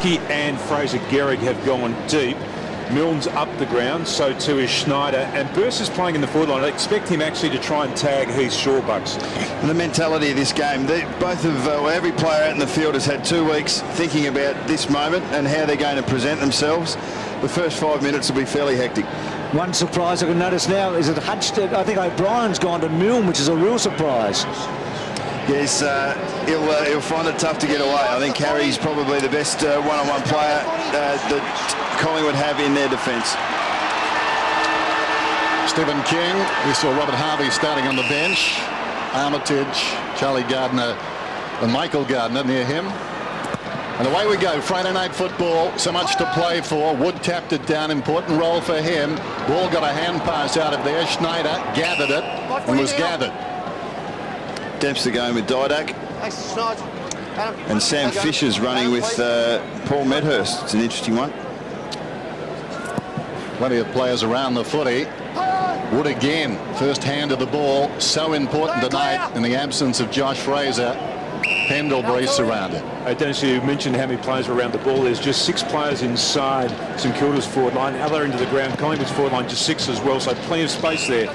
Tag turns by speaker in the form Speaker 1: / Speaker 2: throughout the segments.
Speaker 1: He and Fraser Gehrig have gone deep. Milne's up the ground, so too is Schneider, and Burst is playing in the forward line. I expect him actually to try and tag Heath Shawbucks.
Speaker 2: The mentality of this game, every player out in the field has had 2 weeks thinking about this moment and how they're going to present themselves. The first 5 minutes will be fairly hectic.
Speaker 3: One surprise I can notice now is that Hudson, I think O'Brien's gone to Milne, which is a real surprise.
Speaker 2: Yes, he'll find it tough to get away. I think Harry's probably the best one-on-one player that Collingwood have in their defence.
Speaker 4: Stephen King. We saw Robert Harvey starting on the bench. Armitage, Charlie Gardner and Michael Gardner near him. And away we go. Friday night football. So much to play for. Wood tapped it down. Important role for him. Ball got a hand pass out of there. Schneider gathered it and was gathered.
Speaker 2: Dempster going with Didak. And Sam Fisher's running with Paul Medhurst. It's an interesting one.
Speaker 4: Plenty of players around the footy. Wood again, first hand of the ball. So important tonight in the absence of Josh Fraser. Pendlebury surrounded.
Speaker 1: Dennis, you mentioned how many players are around the ball. There's just 6 players inside St Kilda's forward line. Other end of the ground, Collingwood's forward line just 6 as well, so plenty of space there.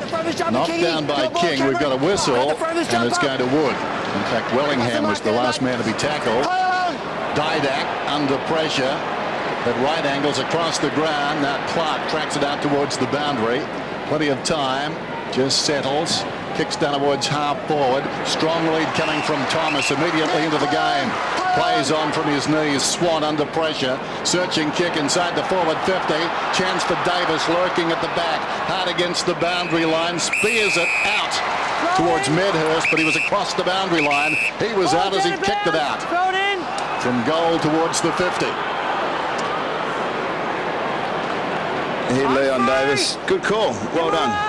Speaker 4: Knocked down by King. We've got a whistle, and it's going to Wood. In fact, Wellingham was the last man to be tackled. Didak under pressure at right angles across the ground. Now Clark tracks it out towards the boundary. Plenty of time. Just settles. Kicks down towards half forward. Strong lead coming from Thomas immediately into the game. Plays on from his knees. Swan under pressure. Searching kick inside the forward 50. Chance for Davis lurking at the back. Hard against the boundary line. Spears it out towards Medhurst, but he was across the boundary line. He was out as he kicked it out. From goal towards the 50.
Speaker 2: Here, Leon Davis. Good call. Well done.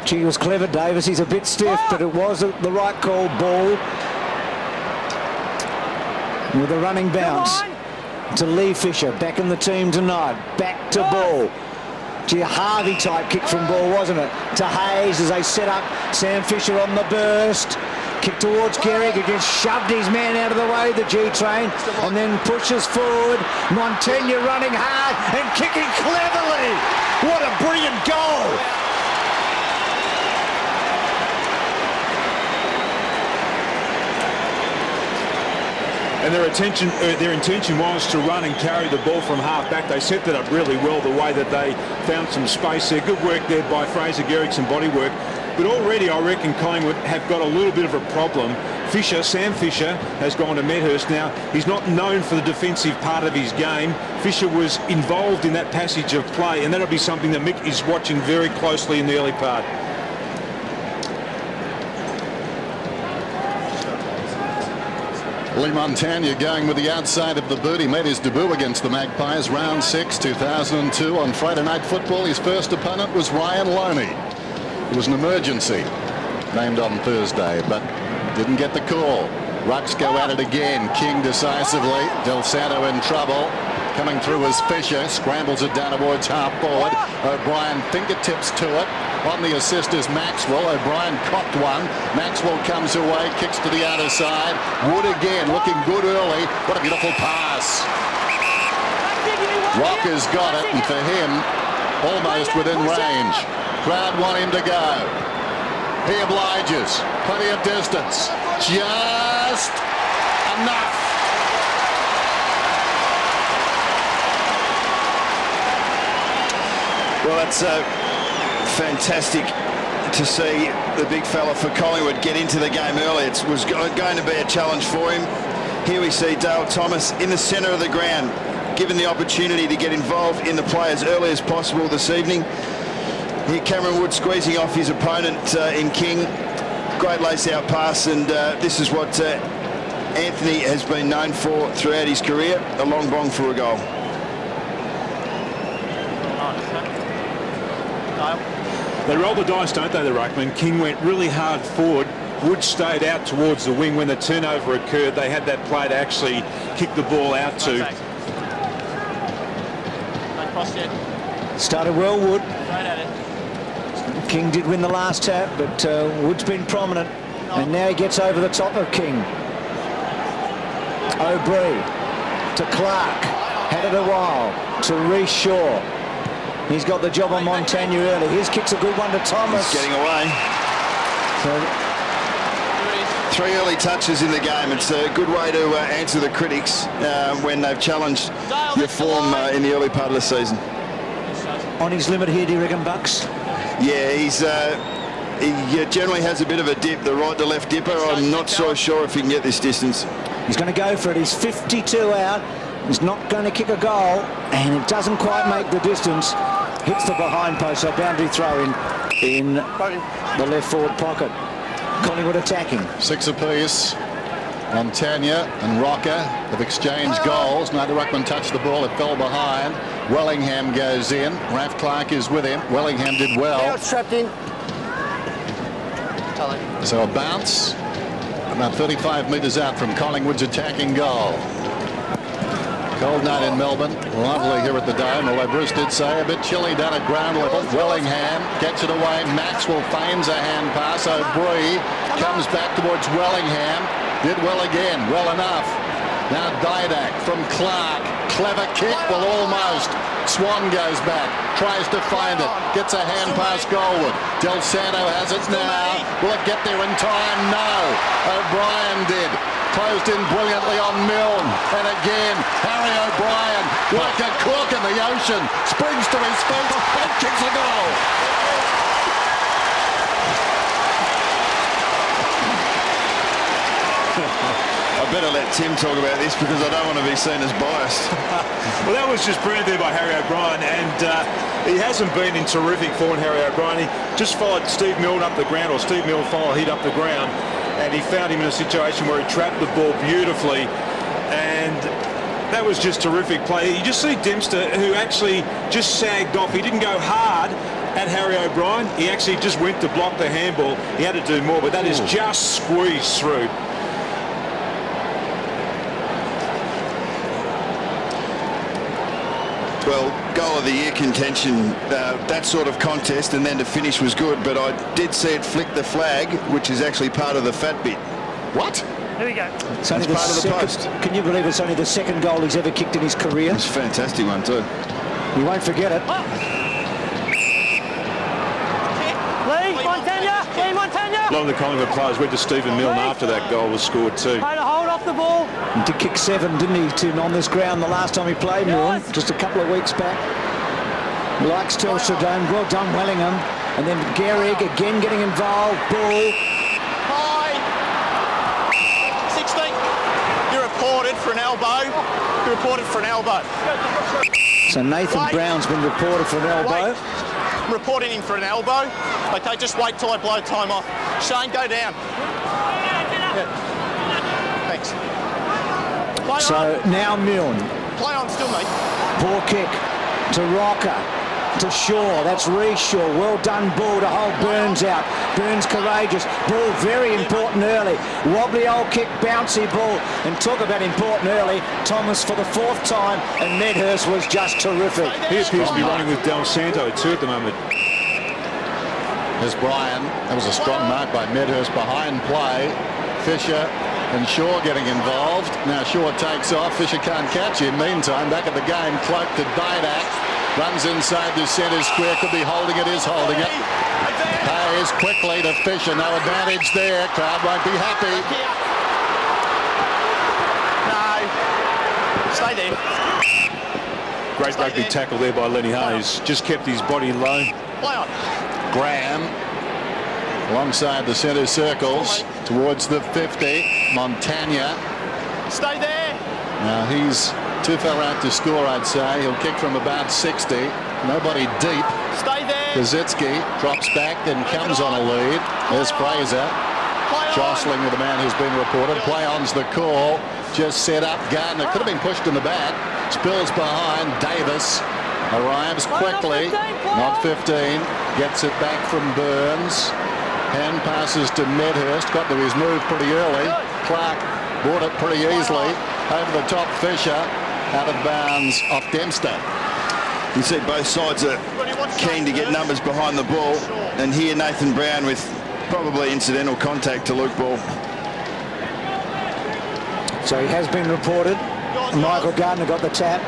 Speaker 3: Gee, he was clever, Davis. He's a bit stiff, but it was the right call. Ball with a running bounce to Lee Fisher. Back in the team tonight. Back to Ball. Gee, a Harvey type kick from Ball, wasn't it? To Hayes as they set up. Sam Fisher on the burst. Kick towards Gehrig, who just shoved his man out of the way, the G-train, and then pushes forward. Montaigne running hard and kicking cleverly. What a brilliant goal.
Speaker 1: And their intention was to run and carry the ball from half back. They set that up really well, the way that they found some space there. Good work there by Fraser Gehrig, some body work. But already I reckon Collingwood have got a little bit of a problem. Sam Fisher has gone to Medhurst now. He's not known for the defensive part of his game. Fisher was involved in that passage of play, and that'll be something that Mick is watching very closely in the early part.
Speaker 4: Lee Montaigne going with the outside of the boot. He made his debut against the Magpies, round 6, 2002 on Friday Night Football. His first opponent was Ryan Loney. It was an emergency, named on Thursday, but didn't get the call. Rucks go at it again. King decisively. Del Santo in trouble. Coming through as Fisher. Scrambles it down towards half forward. O'Brien fingertips to it. On the assist is Maxwell. O'Brien cocked one. Maxwell comes away. Kicks to the outer side. Wood again looking good early. What a beautiful pass. Walker's got it, and for him, almost within range. Crowd want him to go. He obliges. Plenty of distance. Just enough.
Speaker 2: Well, that's fantastic to see the big fella for Collingwood get into the game early. It was going to be a challenge for him. Here we see Dale Thomas in the centre of the ground, given the opportunity to get involved in the play as early as possible this evening. Here Cameron Wood squeezing off his opponent in King. Great lace-out pass, and this is what Anthony has been known for throughout his career, a long bong for a goal.
Speaker 1: They roll the dice, don't they, the ruckman? King went really hard forward. Wood stayed out towards the wing. When the turnover occurred, they had that play to actually kick the ball out to.
Speaker 3: Started well, Wood. King did win the last tap, but Wood's been prominent, and now he gets over the top of King. O'Brien to Clark. Had it a while to Reece Shaw. He's got the job on Montagna early. His kick's a good one to Thomas.
Speaker 2: He's getting away.
Speaker 3: So,
Speaker 2: 3 early touches in the game. It's a good way to answer the critics when they've challenged your form in the early part of the season.
Speaker 3: on his limit here, do you reckon, Bucks?
Speaker 2: Yeah, he generally has a bit of a dip, the right to left dipper. I'm not so sure if he can get this distance.
Speaker 3: He's going to go for it. He's 52 out. He's not going to kick a goal, and it doesn't quite make the distance. Hits the behind post, so boundary throw in the left forward pocket. Collingwood attacking.
Speaker 4: 6 apiece. Montagna and Rocker have exchanged goals. Neither ruckman touched the ball. It fell behind. Wellingham goes in. Raf Clark is with him. Wellingham did well.
Speaker 5: Now it's trapped in.
Speaker 4: So a bounce about 35 metres out from Collingwood's attacking goal. Cold night in Melbourne. Lovely here at the Dome, although Bruce did say a bit chilly down at ground level. Wellingham gets it away. Maxwell feigns a hand pass. O'Brien comes back towards Wellingham. Did well again. Well enough. Now Didak from Clark. Clever kick. Well, almost. Swan goes back. Tries to find it. Gets a hand pass goalward. Del Santo has it now. Will it get there in time? No. O'Brien did. Closed in brilliantly on Milne. And again, Harry O'Brien, like a cork in the ocean, springs to his feet and kicks a goal.
Speaker 2: I better let Tim talk about this because I don't want to be seen as biased.
Speaker 1: Well, that was just brilliant there by Harry O'Brien, and he hasn't been in terrific form, Harry O'Brien. He just followed Steve Milne up the ground, or Steve Milne followed Heat up the ground, and he found him in a situation where he trapped the ball beautifully, and that was just terrific play. You just see Dempster, who actually just sagged off. He didn't go hard at Harry O'Brien. He actually just went to block the handball. He had to do more, but that is just squeezed through.
Speaker 2: Well, goal of the year contention, that sort of contest, and then to finish was good, but I did see it flick the flag, which is actually part of the fat bit.
Speaker 4: What?
Speaker 5: There we go.
Speaker 3: It's only
Speaker 2: It's part of the post.
Speaker 3: Can you believe it's only the second goal he's ever kicked in his career?
Speaker 2: It's a fantastic one too.
Speaker 3: You won't forget it.
Speaker 5: Lee Montagna! Lee Montagna!
Speaker 1: A lot of the Collingwood players went to Stephen Milne after that goal was scored too.
Speaker 5: Try to hold off the ball.
Speaker 3: He did kick 7, didn't he, Tim, on this ground the last time he played, Milne, just a couple of weeks back. He likes Telstra Dome. Well done, Wellingham. And then Gehrig again getting involved. Bull.
Speaker 6: High. 16. You're reported for an elbow. You're reported for an elbow.
Speaker 3: So Nathan Brown's been reported for an elbow.
Speaker 6: Wait. I'm reporting him for an elbow. Okay, just wait till I blow time off. Shane, go down. Yeah. Thanks. Play
Speaker 3: So
Speaker 6: on.
Speaker 3: now Milne.
Speaker 6: Play on still, mate.
Speaker 3: Poor kick to Rocker. To Shaw. That's Reece Shaw. Well done, Bull, to hold Burns out. Burns courageous. Bull very important early. Wobbly old kick, bouncy Bull. And talk about important early. Thomas for the 4th time, and Medhurst was just terrific.
Speaker 1: He appears to be running with Del Santo too at the moment.
Speaker 4: There's Bryan. That was a strong mark by Medhurst behind play. Fisher and Shaw getting involved. Now Shaw takes off. Fisher can't catch him. Meantime, back at the game, Cloak to Didak. Runs inside the centre square. Could be holding it. Is holding it. Hayes quickly to Fisher. No advantage there. Crowd won't be happy.
Speaker 6: No. Stay there.
Speaker 1: Great rugby tackle there by Lenny Hayes. Just kept his body low.
Speaker 6: Play on.
Speaker 4: Graham alongside the centre circles towards the 50. Montagna.
Speaker 6: Stay there.
Speaker 4: Now he's too far out to score, I'd say. He'll kick from about 60. Nobody deep.
Speaker 6: Stay there.
Speaker 4: Kazitsky drops back and comes on a lead. There's Fraser.
Speaker 6: Play on.
Speaker 4: Jostling with the man who's been reported. Play on's the call. Just set up. Gardner could have been pushed in the back. Spills behind. Davis arrives quickly. Not 15. Gets it back from Burns. Hand passes to Medhurst. Got to his move pretty early. Clark bought it pretty easily. Over the top, Fisher. Out of bounds off Dempster.
Speaker 2: You see both sides are keen to get numbers behind the ball, and here Nathan Brown with probably incidental contact to Luke Ball.
Speaker 3: So he has been reported. Michael Gardner got the tap.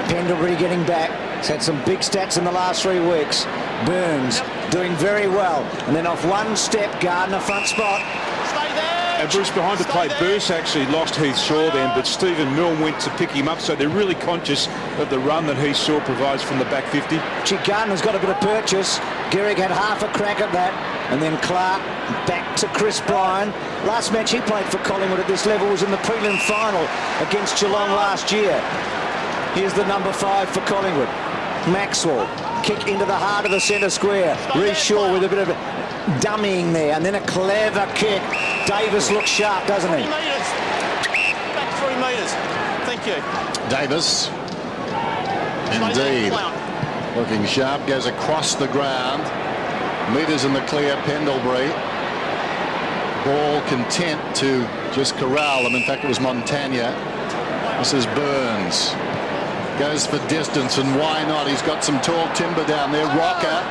Speaker 3: Pendlebury getting back. He's had some big stats in the last 3 weeks. Burns doing very well. And then off one step, Gardner front spot.
Speaker 6: Stay there.
Speaker 1: And Bruce, behind the plate, Burse actually lost Heath Shaw then, but Stephen Milne went to pick him up, so they're really conscious of the run that Heath Shaw provides from the back 50.
Speaker 3: Gardner's got a bit of purchase. Gehrig had half a crack at that. And then Clark back to Chris Bryan. Last match he played for Collingwood at this level was in the prelim final against Geelong last year. Here's the number 5 for Collingwood. Maxwell, kick into the heart of the centre square. Reece Shaw with a bit of dummying there, and then a clever kick. Davis looks sharp, doesn't he?
Speaker 6: 3 metres. Back 3 metres. Thank you.
Speaker 4: Davis,
Speaker 6: Stay there,
Speaker 4: indeed,
Speaker 6: Clown.
Speaker 4: looking sharp, goes across the ground. Metres in the clear, Pendlebury. Ball content to just corral them. In fact, it was Montagna. This is Burns. Goes for distance, and why not? He's got some tall timber down there. Rocker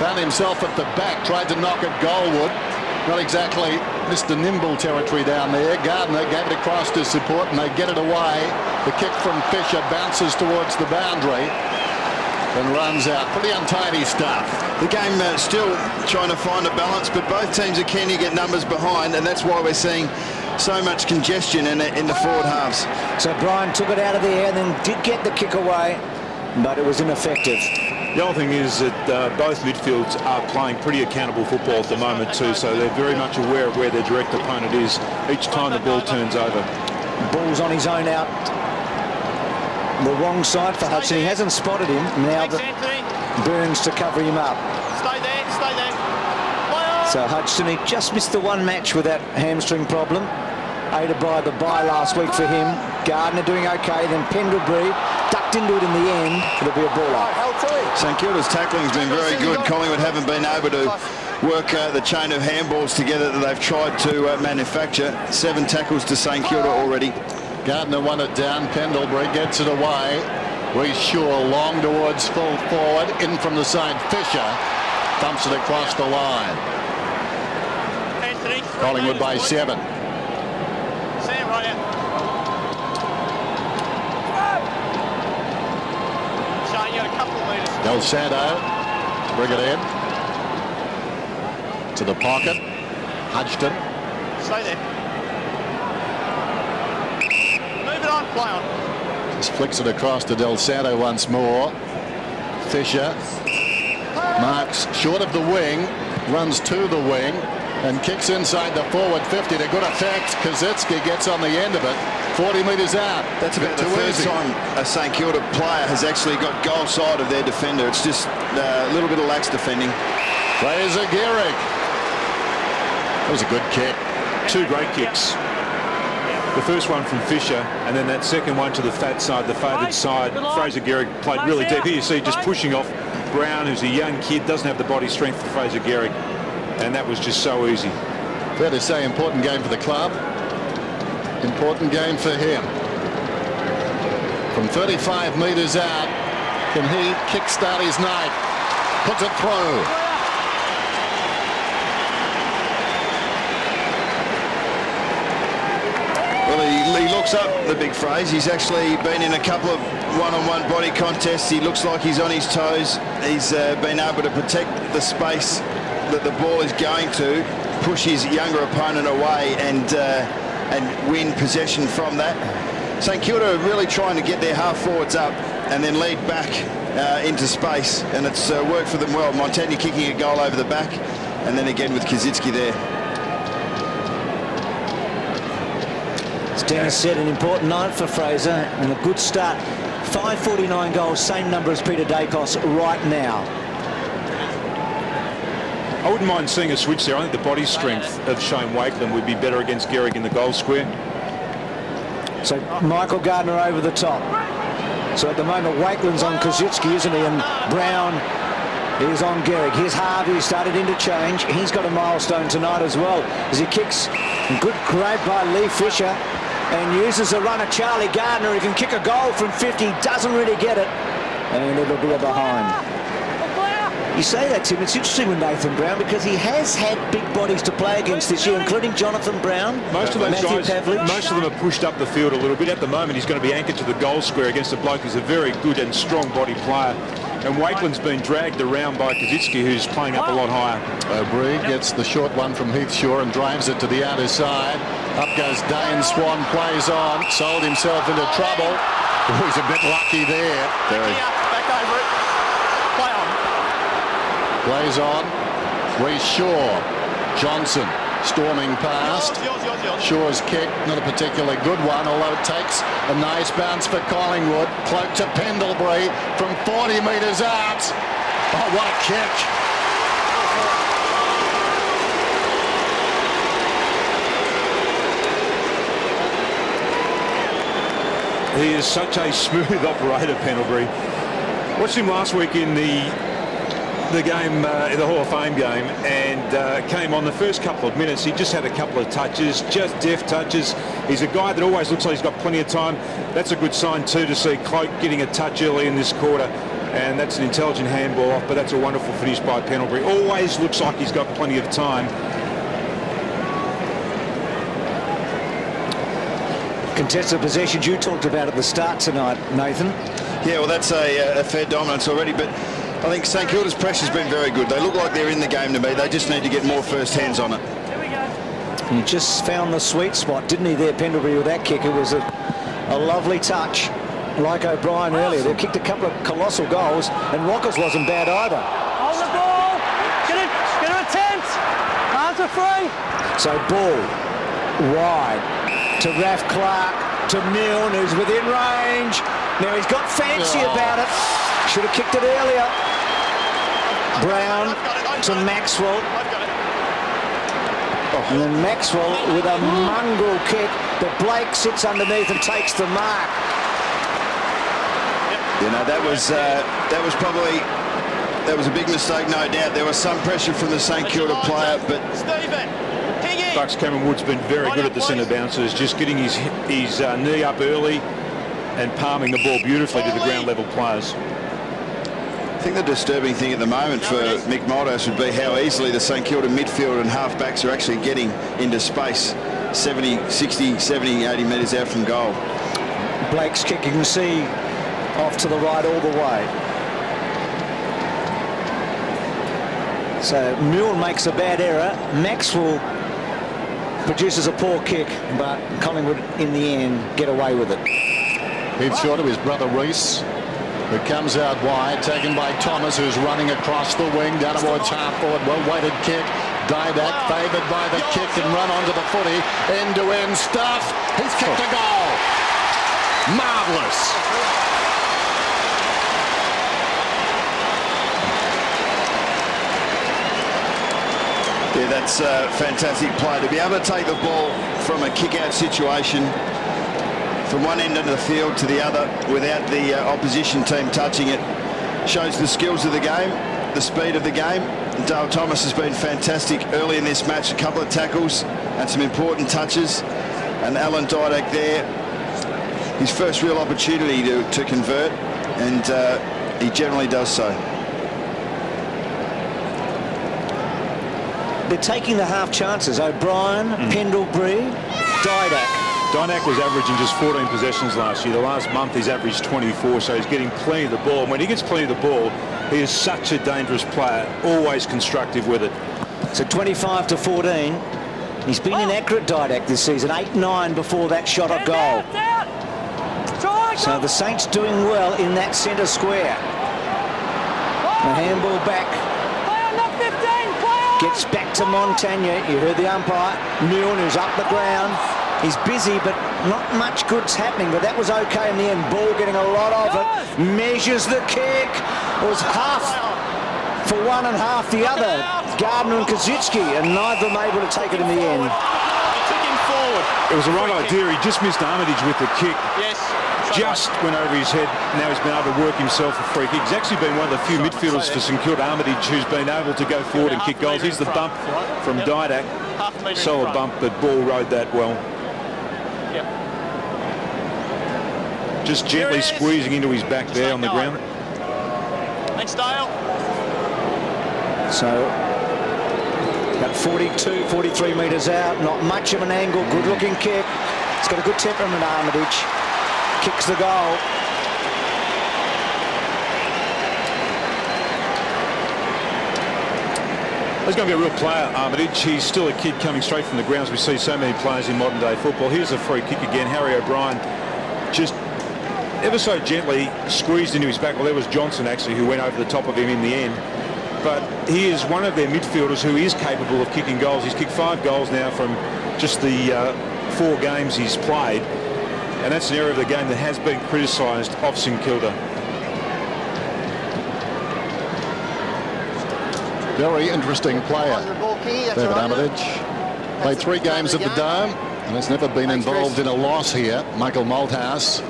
Speaker 4: found himself at the back, tried to knock at Goldwood. Not exactly Mr. Nimble territory down there. Gardner gave it across to support, and they get it away. The kick from Fisher bounces towards the boundary and runs out. Pretty untidy stuff.
Speaker 2: The game still trying to find a balance, but both teams are keen to get numbers behind, and that's why we're seeing so much congestion in the forward halves.
Speaker 3: So Bryan took it out of the air and then did get the kick away, but it was ineffective.
Speaker 1: The other thing is that both midfields are playing pretty accountable football at the moment too, so they're very much aware of where their direct opponent is each time the ball turns over.
Speaker 3: Ball's on his own out. The wrong side for Hudson. He hasn't spotted him. Now Burns to cover him up.
Speaker 6: Stay there, stay there.
Speaker 3: So Hudson, he just missed the one match with that hamstring problem. Aided by the bye last week for him. Gardner doing okay, then Pendlebury ducked into it in the end. It'll be a ball up.
Speaker 2: St Kilda's tackling has been very good. Collingwood haven't been able to work the chain of handballs together that they've tried to manufacture. 7 tackles to St Kilda already.
Speaker 4: Gardner won it down. Pendlebury gets it away. Reece Shaw long towards full forward. In from the side. Fisher dumps it across the line. Collingwood by 7.
Speaker 6: Sam, right out. Shane, you got a couple of metres.
Speaker 4: Del Santo, bring it in. To the pocket. Hodgson.
Speaker 6: Stay there. Move it on, play on.
Speaker 4: Just flicks it across to Del Santo once more. Fisher marks short of the wing, runs to the wing, and kicks inside the forward 50 to good effect. Kazitsky gets on the end of it, 40 metres out.
Speaker 2: That's about the first time a St Kilda player has actually got goal side of their defender. It's just a little bit of lax defending.
Speaker 4: Fraser Gehrig. That was a good kick.
Speaker 1: 2 great kicks. The first one from Fisher, and then that second one to the fat side, the favoured side. Fraser Gehrig played really deep. Here you see just pushing off Brown, who's a young kid, doesn't have the body strength for Fraser Gehrig. And that was just so easy.
Speaker 4: Fair to say, important game for the club. Important game for him. From 35 metres out, can he kickstart his night? Puts it through.
Speaker 2: Well, he looks up, the big phrase. He's actually been in a couple of one-on-one body contests. He looks like he's on his toes. He's been able to protect the space that the ball is going to, push his younger opponent away and win possession from that. St Kilda are really trying to get their half forwards up and then lead back into space, and it's worked for them well. Montagna kicking a goal over the back, and then again with Kazitsky there.
Speaker 3: As Dennis said, an important night for Fraser and a good start. 549 goals, same number as Peter Dacos right now.
Speaker 1: I wouldn't mind seeing a switch there. I think the body strength of Shane Wakeland would be better against Gehrig in the goal square.
Speaker 3: So Michael Gardner over the top. So at the moment Wakeland's on Kazitsky, isn't he? And Brown is on Gehrig. Here's Harvey, started interchange. He's got a milestone tonight as well as he kicks. Good grab by Lee Fisher and uses a runner Charlie Gardner, who can kick a goal from 50. Doesn't really get it, and it'll be a behind. You say that, Tim. It's interesting with Nathan Brown because he has had big bodies to play against this year, including Jonathan Brown,
Speaker 1: most of those
Speaker 3: Matthew
Speaker 1: guys,
Speaker 3: Pavlich.
Speaker 1: most of them are pushed up the field a little bit. At the moment, he's going to be anchored to the goal square against a bloke who's a very good and strong body player. And Wakeland's been dragged around by Kazitsky, who's playing up a lot higher.
Speaker 4: O'Brien gets the short one from Heathshaw and drives it to the outer side. Up goes Dane. Swan plays on. Sold himself into trouble. Oh, he's a bit lucky there.
Speaker 6: Back over it. Play on.
Speaker 4: Plays on. Reece Shaw. Johnson storming past.
Speaker 6: Yours.
Speaker 4: Shaw's kick, not a particularly good one, although it takes a nice bounce for Collingwood. Cloak to Pendlebury from 40 metres out. Oh, what a kick.
Speaker 1: He is such a smooth operator, Pendlebury. Watched him last week in the game, in the Hall of Fame game, and came on the first couple of minutes. He just had a couple of touches, just deft touches. He's a guy that always looks like he's got plenty of time. That's a good sign too, to see Cloak getting a touch early in this quarter, and that's an intelligent handball off, but that's a wonderful finish by Pendlebury. Always looks like he's got plenty of time.
Speaker 3: Contested possessions you talked about at the start tonight, Nathan.
Speaker 2: Yeah, well, that's a fair dominance already, but I think St Kilda's pressure's been very good. They look like they're in the game to me. They just need to get more first hands on it.
Speaker 3: He just found the sweet spot, didn't he, there, Pendlebury, with that kick? It was a lovely touch, like O'Brien earlier. They kicked a couple of colossal goals, and Rockers wasn't bad either.
Speaker 5: Hold the ball. Get an attempt. Hands are free.
Speaker 3: So ball wide to Raf Clark, to Milne, who's within range. Now he's got fancy about it. Should have kicked it earlier. Brown to Maxwell. And then Maxwell with a mongrel kick, but Blake sits underneath and takes the mark.
Speaker 2: You know, that was a big mistake, no doubt. There was some pressure from the St Kilda player, but
Speaker 1: Bucks Cameron Wood's been very good at the centre bounces, just getting his knee up early and palming the ball beautifully to the ground level players.
Speaker 2: I think the disturbing thing at the moment for Mick Malthouse would be how easily the St Kilda midfield and half-backs are actually getting into space 70, 60, 70, 80 metres out from goal.
Speaker 3: Blake's kick, you can see off to the right all the way. So Milne makes a bad error. Maxwell produces a poor kick, but Collingwood in the end get away with it.
Speaker 4: He's short of his brother Reece, who comes out wide, taken by Thomas, who's running across the wing down towards half forward. Well-weighted kick. Didak favoured by the kick and run onto the footy. End-to-end stuff. He's kicked a goal. Marvellous.
Speaker 2: Yeah, that's a fantastic play. To be able to take the ball from a kick-out situation from one end of the field to the other without the opposition team touching it shows the skills of the game, the speed of the game. Dale Thomas has been fantastic early in this match, a couple of tackles and some important touches. And Alan Didak there, his first real opportunity to convert, and he generally does so.
Speaker 3: They're taking the half chances. O'Brien, Pendlebury, Didak.
Speaker 1: Didak was averaging just 14 possessions last year. The last month he's averaged 24, so he's getting plenty of the ball. And when he gets plenty of the ball, he is such a dangerous player, always constructive with it.
Speaker 3: So 25-14. He's been inaccurate, Didak, this season. 8-9 before that shot on goal. So the Saints doing well in that centre square. The handball back. Gets back to Montagna. You heard the umpire. Milne, who's up the ground. He's busy, but not much good's happening. But that was okay in the end. Ball getting a lot of it. Measures the kick. It was half for one and half the other. Gardner and Kazitsky, and neither of them able to take it in the end.
Speaker 1: It was the right idea. He just missed Armitage with the kick.
Speaker 6: Yes.
Speaker 1: Just went over his head. Now he's been able to work himself a free kick. He's actually been one of the few midfielders for St Kilda, Armitage, who's been able to go forward and kick goals. Here's the bump from Didak. Solid bump, but Ball rode that well. Just gently squeezing into his back there on the ground.
Speaker 6: Thanks, Dale.
Speaker 3: So about 42, 43 metres out. Not much of an angle. Good looking kick. It's got a good temperament, Armitage. Kicks the goal.
Speaker 1: He's going to be a real player, Armitage. He's still a kid coming straight from the grounds. We see so many players in modern day football. Here's a free kick again. Harry O'Brien just ever so gently squeezed into his back. Well, there was Johnson actually who went over the top of him in the end. But he is one of their midfielders who is capable of kicking goals. He's kicked 5 goals now from just the 4 games he's played. And that's an area of the game that has been criticised of St Kilda.
Speaker 4: Very interesting player, David Armitage. Played 3 games at the Dome and has never been involved in a loss here. Michael Malthouse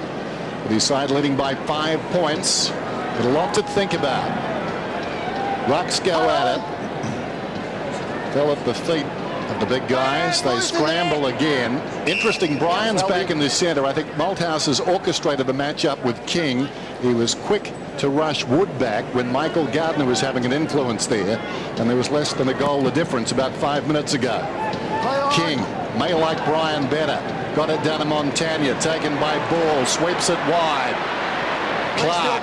Speaker 4: with his side leading by 5 points. But a lot to think about. Rucks go at it. Fell at the feet of the big guys. They scramble again. Interesting, Brian's back in the centre. I think Malthouse has orchestrated the matchup with King. He was quick to rush Wood back when Michael Gardner was having an influence there, and there was less than a goal the difference about 5 minutes ago. King may like Brian better. Got it down to Montagna, taken by Ball, sweeps it wide. Clark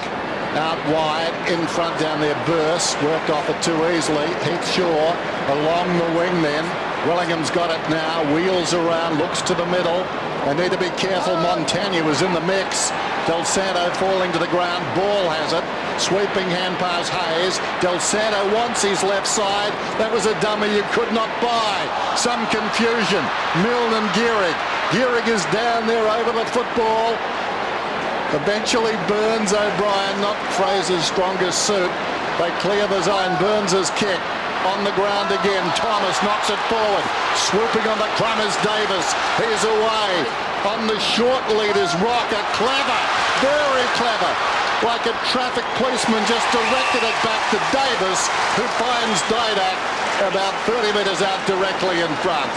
Speaker 4: out wide, in front down there. Burse worked off it too easily. Heath Shaw along the wing then. Willingham's got it now, wheels around, looks to the middle. They need to be careful. Montagna was in the mix. Del Santo falling to the ground. Ball has it. Sweeping hand pass Hayes. Del Santo wants his left side. That was a dummy you could not buy. Some confusion. Milne and Gehrig. Gehrig is down there over the football. Eventually Burns O'Brien, not Fraser's strongest suit. They clear the zone. Burns' kick. On the ground again. Thomas knocks it forward. Swooping on the Crummers Davis. He's away. On the short lead is Rocker. Clever. Very clever. Like a traffic policeman just directed it back to Davis, who finds Didak about 30 metres out directly in front.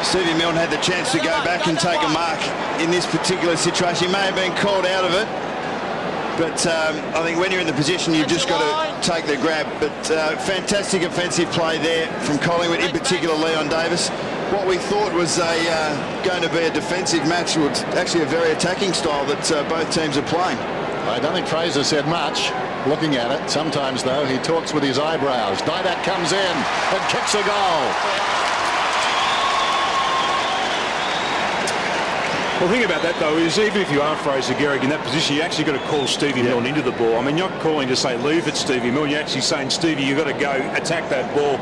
Speaker 2: Stevie Milne had the chance to go back and take a mark in this particular situation. He may have been called out of it. But I think when you're in the position, you've just got to take the grab. But fantastic offensive play there from Collingwood, in particular Leon Davis. What we thought was going to be a defensive match was actually a very attacking style that both teams are playing.
Speaker 4: I don't think Fraser said much looking at it. Sometimes, though, he talks with his eyebrows. Didak comes in and kicks a goal.
Speaker 1: Well, the thing about that, though, is even if you are Fraser Gehrig in that position, you actually got to call Stevie Milne into the ball. I mean, you're not calling to say, leave it, Stevie Milne. You're actually saying, Stevie, you've got to go attack that ball.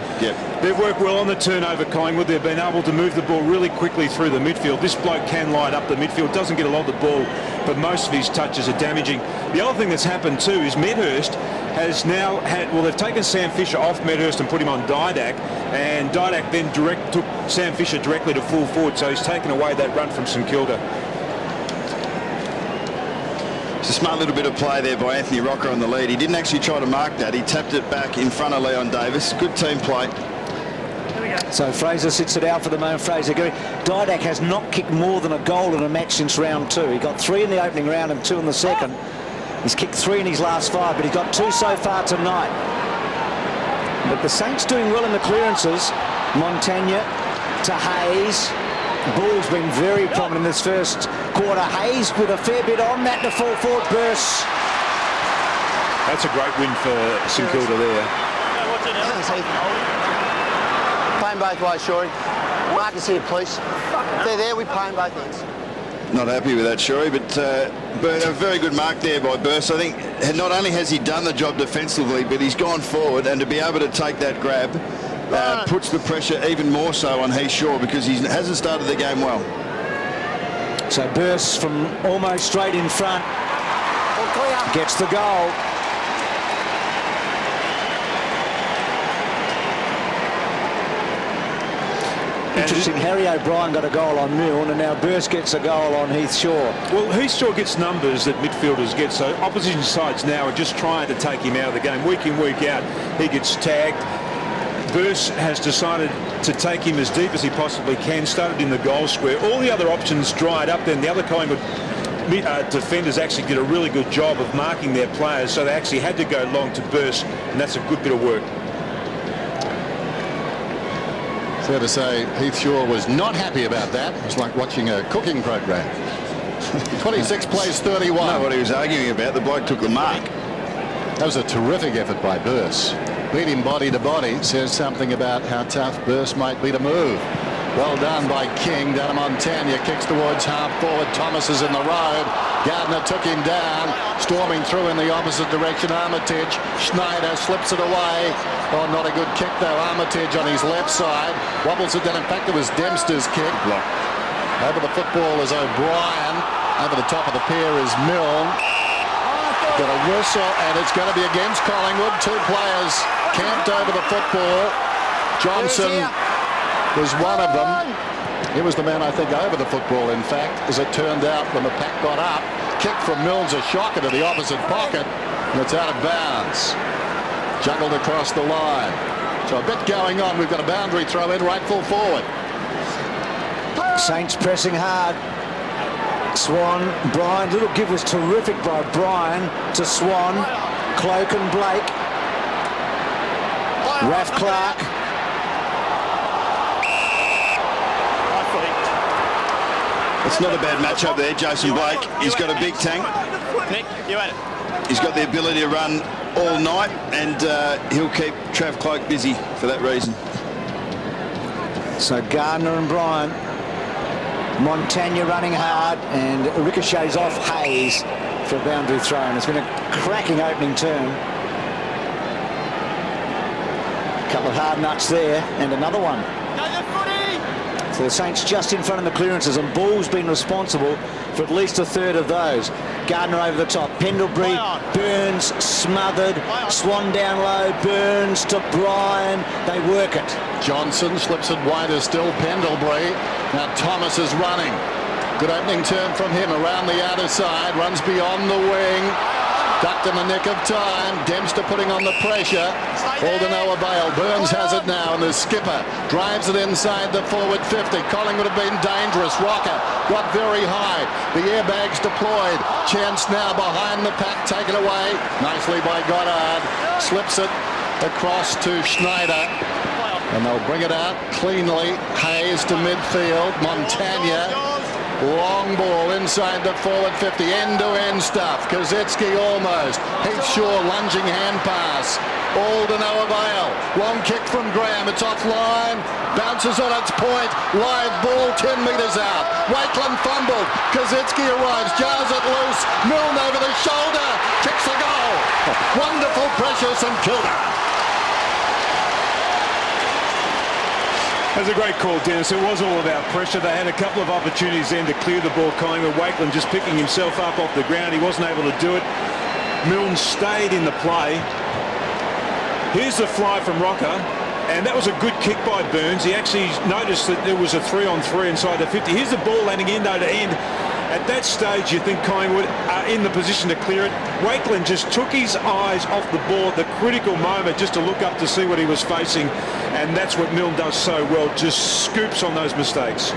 Speaker 1: They've worked well on the turnover, Collingwood. They've been able to move the ball really quickly through the midfield. This bloke can light up the midfield, doesn't get a lot of the ball, but most of his touches are damaging. The other thing that's happened, too, is Medhurst has now had, well, they've taken Sam Fisher off Medhurst and put him on Didak, and Didak then took Sam Fisher directly to full forward, so he's taken away that run from St Kilda.
Speaker 2: It's a smart little bit of play there by Anthony Rocker on the lead. He didn't actually try to mark that. He tapped it back in front of Leon Davis. Good team play.
Speaker 3: So Fraser sits it out for the moment. Fraser Gehrig. Didak has not kicked more than a goal in a match since round 2. He got 3 in the opening round and 2 in the second. He's kicked 3 in his last 5, but he's got 2 so far tonight. But the Saints doing well in the clearances. Montagna to Hayes. Ball's been very prominent in this first quarter. Hayes with a fair bit on that to full forward burst.
Speaker 1: That's a great win for St Kilda there.
Speaker 5: Playing both ways, Shorey. Marcus here, please. They're there, we play both ends.
Speaker 2: Not happy with that, Shorey, but a very good mark there by Burst. I think not only has he done the job defensively, but he's gone forward, and to be able to take that grab puts the pressure even more so on Heath Shaw, because he hasn't started the game well.
Speaker 3: So Burst from almost straight in front gets the goal. Interesting, Harry O'Brien got a goal on Milne, and now Burst gets a goal on Heath Shaw.
Speaker 1: Well, Heath Shaw gets numbers that midfielders get, so opposition sides now are just trying to take him out of the game. Week in, week out, he gets tagged. Burst has decided to take him as deep as he possibly can, started in the goal square. All the other options dried up, then the other Collingwood defenders actually did a really good job of marking their players, so they actually had to go long to Burst, and that's a good bit of work.
Speaker 4: Fair to say Heath Shaw was not happy about that. It was like watching a cooking program. 26 plays 31.
Speaker 2: Know what he was arguing about. The bloke took the mark.
Speaker 4: That was a terrific effort by Burse. Beat him body to body. Says something about how tough Burse might be to move. Well done by King. Down to Montagna. Kicks towards half forward. Thomas is in the road. Gardner took him down. Storming through in the opposite direction. Armitage. Schneider slips it away. Oh, not a good kick though. Armitage on his left side. Wobbles it down. In fact, it was Dempster's kick. Block. Over the football is O'Brien. Over the top of the pair is Milne. Got a whistle, and it's going to be against Collingwood. Two players camped over the football. Johnson was one of them. He was the man, I think, over the football, in fact, as it turned out when the pack got up. Kick from Milne's a shocker to the opposite pocket, and it's out of bounds. Juggled across the line. So a bit going on. We've got a boundary throw in right full forward.
Speaker 3: Saints pressing hard. Swan, Bryan, little give was terrific by Bryan to Swan, Cloak and Blake, Raf Clark.
Speaker 2: It's not a bad matchup there, Jason Blake. He's got a big tank.
Speaker 6: Nick, you had it.
Speaker 2: He's got the ability to run all night, and he'll keep Trav Cloak busy for that reason.
Speaker 3: So Gardner and Bryan. Montagna running hard, and ricochets off Hayes for a boundary throw, and it's been a cracking opening term. A couple of hard nuts there, and another one. So the Saints just in front of the clearances, and Ball's been responsible for at least a third of those. Gardner over the top, Pendlebury, Burns smothered, Swan down low, Burns to Bryan, they work it.
Speaker 4: Johnson slips it wider still, Pendlebury. Now Thomas is running. Good opening turn from him around the outer side, runs beyond the wing. Ducked in the nick of time. Dempster putting on the pressure. All to no avail. Burns has it now, and the skipper drives it inside the forward 50. Collingwood have been dangerous. Rocker got very high. The airbags deployed. Chance now behind the pack, taken away nicely by Goddard. Slips it across to Schneider, and they'll bring it out cleanly. Hayes to midfield. Montagna. Long ball inside the forward 50, end-to-end stuff. Kozetzky almost. Heath Shaw lunging hand pass. All to no avail. Long kick from Graham. It's offline. Bounces on its point. Live ball 10 metres out. Wakeland fumbled. Kozetzky arrives. Jars it loose. Milne over the shoulder. Kicks a goal. Wonderful pressure, St.Kilda.
Speaker 1: That's a great call, Dennis. It was all about pressure. They had a couple of opportunities then to clear the ball. Collingwood, Wakeland just picking himself up off the ground. He wasn't able to do it. Milne stayed in the play. Here's the fly from Rocker, and that was a good kick by Burns. He actually noticed that there was a 3-on-3 inside the 50. Here's the ball landing end to end. At that stage, you think Collingwood are in the position to clear it. Wakeland just took his eyes off the ball at the critical moment just to look up to see what he was facing, and that's what Milne does so well, just scoops on those mistakes.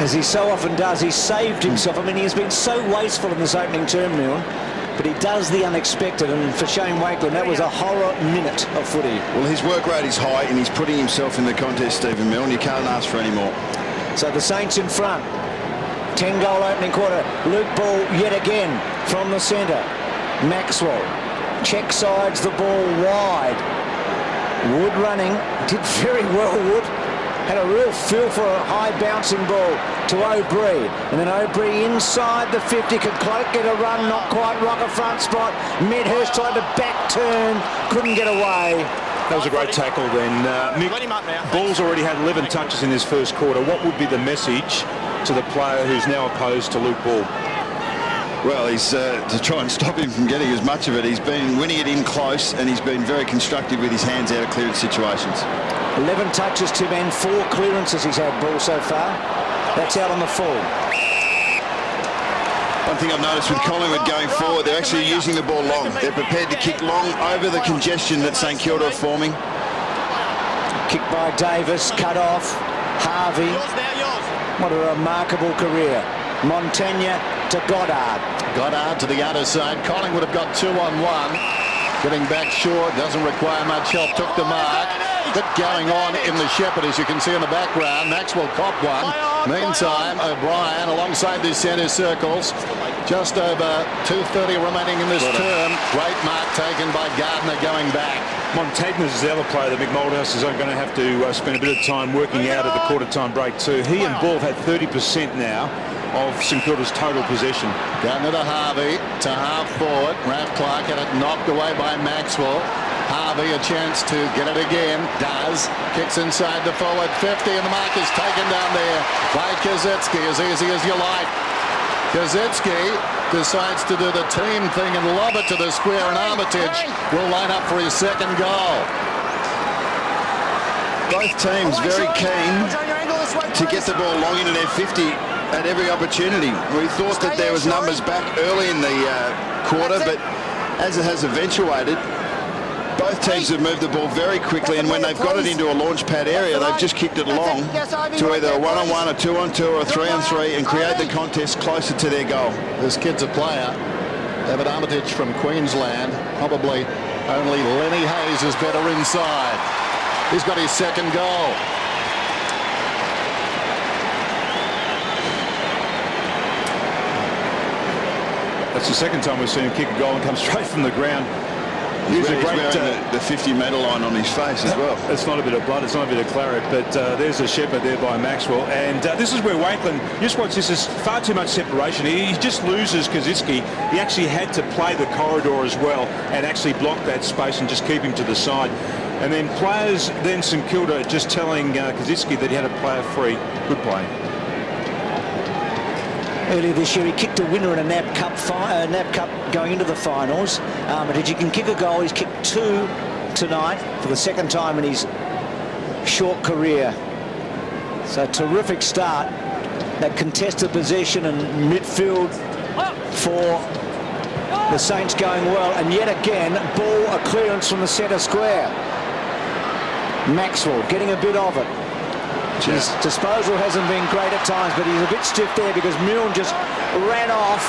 Speaker 3: As he so often does, he saved himself. I mean, he has been so wasteful in this opening term, Milne, but he does the unexpected, and for Shane Wakeland, that was a horror minute of footy.
Speaker 2: Well, his work rate is high, and he's putting himself in the contest, Stephen Milne. You can't ask for any more.
Speaker 3: So the Saints in front. 10-goal opening quarter. Luke Ball yet again from the centre. Maxwell check sides the ball wide. Wood running. Did very well, Wood. Had a real feel for a high bouncing ball to O'Brien. And then O'Brien inside the 50. Could Cloak get a run? Not quite. Rocker front spot. Medhurst tried to back turn. Couldn't get away.
Speaker 1: That was a great tackle then. Mick, Ball's already had 11 touches in his first quarter. What would be the message to the player who's now opposed to Luke Ball?
Speaker 2: Well, he's to try and stop him from getting as much of it. He's been winning it in close, and he's been very constructive with his hands out of clearance situations.
Speaker 3: 11 touches, Tim, and 4 clearances he's had, Ball, so far. That's out on the full.
Speaker 2: One thing I've noticed with Collingwood going forward, they're actually using the ball long. They're prepared to kick long over the congestion that St Kilda are forming.
Speaker 3: Kick by Davis, cut off. Harvey. What a remarkable career. Montagna to Goddard.
Speaker 4: Goddard to the outer side. Collingwood have got 2-on-1. Getting back short, doesn't require much help, took the mark. Bit going on in the Shepherd, as you can see in the background. Maxwell caught one. Meantime, O'Brien alongside the centre circles. Just over 2:30 remaining in this term. Great mark taken by Gardner going back.
Speaker 1: Montagnas is the other player that Mick Moldhouse is going to have to spend a bit of time working out at the quarter-time break too. He and Ball have had 30% now of St Kilda's total possession.
Speaker 4: Gardner to Harvey, to half forward. Ralph Clark had it knocked away by Maxwell. Harvey a chance to get it again. Does. Kicks inside the forward 50 and the mark is taken down there by Kazitsky, as easy as you like. Kazitsky decides to do the team thing and lob it to the square, and Armitage will line up for his second goal.
Speaker 2: Both teams very keen to get the ball long into their 50 at every opportunity. We thought that there was numbers back early in the quarter, but as it has eventuated, both teams have moved the ball very quickly, and when they've got it into a launch pad area, they've just kicked it long to either a one-on-one, a two-on-two, or a three-on-three, and create the contest closer to their goal.
Speaker 4: This kid's a player. David Armitage from Queensland. Probably only Lenny Hayes is better inside. He's got his second goal.
Speaker 1: That's the second time we've seen him kick a goal and come straight from the ground.
Speaker 2: He's wearing the 50-metre line on his face as well.
Speaker 1: It's not a bit of blood, it's not a bit of claret, but there's a Shepherd there by Maxwell. And this is where Wakeland, just watch this, is far too much separation. He just loses Kazitsky. He actually had to play the corridor as well and actually block that space and just keep him to the side. And then players, then St Kilda just telling Kazitsky that he had a player free. Good play.
Speaker 3: Earlier this year, he kicked a winner in a NAB Cup going into the finals. Armitage, he can kick a goal. He's kicked 2 tonight for the second time in his short career. So terrific start. That contested possession and midfield for the Saints going well. And yet again, ball a clearance from the centre square. Maxwell getting a bit of it. His disposal hasn't been great at times, but he's a bit stiff there because Milne just ran off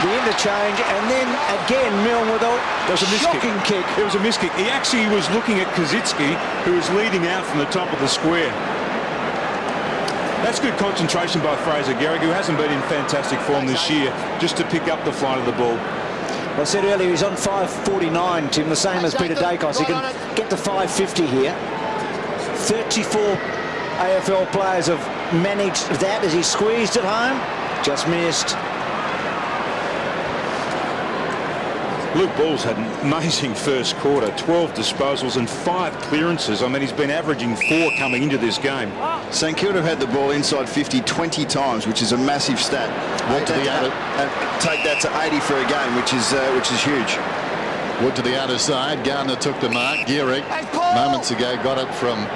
Speaker 3: the interchange, and then again Milne with a shocking kick.
Speaker 1: It was a miss kick. He actually was looking at Kazitsky, who was leading out from the top of the square. That's good concentration by Fraser Garrick, who hasn't been in fantastic form this year, just to pick up the flight of the ball.
Speaker 3: I said earlier he's on 5.49, Tim, the same as Peter Dacos. He can get to 5.50 here. 34 AFL players have managed that as he squeezed it home. Just missed.
Speaker 1: Luke Ball's had an amazing first quarter, 12 disposals and 5 clearances. I mean, he's been averaging 4 coming into this game.
Speaker 2: St Kilda have had the ball inside 50 20 times, which is a massive stat. Take that to 80 for a game, which is huge.
Speaker 4: Wood to the outer side. Gardner took the mark. Gehrig moments ago got it from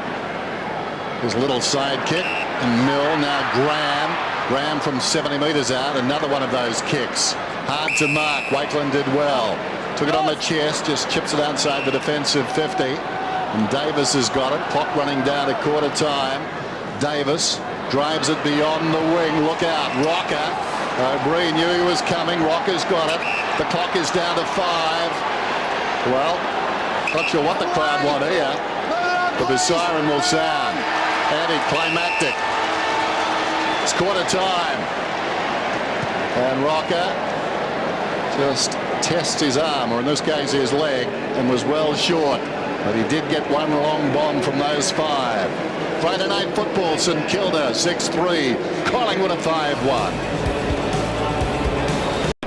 Speaker 4: his little side kick, and Mill now Graham from 70 metres out, another one of those kicks. Hard to mark. Wakeland did well. Took it on the chest, just chips it outside the defensive 50. And Davis has got it. Clock running down to quarter time. Davis drives it beyond the wing. Look out, Rocker. O'Brien knew he was coming. Rocker's got it. The clock is down to 5. Well, not sure what the crowd want here, but the siren will sound. Anticlimactic. It's quarter time. And Rocker just tests his arm, or in this case his leg, and was well short. But he did get one long bomb from those 5. Friday night football, St Kilda 6-3. Collingwood a 5-1.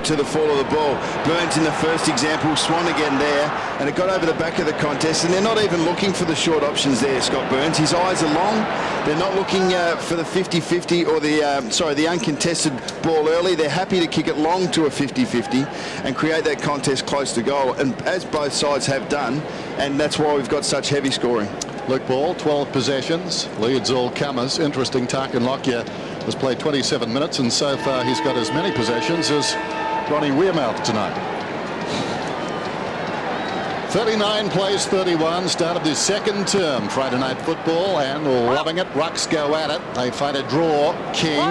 Speaker 2: To the fall of the ball. Burns in the first example, Swan again there, and it got over the back of the contest, and they're not even looking for the short options there, Scott Burns. His eyes are long. They're not looking for the 50-50 or the uncontested ball early. They're happy to kick it long to a 50-50 and create that contest close to goal, and as both sides have done, and that's why we've got such heavy scoring.
Speaker 4: Luke Ball, 12 possessions, leads all comers. Interesting, Tarkin Lockyer has played 27 minutes, and so far he's got as many possessions as Ronnie Wearmouth tonight. 39 plays 31, start of this second term, Friday night football, and loving it. Rucks go at it. They fight a draw. King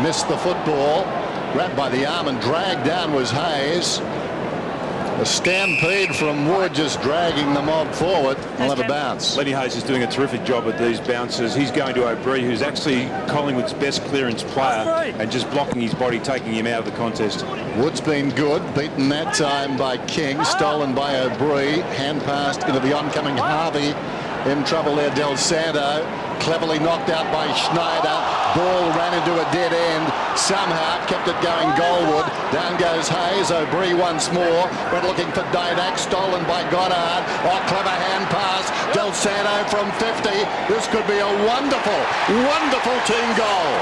Speaker 4: missed the football. Grabbed by the arm and dragged down was Hayes. A stampede from Wood, just dragging the mob forward. We'll have a bounce.
Speaker 1: Lenny Hayes is doing a terrific job at these bounces. He's going to O'Brien, who's actually Collingwood's best clearance player, and just blocking his body, taking him out of the contest.
Speaker 4: Wood's been good, beaten that time by King, stolen by O'Brien, hand passed into the oncoming Harvey. In trouble there, Del Santo, cleverly knocked out by Schneider. Ball ran into a dead end, somehow kept it going goalward. Down goes Hayes, O'Brien once more, went looking for Didak, stolen by Goddard. Oh, clever hand pass, Del Santo from 50. This could be a wonderful, wonderful team goal.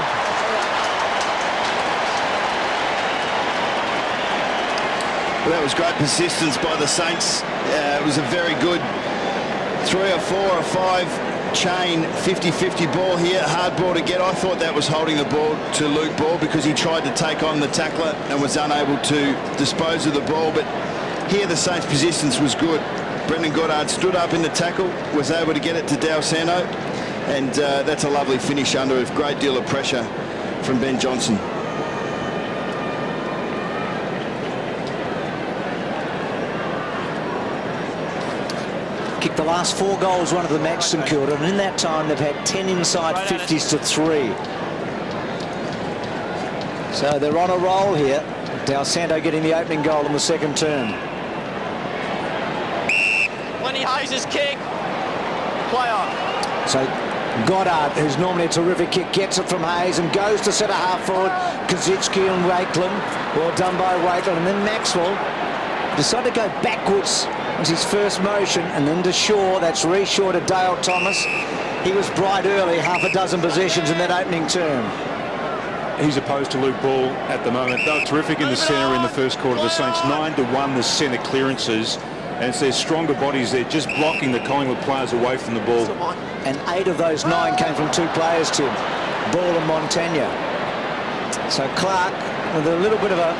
Speaker 2: Well, that was great persistence by the Saints. It was a very good 3 or 4 or 5 chain 50-50 ball here. Hard ball to get. I thought that was holding the ball to Luke Ball because he tried to take on the tackler and was unable to dispose of the ball. But here the Saints' persistence was good. Brendan Goddard stood up in the tackle, was able to get it to Del Santo, and that's a lovely finish under a great deal of pressure from Ben Johnson.
Speaker 3: Kicked the last 4 goals run of the match, St Kilda, and in that time they've had 10 inside 50s to 3. So they're on a roll here. Del Santo getting the opening goal in the second term.
Speaker 6: Lenny Hayes' kick. Play on.
Speaker 3: So Goddard, who's normally a terrific kick, gets it from Hayes and goes to centre half forward. Kazitsky and Wakeland. Well done by Wakeland. And then Maxwell decided to go backwards. Was his first motion, and then to Shaw. That's Reshaw to Dale Thomas. He was bright early, half a dozen possessions in that opening term.
Speaker 1: He's opposed to Luke Ball at the moment. They were terrific in the centre in the first quarter. The Saints 9-1 the centre clearances, and it's their stronger bodies there just blocking the Collingwood players away from the ball.
Speaker 3: And 8 of those 9 came from 2 players, Tim. Ball and Montagna. So Clark with a little bit of a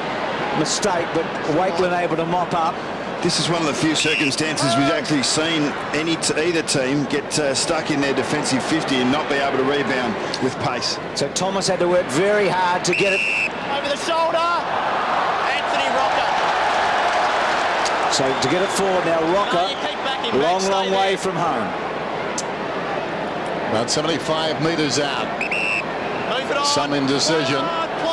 Speaker 3: mistake, but Wakeland able to mop up.
Speaker 2: This is one of the few circumstances we've actually seen either team get stuck in their defensive 50 and not be able to rebound with pace.
Speaker 3: So Thomas had to work very hard to get it.
Speaker 6: Over the shoulder. Anthony Rocker.
Speaker 3: So to get it forward now, Rocker, long way from home.
Speaker 4: About 75 metres out. Some indecision.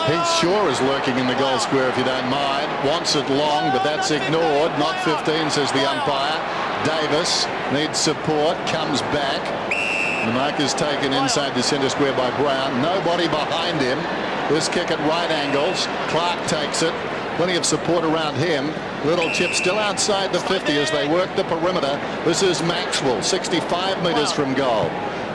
Speaker 4: Heath Shaw is lurking in the goal square, if you don't mind. Wants it long, but that's ignored. Not 15, says the umpire. Davis needs support, comes back. The mark is taken inside the centre square by Brown. Nobody behind him. This kick at right angles. Clark takes it. Plenty of support around him. Little chip still outside the 50 as they work the perimeter. This is Maxwell, 65 metres from goal.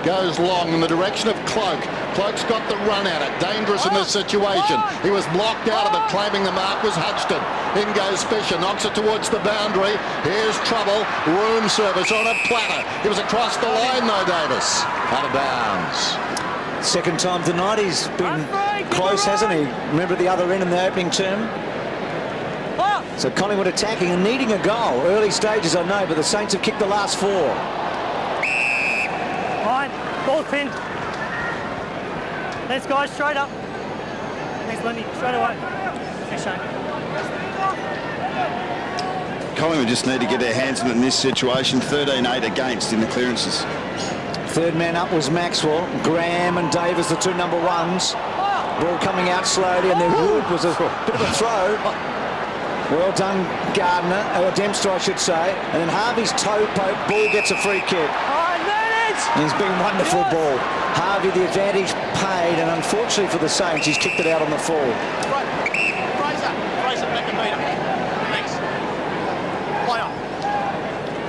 Speaker 4: Goes long in the direction of Cloak. Cloak's got the run at it. Dangerous in this situation. He was blocked out of it. Claiming the mark was Hudson. In goes Fisher. Knocks it towards the boundary. Here's trouble. Room service on a platter. He was across the line though, Davis. Out of bounds.
Speaker 3: Second time tonight. He's been close, hasn't he? Remember the other end in the opening term? So Collingwood attacking and needing a goal. Early stages, I know, but the Saints have kicked the last 4.
Speaker 7: Ball pinned. Let's go straight up. Thanks, Lenny. Straight away. Thanks, Shane.
Speaker 2: Collingwood just need to get their hands on it in this situation. 13-8 against in the clearances.
Speaker 3: Third man up was Maxwell. Graham and Davis, the 2 number 1s. Ball coming out slowly, and then Wood was a bit of a throw. Well done, Gardner, or Dempster, I should say. And then Harvey's toe poke. Ball gets a free kick. It's been wonderful ball. Harvey, the advantage paid, and unfortunately for the Saints, he's kicked it out on the fall.
Speaker 6: Fraser, back and beat him. Thanks. Play on.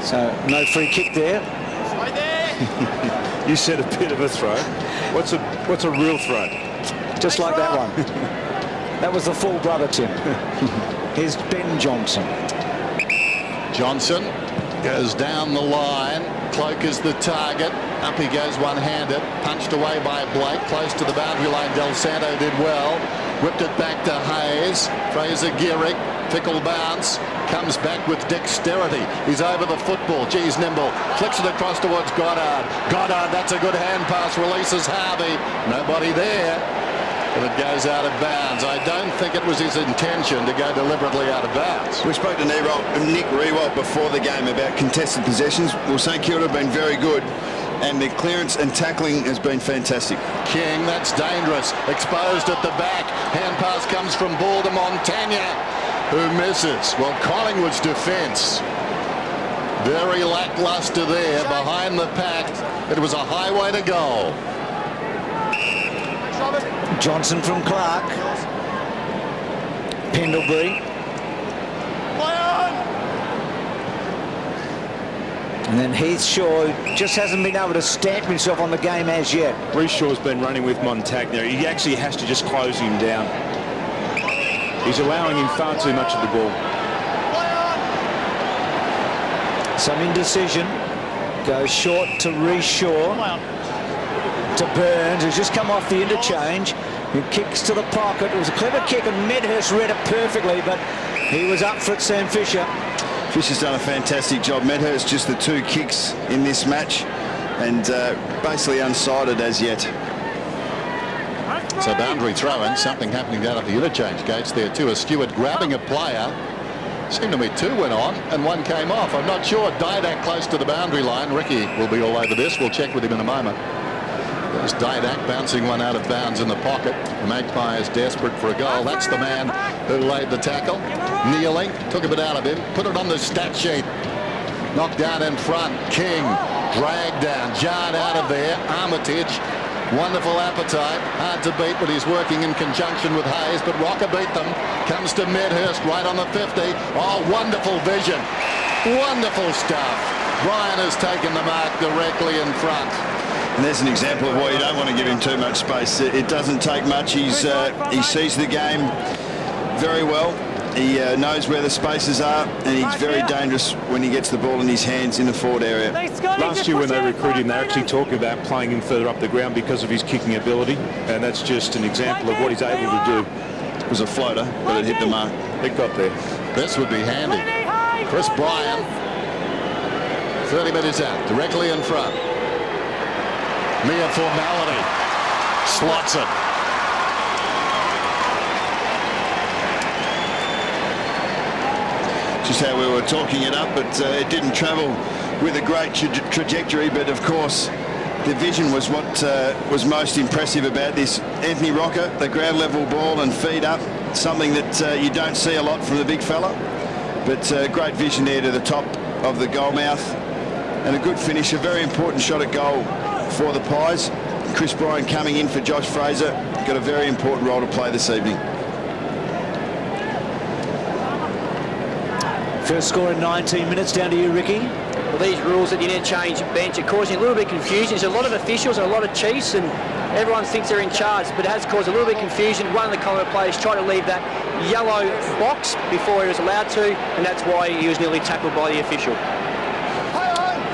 Speaker 3: So no free kick there.
Speaker 6: Stay there.
Speaker 1: You said a bit of a throw. What's a real throw?
Speaker 3: Just like that one. That was the full brother, Tim. Here's Ben Johnson.
Speaker 4: Johnson goes down the line. Cloak is the target. Up he goes one-handed. Punched away by Blake. Close to the boundary line. Del Santo did well. Whipped it back to Hayes. Fraser Gehrig. Fickle bounce. Comes back with dexterity. He's over the football. Geez, nimble. Flicks it across towards Goddard. Goddard, that's a good hand pass. Releases Harvey. Nobody there. and it goes out of bounds. I don't think it was his intention to go deliberately out of bounds.
Speaker 2: We spoke to Nick Rewalt before the game about contested possessions. Well, St Kilda have been very good, and their clearance and tackling has been fantastic.
Speaker 4: King, that's dangerous. Exposed at the back. Hand pass comes from Ball to Montagna, who misses. Well, Collingwood's defence, very lacklustre there behind the pack. It was a highway to goal.
Speaker 3: Johnson from Clark. Pendlebury. And then Heath Shaw just hasn't been able to stamp himself on the game as yet.
Speaker 1: Reece Shaw's been running with Montagna. He actually has to just close him down. He's allowing him far too much of the ball.
Speaker 3: Some indecision. Goes short to Reece Shaw. To Burns, who's just come off the interchange. He kicks to the pocket. It was a clever kick, and Medhurst read it perfectly, but he was up for it, Sam Fisher.
Speaker 2: Fisher's done a fantastic job. Medhurst just the 2 kicks in this match, and basically unsided as yet.
Speaker 4: So boundary throw-in, something happening down at the interchange gates there too. A steward grabbing a player. Seemed to me 2 went on and 1 came off. I'm not sure. Didak close to the boundary line. Ricky will be all over this. We'll check with him in a moment. There's Didak bouncing one out of bounds in the pocket. The Magpies desperate for a goal. That's the man who laid the tackle. Kneeling, took a bit out of him, put it on the stat sheet. Knocked down in front. King dragged down, jarred out of there. Armitage, wonderful appetite. Hard to beat, but he's working in conjunction with Hayes. But Rocker beat them. Comes to Medhurst right on the 50. Oh, wonderful vision. Wonderful stuff. Bryan has taken the mark directly in front.
Speaker 2: And there's an example of why you don't want to give him too much space. It doesn't take much. He sees the game very well. He knows where the spaces are, and he's very dangerous when he gets the ball in his hands in the forward area.
Speaker 1: Last year when they recruited him, they actually talked about playing him further up the ground because of his kicking ability, and that's just an example of what he's able to do.
Speaker 2: It was a floater, but it hit the mark.
Speaker 1: It got there.
Speaker 4: This would be handy. Chris Bryan, 30 metres out, directly in front. Mere formality. Slots it.
Speaker 2: Just how we were talking it up, but it didn't travel with a great trajectory. But of course, the vision was what was most impressive about this. Anthony Rocker, the ground level ball and feed up, something that you don't see a lot from the big fella. But great vision there to the top of the goal mouth, and a good finish, a very important shot at goal for the Pies. Chris Bryan coming in for Josh Fraser, got a very important role to play this evening.
Speaker 3: First score in 19 minutes. Down to you, Ricky.
Speaker 8: Well, these rules at the interchange bench are causing a little bit of confusion. There's a lot of officials and a lot of chiefs, and everyone thinks they're in charge, but it has caused a little bit of confusion. One of the Collingwood players tried to leave that yellow box before he was allowed to, and that's why he was nearly tackled by the official.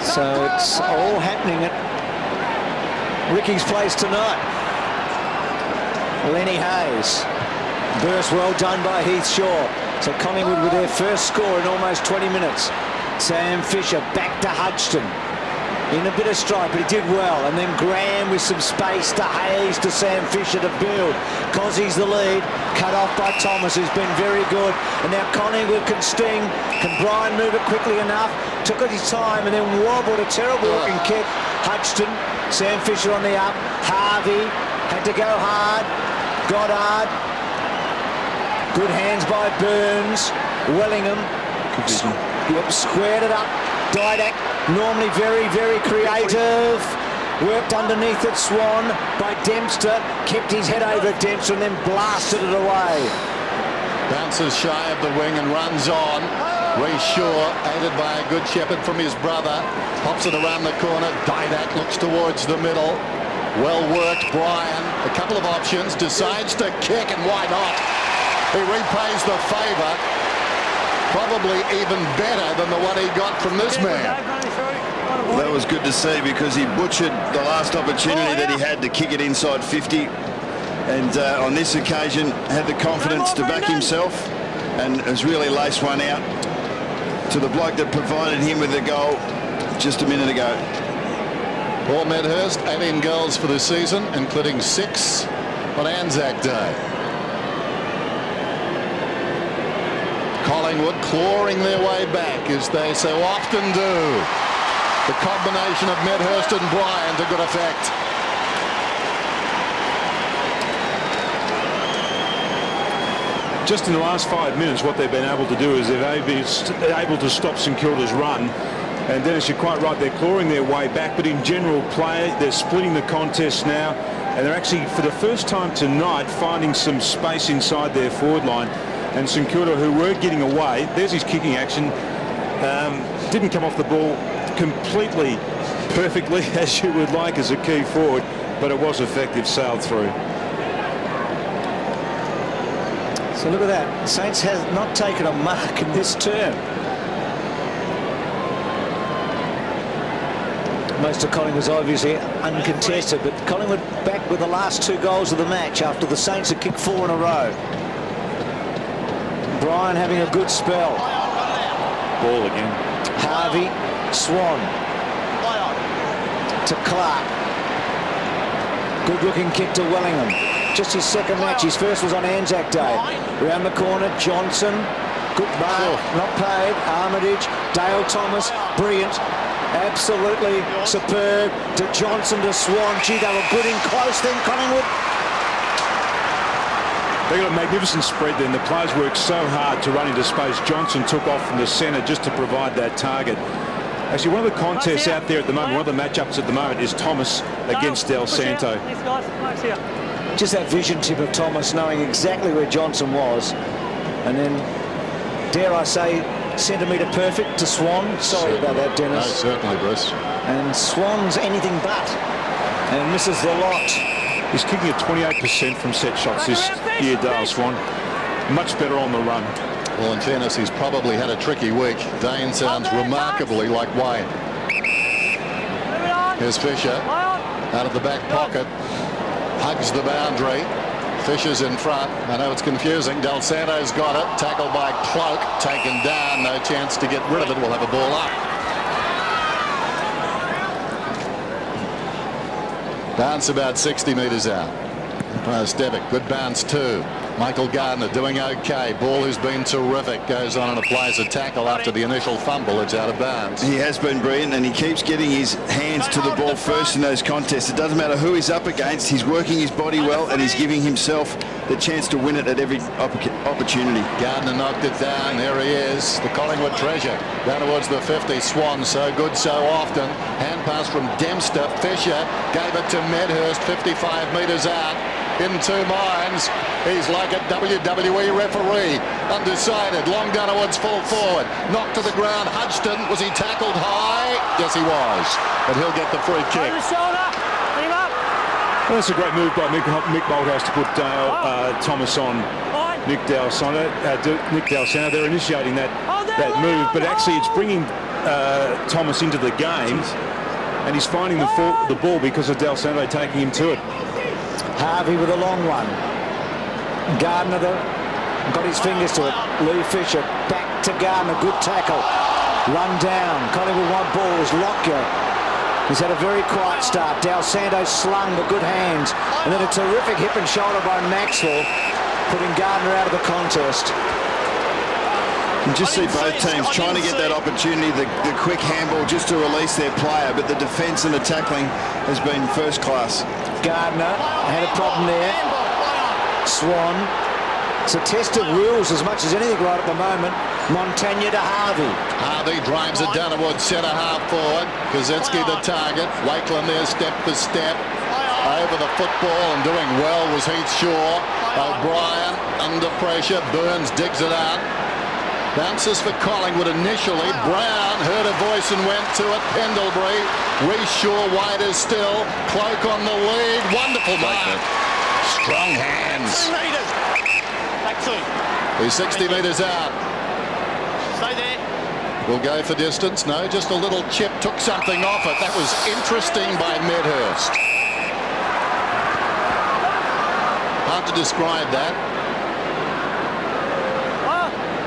Speaker 3: So it's all happening at Ricky's place tonight. Lenny Hayes. Burst well done by Heath Shaw. So Collingwood with their first score in almost 20 minutes. Sam Fisher back to Hodgson. In a bit of strike, but he did well. And then Graham with some space to Hayes to Sam Fisher to build. Cossey's the lead. Cut off by Thomas, who's been very good. And now Collingwood can sting. Can Bryan move it quickly enough? Took his time and then wobbled a terrible looking kick. Hodgson, Sam Fisher on the up. Harvey had to go hard. Goddard. Good hands by Burns. Wellingham. Yep, squared it up. Didak, normally very, very creative. Worked underneath it, Swan by Dempster. Kept his head over Dempster and then blasted it away.
Speaker 4: Bounces shy of the wing and runs on. Reece Shaw, aided by a good shepherd from his brother. Pops it around the corner. Didak looks towards the middle. Well worked, Bryan. A couple of options. Decides to kick, and why not? He repays the favour. Probably even better than the one he got from this man.
Speaker 2: Well, that was good to see, because he butchered the last opportunity that he had to kick it inside 50. And on this occasion, had the confidence to back himself and has really laced one out to the bloke that provided him with the goal just a minute ago.
Speaker 4: Paul Medhurst, 18 goals for the season, including 6 on Anzac Day. Collingwood clawing their way back as they so often do. The combination of Medhurst and Bryan to good effect.
Speaker 1: Just in the last 5 minutes, what they've been able to do is they're able to stop St Kilda's run. And Dennis, you're quite right, they're clawing their way back, but in general play, they're splitting the contest now, and they're actually, for the first time tonight, finding some space inside their forward line. And St Kilda, who were getting away, there's his kicking action, didn't come off the ball completely perfectly as you would like as a key forward, but it was effective, sailed through.
Speaker 3: So look at that. Saints has not taken a mark in this term. Most of Collingwood was obviously uncontested, but Collingwood back with the last 2 goals of the match after the Saints had kicked 4 in a row. Bryan having a good spell.
Speaker 1: Ball again.
Speaker 3: Harvey, Swan to Clark. Good looking kick to Wellingham. Just his second match. His first was on Anzac Day. Around the corner, Johnson. Good bar, not paid. Armitage, Dale Thomas, brilliant. Absolutely superb. To Johnson, to Swan. Gee, they were good in close then, Collingwood.
Speaker 1: They got a magnificent spread then. The players worked so hard to run into space. Johnson took off from the centre just to provide that target. Actually, one of the contests out there at the moment, one of the matchups at the moment is Thomas against Del Santo.
Speaker 3: Just that vision tip of Thomas knowing exactly where Johnson was. And then, dare I say, centimetre perfect to Swan. Sorry about that, Dennis.
Speaker 4: No, certainly, Bruce.
Speaker 3: And Swan's anything but. And misses the lot.
Speaker 1: He's kicking at 28% from set shots this year, Dale Swan. Much better on the run.
Speaker 4: Well, in fairness, he's probably had a tricky week. Dane sounds remarkably like Wayne. Here's Fisher out of the back pocket. Hugs the boundary. Fisher's in front. I know it's confusing. Del Santo's got it. Tackled by Cloak. Taken down. No chance to get rid of it. We'll have a ball up. Bounce about 60 metres out. Stevic, good bounce too. Michael Gardner doing okay. Ball who's been terrific goes on and applies a tackle after the initial fumble. It's out of bounds.
Speaker 2: He has been brilliant, and he keeps getting his hands to the ball first in those contests. It doesn't matter who he's up against. He's working his body well, and he's giving himself the chance to win it at every opportunity.
Speaker 4: Gardner knocked it down. Here he is, the Collingwood treasure. Down towards the 50. Swan, so good so often. Hand pass from Dempster. Fisher gave it to Medhurst, 55 metres out. In 2 minds. He's like a WWE referee. Undecided. Long down towards full forward. Knocked to the ground. Hudson. Was he tackled high? Yes, he was. But he'll get the free kick.
Speaker 1: Well, that's a great move by Mick Malthouse to put Dale Thomas on Nick Del Santo. They're initiating that move, but actually it's bringing Thomas into the game, and he's finding the ball because of Del Santo taking him to it.
Speaker 3: Harvey with a long one. Gardner got his fingers to it. Lee Fisher back to Gardner. Good tackle. Run down. Collingwood want ball is Lockyer. He's had a very quiet start. Del Santo slung the good hands. And then a terrific hip and shoulder by Maxwell, putting Gardner out of the contest.
Speaker 2: You just see both teams trying to get that opportunity, the quick handball just to release their player, but the defence and the tackling has been first class.
Speaker 3: Gardner had a problem there. Swan. It's a test of rules as much as anything right at the moment. Montagna to Harvey.
Speaker 4: Harvey drives it down towards centre half forward. Kaczynski the target. Wakeland there step for step. Over the football and doing well was Heath Shaw. O'Brien under pressure. Burns digs it out. Bounces for Collingwood initially. Brown heard a voice and went to it. Pendlebury. Reece Shaw wider still. Cloak on the lead. Wonderful mark. Strong hands.
Speaker 6: 2 metres. Back 2.
Speaker 4: He's 60 metres out.
Speaker 6: Stay there.
Speaker 4: Will go for distance. No, just a little chip. Took something off it. That was interesting by Medhurst. Hard to describe that.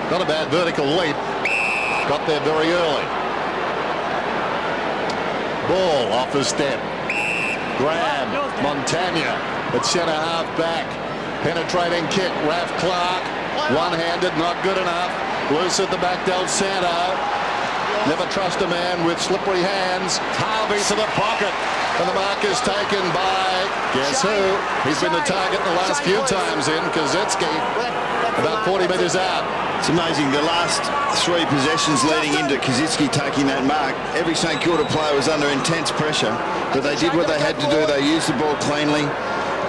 Speaker 4: Not a bad vertical leap. Got there very early. Ball off the step. Graham, Montagna. at centre half back. Penetrating kick, Raf Clark. One-handed, not good enough. Loose at the back, Del Santo. Never trust a man with slippery hands. Harvey to the pocket. And the mark is taken by, guess who? He's been the target the last few times in, Kozetski. About 40 metres out.
Speaker 2: It's amazing. The last 3 possessions leading into Kozetski taking that mark, every St Kilda player was under intense pressure, but they did what they had to do. They used the ball cleanly,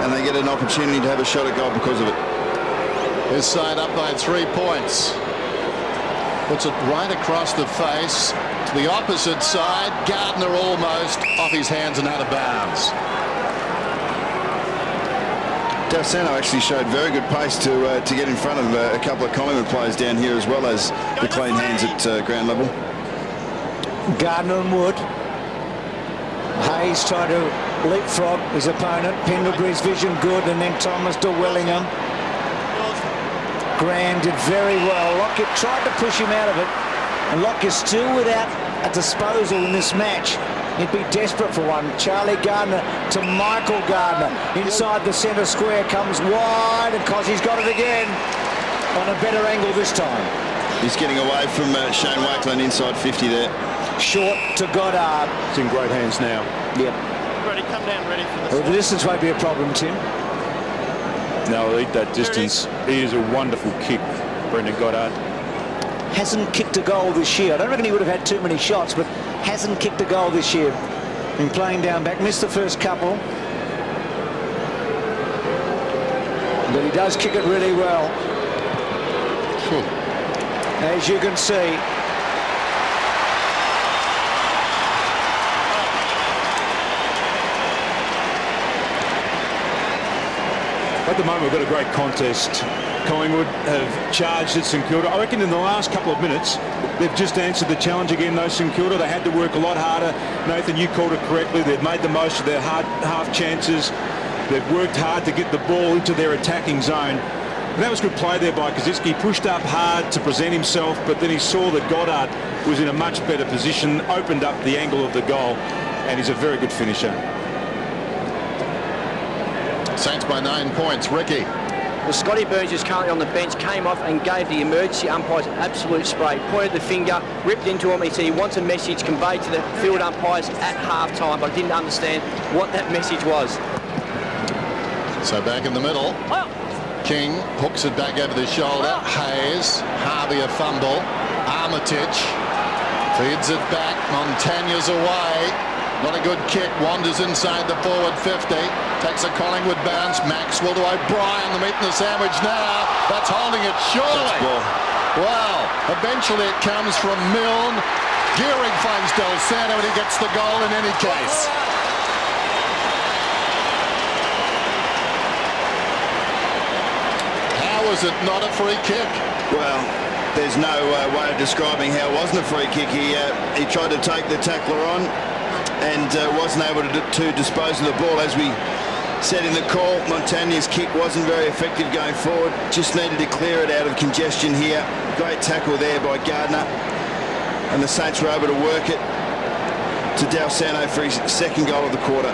Speaker 2: and they get an opportunity to have a shot at goal because of it.
Speaker 4: His side up by 3 points. Puts it right across the face to the opposite side. Gardner almost off his hands and out of bounds.
Speaker 2: Del Santo actually showed very good pace to get in front of a couple of Collingwood players down here, as well as the clean hands at ground level.
Speaker 3: Gardner and Wood. Hayes tried to leapfrog his opponent. Pendlebury's vision good, and then Thomas to Wellingham. Graham did very well. Lockyer tried to push him out of it, and Lockyer still without a disposal in this match. He'd be desperate for one. Charlie Gardner to Michael Gardner. Inside the centre square, comes wide, and Cossey's got it again on a better angle this time.
Speaker 2: He's getting away from Shane Wakeland inside 50 there.
Speaker 3: Short to Goddard.
Speaker 1: It's in great hands now.
Speaker 3: Yep.
Speaker 6: Ready, come down, ready for this.
Speaker 3: Well, the distance won't be a problem, Tim.
Speaker 1: No, he'll eat that distance. He is a wonderful kick, Brendan Goddard.
Speaker 3: Hasn't kicked a goal this year. I don't reckon he would have had too many shots, but hasn't kicked a goal this year. Been playing down back, missed the first couple. But he does kick it really well. As you can see.
Speaker 1: At the moment, we've got a great contest. Collingwood have charged at St Kilda. I reckon in the last couple of minutes, they've just answered the challenge again, though, St Kilda. They had to work a lot harder. Nathan, you called it correctly. They've made the most of their half chances. They've worked hard to get the ball into their attacking zone. And that was good play there by Kozetski. Pushed up hard to present himself, but then he saw that Goddard was in a much better position, opened up the angle of the goal, and he's a very good finisher.
Speaker 4: Saints by 9 points. Ricky.
Speaker 8: Well, Scotty Burns, who's currently on the bench, came off and gave the emergency umpires an absolute spray. Pointed the finger, ripped into him. He said he wants a message conveyed to the field umpires at half-time, but I didn't understand what that message was.
Speaker 4: So back in the middle. King hooks it back over the shoulder. Hayes. Harvey a fumble. Armitage feeds it back. Montagne's away. Not a good kick. Wanders inside the forward 50. Takes a Collingwood bounce. Maxwell to O'Brien. The meat and the sandwich now. That's holding it surely. Wow. Eventually it comes from Milne. Gearing finds Del Santo and he gets the goal in any case. How was it not a free kick?
Speaker 2: Well, there's no way of describing how it wasn't a free kick. He tried to take the tackler on and wasn't able to dispose of the ball. As we said in the call, Montagne's kick wasn't very effective going forward. Just needed to clear it out of congestion here. Great tackle there by Gardner. And the Saints were able to work it to Del Santo for his second goal of the quarter.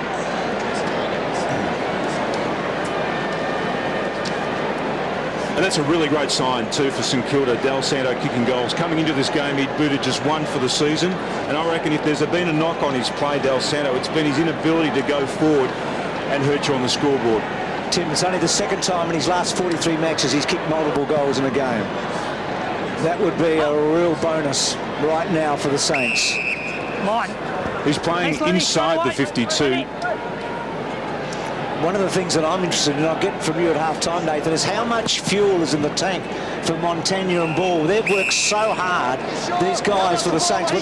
Speaker 1: And that's a really great sign too for St Kilda. Del Santo kicking goals. Coming into this game, he'd booted just 1 for the season. And I reckon if there's been a knock on his play, Del Santo, it's been his inability to go forward and hurt you on the scoreboard.
Speaker 3: Tim, it's only the second time in his last 43 matches he's kicked multiple goals in a game. That would be a real bonus right now for the Saints.
Speaker 1: He's playing inside the 52.
Speaker 3: One of the things that I'm interested in, I'll get from you at half-time, Nathan, is how much fuel is in the tank for Montagna and Ball. They've worked so hard, these guys, for the Saints.
Speaker 2: They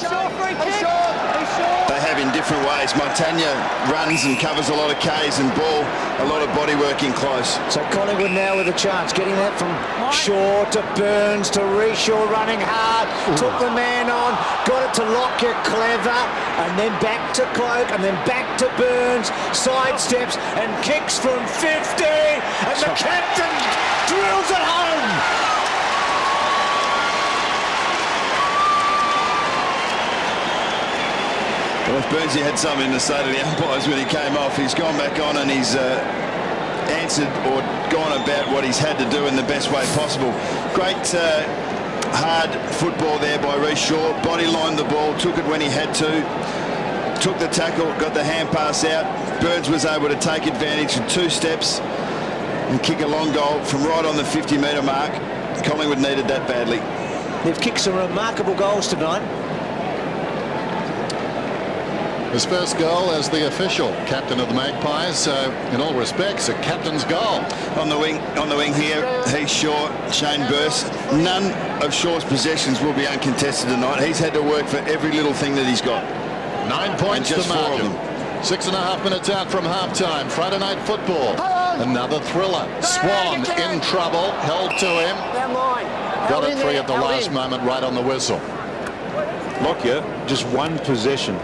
Speaker 2: have in different ways. Montagna runs and covers a lot of Ks, and Ball a lot of body work in close.
Speaker 3: So Collingwood now with a chance, getting that from Shaw to Burns to Reshaw, running hard, took the man on, got it to Lockyer, clever, and then back to Cloak, and then back to Burns, sidesteps and kicks from 50, and the captain drills it home.
Speaker 2: Well, if Burnsy had something to say to the umpires when he came off, he's gone back on and he's answered or gone about what he's had to do in the best way possible. Great hard football there by Reece Shaw. Body lined the ball, took it when he had to, took the tackle, got the hand pass out. Burns was able to take advantage in 2 steps and kick a long goal from right on the 50-metre mark. Collingwood needed that badly.
Speaker 3: They've kicked some remarkable goals tonight.
Speaker 4: His first goal as the official captain of the Magpies, so in all respects a captain's goal.
Speaker 2: On the wing here, he's Shaw, Shane Burst. None of Shaw's possessions will be uncontested tonight. He's had to work for every little thing that he's got.
Speaker 4: 9 points to margin. 6.5 minutes out from half-time. Friday night football. Another thriller. Swan in trouble. Held to him. Got it free at the last moment, right on the whistle.
Speaker 1: Lockyer, just 1 possession.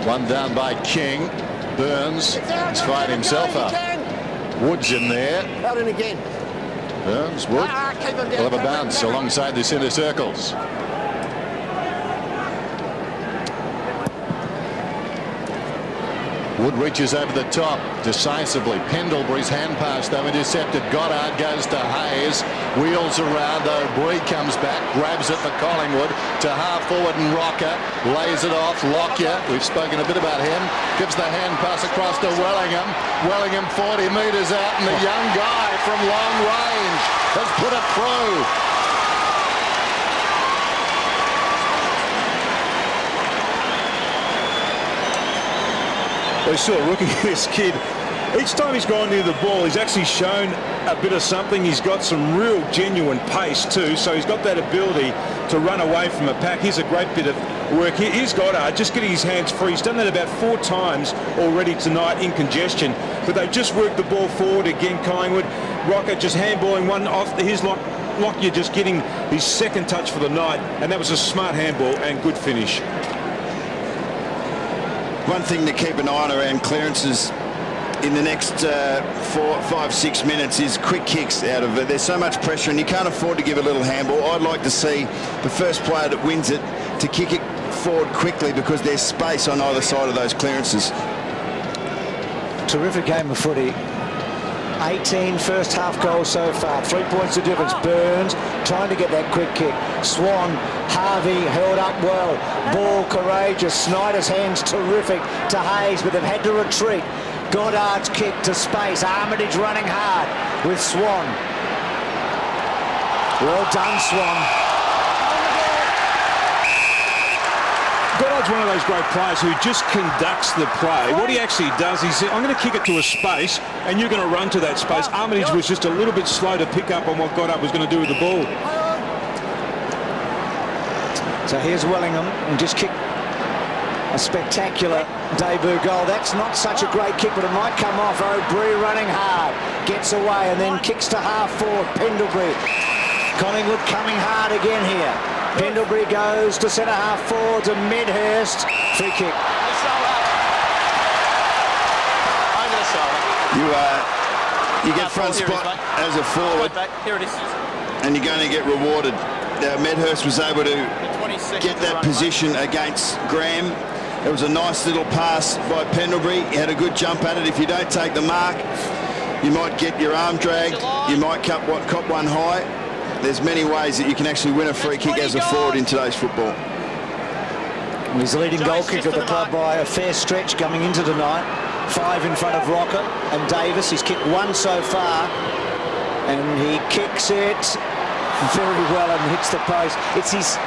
Speaker 4: One down by King. Burns has fired himself up. Wood's in there.
Speaker 5: Out in again.
Speaker 4: Burns, Wood will have a bounce alongside the centre circles. Wood reaches over the top decisively. Pendlebury's hand pass though intercepted. Goddard goes to Hayes, wheels around. O'Brien comes back, grabs it for Collingwood to half forward, and Rocker lays it off. Lockyer, we've spoken a bit about him, gives the hand pass across to Wellingham. Wellingham 40 metres out, and the young guy from long range has put it through.
Speaker 1: They saw a rookie, this kid. Each time he's gone near the ball, he's actually shown a bit of something. He's got some real genuine pace too, so he's got that ability to run away from a pack. Here's a great bit of work. Here's Goddard just getting his hands free. He's done that about 4 times already tonight in congestion, but they just worked the ball forward again, Collingwood. Rocker just handballing one off his Lockyer, just getting his 2nd touch for the night, and that was a smart handball and good finish.
Speaker 2: One thing to keep an eye on around clearances in the next 4, 5, 6 minutes is quick kicks out of it. There's so much pressure and you can't afford to give a little handball. I'd like to see the first player that wins it to kick it forward quickly, because there's space on either side of those clearances.
Speaker 3: Terrific game of footy. 18 first half goals so far. 3 points of difference. Burns trying to get that quick kick. Swan, Harvey held up well. Ball courageous. Snyder's hands terrific to Hayes, but they've had to retreat. Goddard's kick to space. Armitage running hard with Swan. Well done, Swan.
Speaker 1: Goddard's one of those great players who just conducts the play. What he actually does, he said, I'm going to kick it to a space and you're going to run to that space. Armitage was just a little bit slow to pick up on what Goddard was going to do with the ball.
Speaker 3: So here's Wellingham, and just kicked a spectacular debut goal. That's not such a great kick, but it might come off. O'Brien running hard, gets away and then kicks to half forward. Pendlebury. Collingwood coming hard again here. Pendlebury goes to centre half forward to Medhurst. Free kick.
Speaker 2: You get front spot as a forward, and you're going to get rewarded. Medhurst was able to get that position against Graham. It was a nice little pass by Pendlebury. He had a good jump at it. If you don't take the mark, you might get your arm dragged. You might cop one high. There's many ways that you can actually win a free kick as a forward in today's football.
Speaker 3: He's the leading goal kicker of the club by a fair stretch coming into tonight. 5 in front of Rocker and Davis. He's kicked 1 so far, and he kicks it very well and hits the post. It's his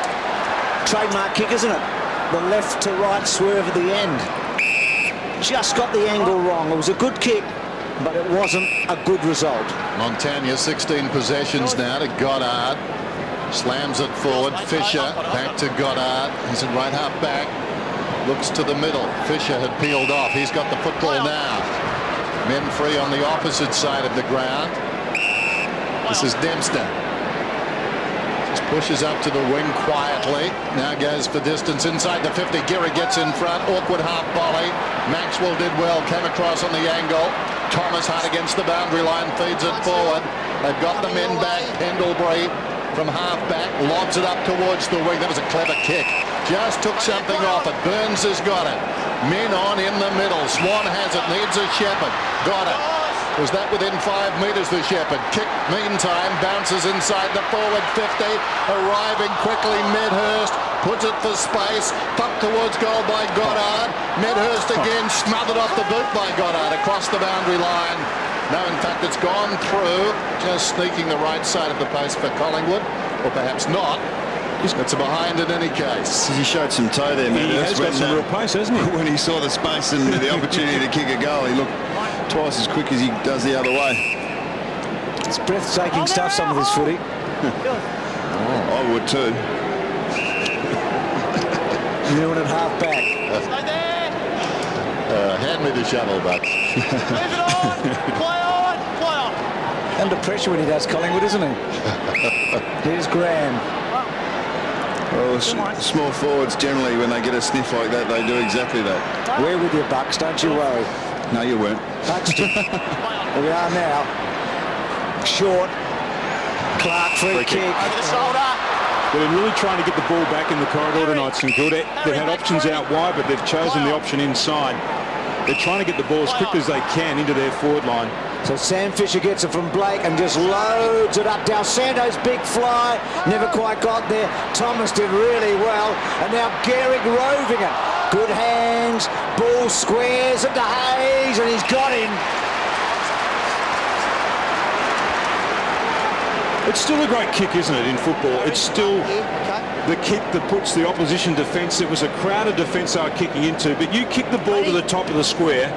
Speaker 3: trademark kick, isn't it? The left to right swerve at the end. Just got the angle wrong. It was a good kick, but it wasn't a good result.
Speaker 4: Montagna 16 possessions now to Goddard. Slams it forward. Fisher back to Goddard. He's in right half back. Looks to the middle. Fisher had peeled off. He's got the football now. Men free on the opposite side of the ground. This is Dempster. Just pushes up to the wing quietly. Now goes for distance inside the 50. Geary gets in front. Awkward half volley. Maxwell did well. Came across on the angle. Thomas hard against the boundary line. Feeds it forward. They've got the men back. Pendlebury from half-back, lobs it up towards the wing. That was a clever kick. Just took something off it. Burns has got it. Men on in the middle. Swan has it. Needs a Shepherd. Got it. Was that within 5 metres, the Shepherd? Kick, meantime, bounces inside the forward 50. Arriving quickly, Medhurst. Puts it for space. Pumped towards goal by Goddard. Medhurst again, smothered off the boot by Goddard across the boundary line. No, in fact, it's gone through. Just sneaking the right side of the post for Collingwood. Or perhaps not. It's a behind in any case.
Speaker 2: He showed some toe there, man.
Speaker 1: He has got some real pace, hasn't he?
Speaker 2: When he saw the space and the opportunity to kick a goal, he looked twice as quick as he does the other way.
Speaker 3: It's breathtaking stuff, some of this footy.
Speaker 2: I would too.
Speaker 3: Newman at half back.
Speaker 4: Hand me the shovel, but
Speaker 6: Move it on! Play on! Play on!
Speaker 3: Under pressure when he does Collingwood, isn't he? Here's Graham.
Speaker 2: Well, small forwards generally, when they get a sniff like that, they do exactly that.
Speaker 3: We're with you, Bucks, don't you worry.
Speaker 2: No, you weren't.
Speaker 3: Buxton. Here we are now. Short. Clark free kick.
Speaker 6: Over the shoulder!
Speaker 1: They've been really trying to get the ball back in the corridor tonight, St Kilda. They've had options out wide, but they've chosen the option inside. They're trying to get the ball as quick as they can into their forward line.
Speaker 3: So Sam Fisher gets it from Blake and just loads it up. Del Santo's big fly, never quite got there. Thomas did really well. And now Gehrig roving it. Good hands, ball squares it to Hayes, and he's got him.
Speaker 1: It's still a great kick, isn't it, in football? It's still the kick that puts the opposition defence. It was a crowded defence they were kicking into, but you kick the ball to the top of the square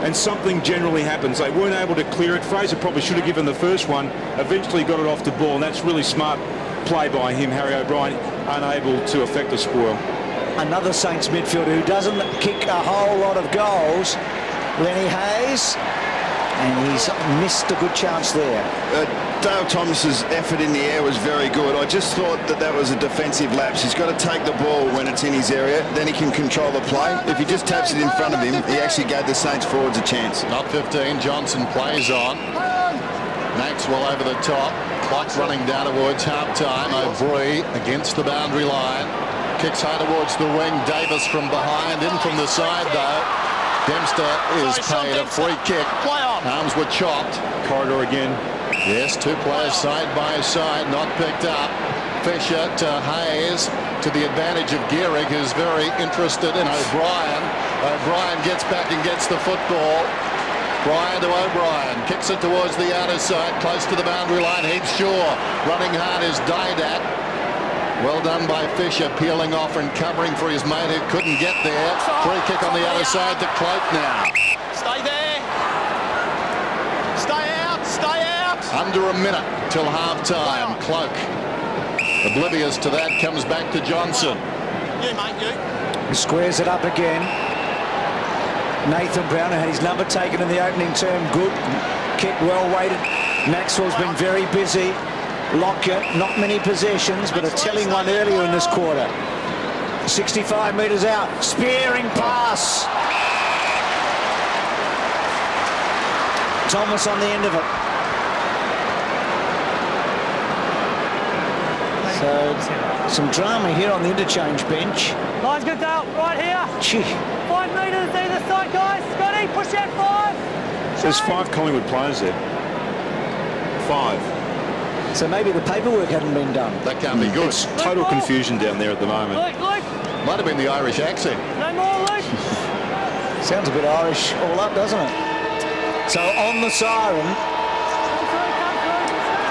Speaker 1: and something generally happens. They weren't able to clear it. Fraser probably should have given the first one, eventually got it off the ball, and that's really smart play by him. Harry O'Brien unable to affect the spoil.
Speaker 3: Another Saints midfielder who doesn't kick a whole lot of goals, Lenny Hayes, and he's missed a good chance there.
Speaker 2: Dale Thomas's effort in the air was very good. I just thought that was a defensive lapse. He's got to take the ball when it's in his area, then he can control the play. If he just taps it in front of him, he actually gave the Saints forwards a chance.
Speaker 4: not 15. Johnson plays on. Maxwell over the top. Clock running down towards half-time. O'Brien against the boundary line. Kicks high towards the wing. Davis from behind. In from the side, though. Dempster is paid a free kick. Arms were chopped.
Speaker 1: Corridor again.
Speaker 4: Yes, two players side by side, not picked up. Fisher to Hayes, to the advantage of Gehrig, who's very interested in O'Brien. O'Brien gets back and gets the football. Bryan to O'Brien, kicks it towards the outer side, close to the boundary line. Heath Shaw, running hard is Didak. Well done by Fisher, peeling off and covering for his mate who couldn't get there. Free kick on the outer side to Cloak now.
Speaker 6: Stay there! Stay out! Stay out!
Speaker 4: Under a minute till half-time. Cloak, oblivious to that, comes back to Johnson.
Speaker 6: You, mate, you.
Speaker 3: He squares it up again. Nathan Brown had his number taken in the opening term. Good kick, well weighted. Maxwell's been very busy. Lockyer, not many possessions, but a telling one earlier in this quarter. 65 metres out, spearing pass. Thomas on the end of it. So, some drama here on the interchange bench.
Speaker 7: Line's good, Dale. Right here.
Speaker 3: Gee.
Speaker 7: 5 metres either side, guys. Scotty, push out 5.
Speaker 1: There's 5 Collingwood players there. 5.
Speaker 3: So maybe the paperwork hadn't been done.
Speaker 4: That can't be good.
Speaker 1: It's total confusion down there at the moment.
Speaker 7: Luke.
Speaker 4: Might have been the Irish accent.
Speaker 7: No more, Luke.
Speaker 3: Sounds a bit Irish all up, doesn't it? So on the siren,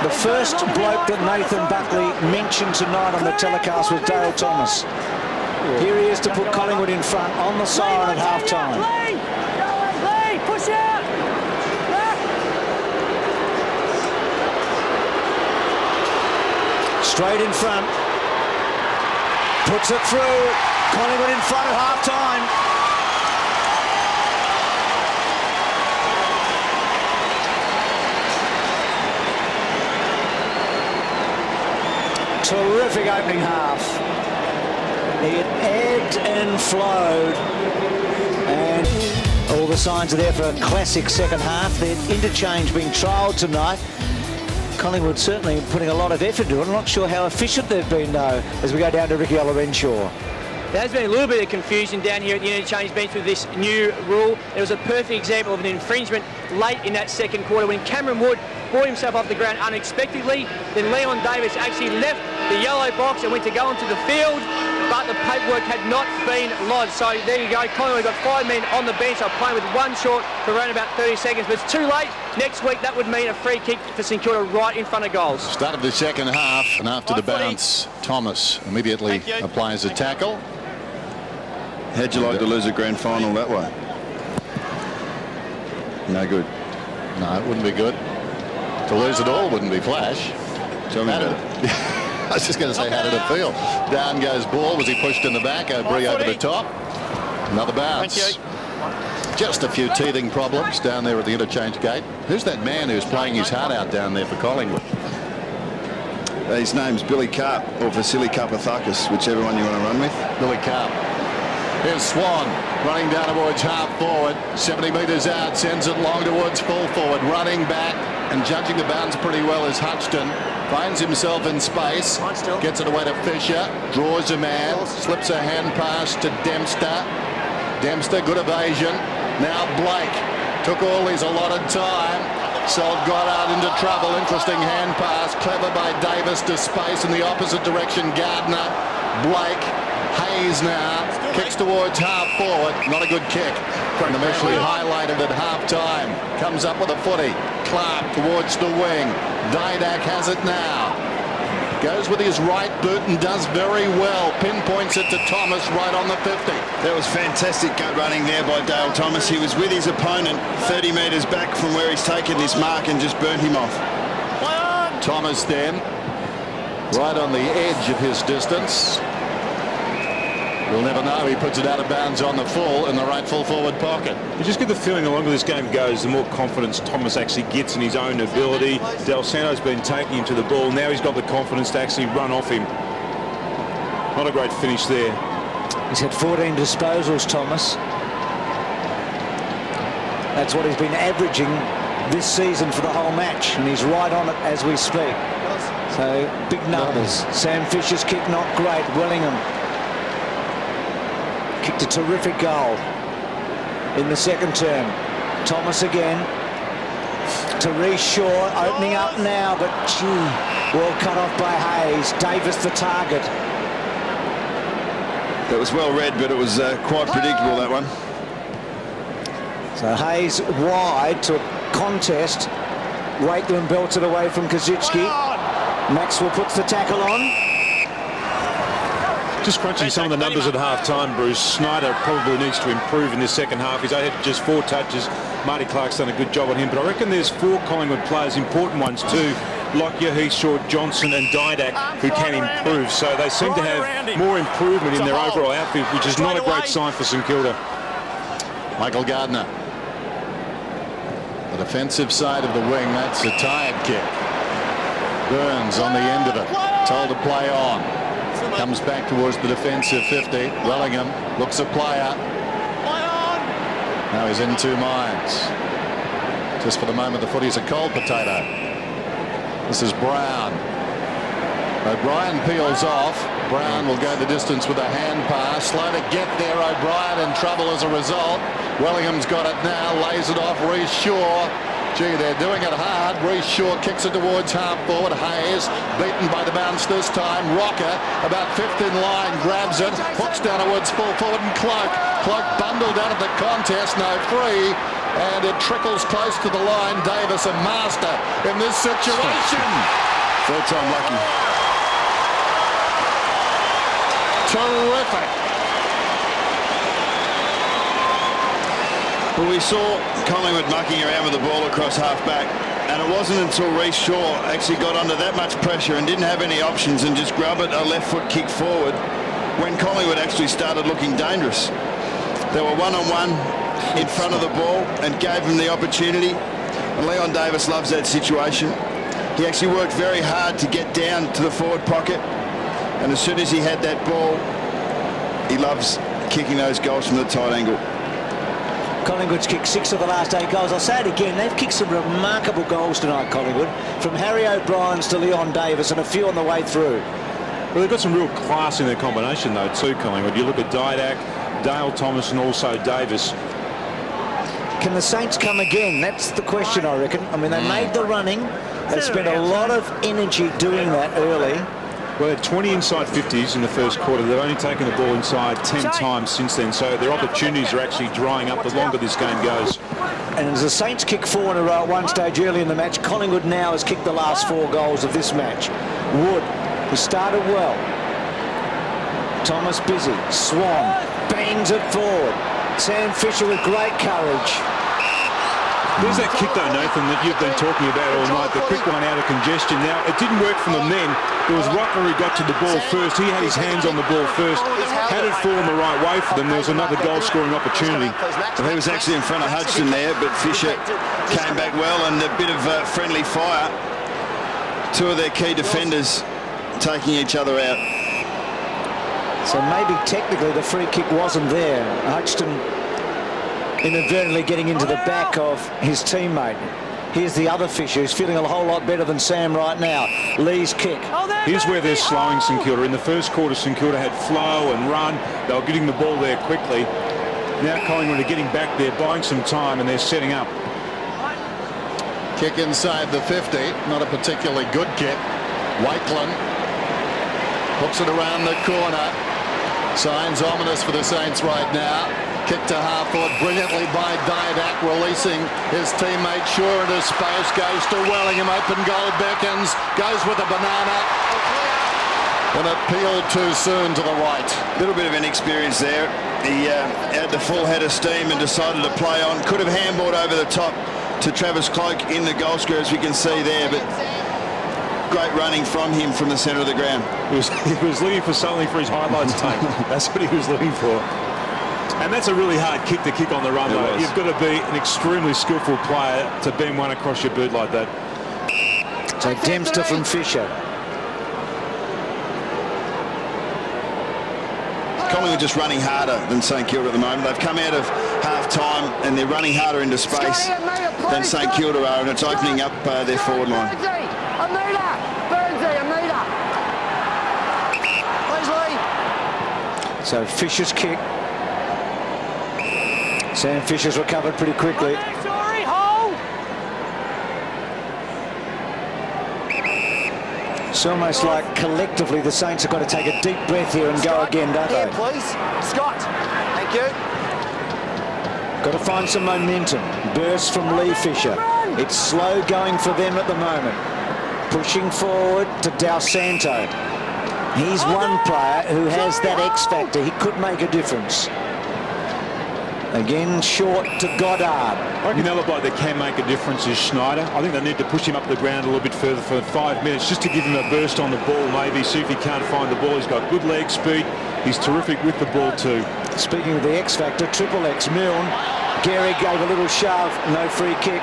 Speaker 3: the first bloke that Nathan Buckley mentioned tonight on the telecast was Dale Thomas. Here he is to put Collingwood in front on the siren at half-time.
Speaker 7: Lee, push out.
Speaker 3: Straight in front. Puts it through. Collingwood in front at half-time. Terrific opening half. It ebbed and flowed. And all the signs are there for a classic second half. The interchange being trialled tonight. Collingwood certainly putting a lot of effort into it. I'm not sure how efficient they've been, though, as we go down to Ricky Olorenshaw.
Speaker 8: There has been a little bit of confusion down here at the interchange bench with this new rule. It was a perfect example of an infringement late in that second quarter when Cameron Wood brought himself off the ground unexpectedly. Then Leon Davis actually left the yellow box and went to go onto the field, but the paperwork had not been lodged. So there you go, Collingwood got 5 men on the bench. Are playing with one short for around about 30 seconds, but it's too late. Next week that would mean a free kick for St Kilda right in front of goals.
Speaker 4: Start of the second half, and after the bounce, Thomas immediately applies a tackle.
Speaker 2: How'd you like to lose a grand final that way? No good.
Speaker 4: No, it wouldn't be good. To lose it all wouldn't be flash.
Speaker 2: Tell me about it.
Speaker 4: I was just going to say, how did it feel? Down goes ball. Was he pushed in the back? O'Brien over the top. Another bounce. Just a few teething problems down there at the interchange gate. Who's that man who's playing his heart out down there for Collingwood?
Speaker 2: His name's Billy Carp, or Vasily Karpathakis, whichever one you want to run with.
Speaker 4: Billy Carp. Here's Swan running down towards half forward. 70 metres out, sends it long towards full forward. Running back and judging the bounds pretty well is Hutchton. Finds himself in space. Gets it away to Fisher. Draws a man. Slips a hand pass to Dempster. Dempster, good evasion. Now Blake. Took all his allotted time. Sold Goddard into trouble. Interesting hand pass. Clever by Davis to space in the opposite direction. Gardner. Blake. Hayes now kicks towards half forward. Not a good kick. Initially highlighted at half time. Comes up with a footy. Clark towards the wing. Didak has it now. Goes with his right boot and does very well. Pinpoints it to Thomas right on the 50.
Speaker 2: That was fantastic gut running there by Dale Thomas. He was with his opponent 30 metres back from where he's taken this mark and just burnt him off.
Speaker 4: Thomas then right on the edge of his distance. We'll never know. He puts it out of bounds on the full in the right full forward pocket.
Speaker 1: You just get the feeling the longer this game goes, the more confidence Thomas actually gets in his own ability. Del Santo's been taking him to the ball. Now he's got the confidence to actually run off him. Not a great finish there.
Speaker 3: He's had 14 disposals, Thomas. That's what he's been averaging this season for the whole match, and he's right on it as we speak. So big numbers. Sam Fisher's kick not great. Wellingham kicked a terrific goal in the second term. Thomas again. Therese Shaw opening up now, but gee, well cut off by Hayes. Davis the target.
Speaker 2: That was well read, but it was quite predictable, that one.
Speaker 3: So Hayes wide to a contest. Wakeland belts it away from Kaczynski. Maxwell puts the tackle on.
Speaker 1: Just crunching some of the numbers at half-time, Bruce. Snyder probably needs to improve in this second half. He's had just 4 touches. Marty Clark's done a good job on him, but I reckon there's 4 Collingwood players, important ones too, Lockyer, Heathshaw, Johnson and Didak, who can improve. So they seem to have more improvement in their overall outfit, which is not a great sign for St Kilda.
Speaker 4: Michael Gardner. The defensive side of the wing, that's a tired kick. Burns on the end of it. Told to play on. Comes back towards the defensive 50. Wellingham looks a player. Now he's in 2 minds. Just for the moment, the footy's a cold potato. This is Brown. O'Brien peels off. Brown will go the distance with a hand pass. Slow to get there. O'Brien in trouble as a result. Wellingham's got it now. Lays it off. Reece Shaw. Gee, they're doing it hard. Reece Shaw kicks it towards half forward. Hayes beaten by the bounce this time. Rocker about 5th in line, grabs it, hooks down towards full forward, and Cloak bundled out of the contest, no free, and it trickles close to the line. Davis a master in this situation.
Speaker 2: Third time lucky.
Speaker 4: Terrific.
Speaker 2: Well, we saw Collingwood mucking around with the ball across half-back, and it wasn't until Reece Shaw actually got under that much pressure and didn't have any options and just grub it, a left-foot kick forward, when Collingwood actually started looking dangerous. They were one-on-one in front of the ball and gave him the opportunity, and Leon Davis loves that situation. He actually worked very hard to get down to the forward pocket, and as soon as he had that ball, he loves kicking those goals from the tight angle.
Speaker 3: Collingwood's kicked 6 of the last 8 goals. I'll say it again, they've kicked some remarkable goals tonight, Collingwood, from Harry O'Brien's to Leon Davis and a few on the way through.
Speaker 1: Well, they've got some real class in their combination, though, too, Collingwood. You look at Didac, Dale Thomas and also Davis.
Speaker 3: Can the Saints come again? That's the question, I reckon. I mean, they made the running. They spent a lot of energy doing that early.
Speaker 1: Well, they had 20 inside 50s in the first quarter. They've only taken the ball inside 10 times since then, so their opportunities are actually drying up the longer this game goes.
Speaker 3: And as the Saints kick 4 in a row at one stage early in the match, Collingwood now has kicked the last 4 goals of this match. Wood, who started well. Thomas busy. Swan bangs it forward. Sam Fisher with great courage.
Speaker 1: There's that kick, though, Nathan, that you've been talking about all night, the quick one out of congestion. Now, it didn't work for them then. It was Rottner who got to the ball first. He had his hands on the ball first. Had it fallen the right way for them, there was another goal-scoring opportunity.
Speaker 2: Well, he was actually in front of Hudson there, but Fisher came back well, and a bit of friendly fire. 2 of their key defenders taking each other out.
Speaker 3: So maybe technically the free kick wasn't there. Hudson inadvertently getting into the back of his teammate. Here's the other Fisher, who's feeling a whole lot better than Sam right now. Lee's kick.
Speaker 1: Here's where they're slowing St Kilda. In the first quarter, St Kilda had flow and run. They were getting the ball there quickly. Now Collingwood are getting back there, buying some time, and they're setting up.
Speaker 4: Kick inside the 50. Not a particularly good kick. Wakeland hooks it around the corner. Signs ominous for the Saints right now. Kick to half-forward brilliantly by Didac, releasing his teammate Shaw into space, goes to Wellingham, open goal beckons, goes with a banana, and it peeled too soon to the right.
Speaker 2: A little bit of inexperience there. He had the full head of steam and decided to play on. Could have handballed over the top to Travis Cloak in the goal square, as we can see there, but great running from him from the centre of the ground.
Speaker 1: He was looking for something for his highlights tape. That's what he was looking for. And that's a really hard kick to kick on the run, though. You've got to be an extremely skillful player to bend one across your boot like that.
Speaker 3: So Dempster from Fisher.
Speaker 2: Collingwood just running harder than St Kilda at the moment. They've come out of half-time and they're running harder into space than St Kilda are, and it's opening up their forward line.
Speaker 3: So Fisher's kick. Sam Fisher's recovered pretty quickly. It's almost like collectively the Saints have got to take a deep breath here and go again, don't they?
Speaker 5: Please, Scott. Thank you.
Speaker 3: Got to find some momentum. Burst from Lee Fisher. It's slow going for them at the moment. Pushing forward to Dal Santo. He's one player who has that X factor. He could make a difference. Again, short to Goddard.
Speaker 1: I reckon the other bloke that can make a difference is Schneider. I think they need to push him up the ground a little bit further for 5 minutes, just to give him a burst on the ball, maybe, see if he can't find the ball. He's got good leg speed. He's terrific with the ball too.
Speaker 3: Speaking of the X factor, Triple X, Milne. Gary gave a little shove, no free kick.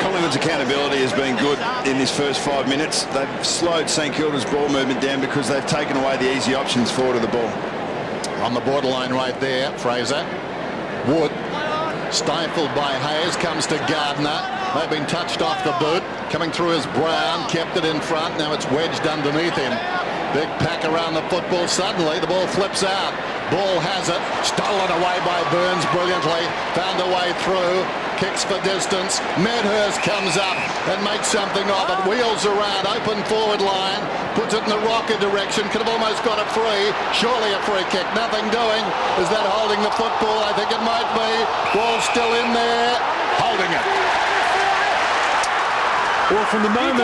Speaker 2: Collingwood's accountability has been good in this first 5 minutes. They've slowed St Kilda's ball movement down because they've taken away the easy options forward of the ball.
Speaker 4: On the borderline right there, Fraser. Wood, stifled by Hayes, comes to Gardner. They've been touched off the boot. Coming through is Brown, kept it in front. Now it's wedged underneath him. Big pack around the football. Suddenly the ball flips out. Ball has it. Stolen away by Burns brilliantly. Found a way through. Kicks for distance. Medhurst comes up and makes something of it. Wheels around. Open forward line. Puts it in the rocker direction. Could have almost got it free. Surely a free kick. Nothing doing. Is that holding the football? I think it might be. Ball still in there. Holding it.
Speaker 1: Well, from the moment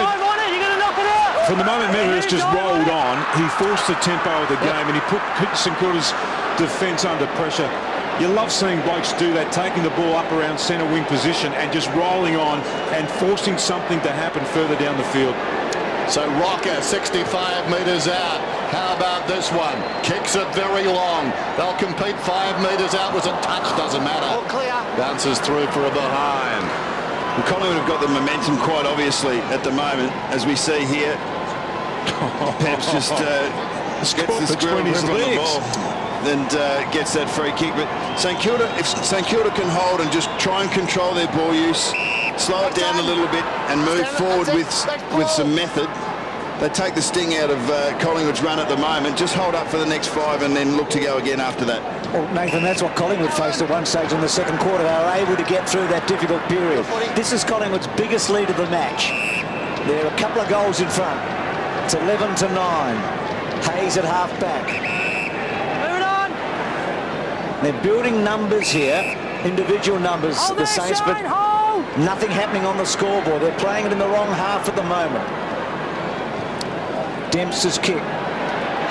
Speaker 1: Medhurst just rolled on, he forced the tempo of the game and he put St Kilda's defence under pressure. You love seeing blokes do that, taking the ball up around centre wing position and just rolling on and forcing something to happen further down the field.
Speaker 4: So Rocker, 65 metres out. How about this one? Kicks it very long. They'll compete 5 metres out. Was it touch? Doesn't matter.
Speaker 5: All clear.
Speaker 4: Bounces through for a behind.
Speaker 2: And Collingwood have got the momentum quite obviously at the moment, as we see here. Peps just gets the squirrel
Speaker 1: between his
Speaker 2: grip on the
Speaker 1: legs.
Speaker 2: ball. and gets that free kick. But St Kilda, if St Kilda can hold and just try and control their ball use, slow it down a little bit and move forward with some method, they take the sting out of Collingwood's run at the moment. Just hold up for the next 5 and then look to go again after that.
Speaker 3: Well, Nathan, that's what Collingwood faced at one stage in the second quarter. They were able to get through that difficult period. This is Collingwood's biggest lead of the match. They're a couple of goals in front. It's 11-9. Hayes at half-back.
Speaker 7: Moving on.
Speaker 3: They're building numbers here, individual numbers, the Saints, but nothing happening on the scoreboard. They're playing it in the wrong half at the moment. Dempster's kick.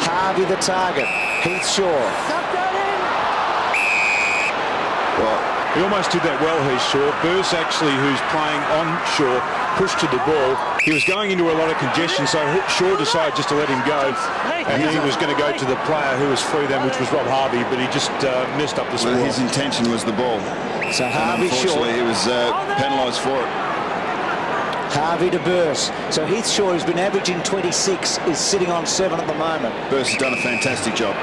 Speaker 3: Harvey the target. Heath Shaw.
Speaker 1: Well, he almost did that well, Heath Shaw. Burse actually, who's playing on Shaw, pushed to the ball. He was going into a lot of congestion, so Shaw decided just to let him go. And then he was going to go to the player who was free then, which was Rob Harvey, but he just messed up the score.
Speaker 2: Well, his intention was the ball.
Speaker 3: So Harvey Shaw.
Speaker 2: Unfortunately, he was penalised for it.
Speaker 3: Harvey to Burse. So Heath Shaw, who's been averaging 26, is sitting on 7 at the moment.
Speaker 2: Burse has done a fantastic job.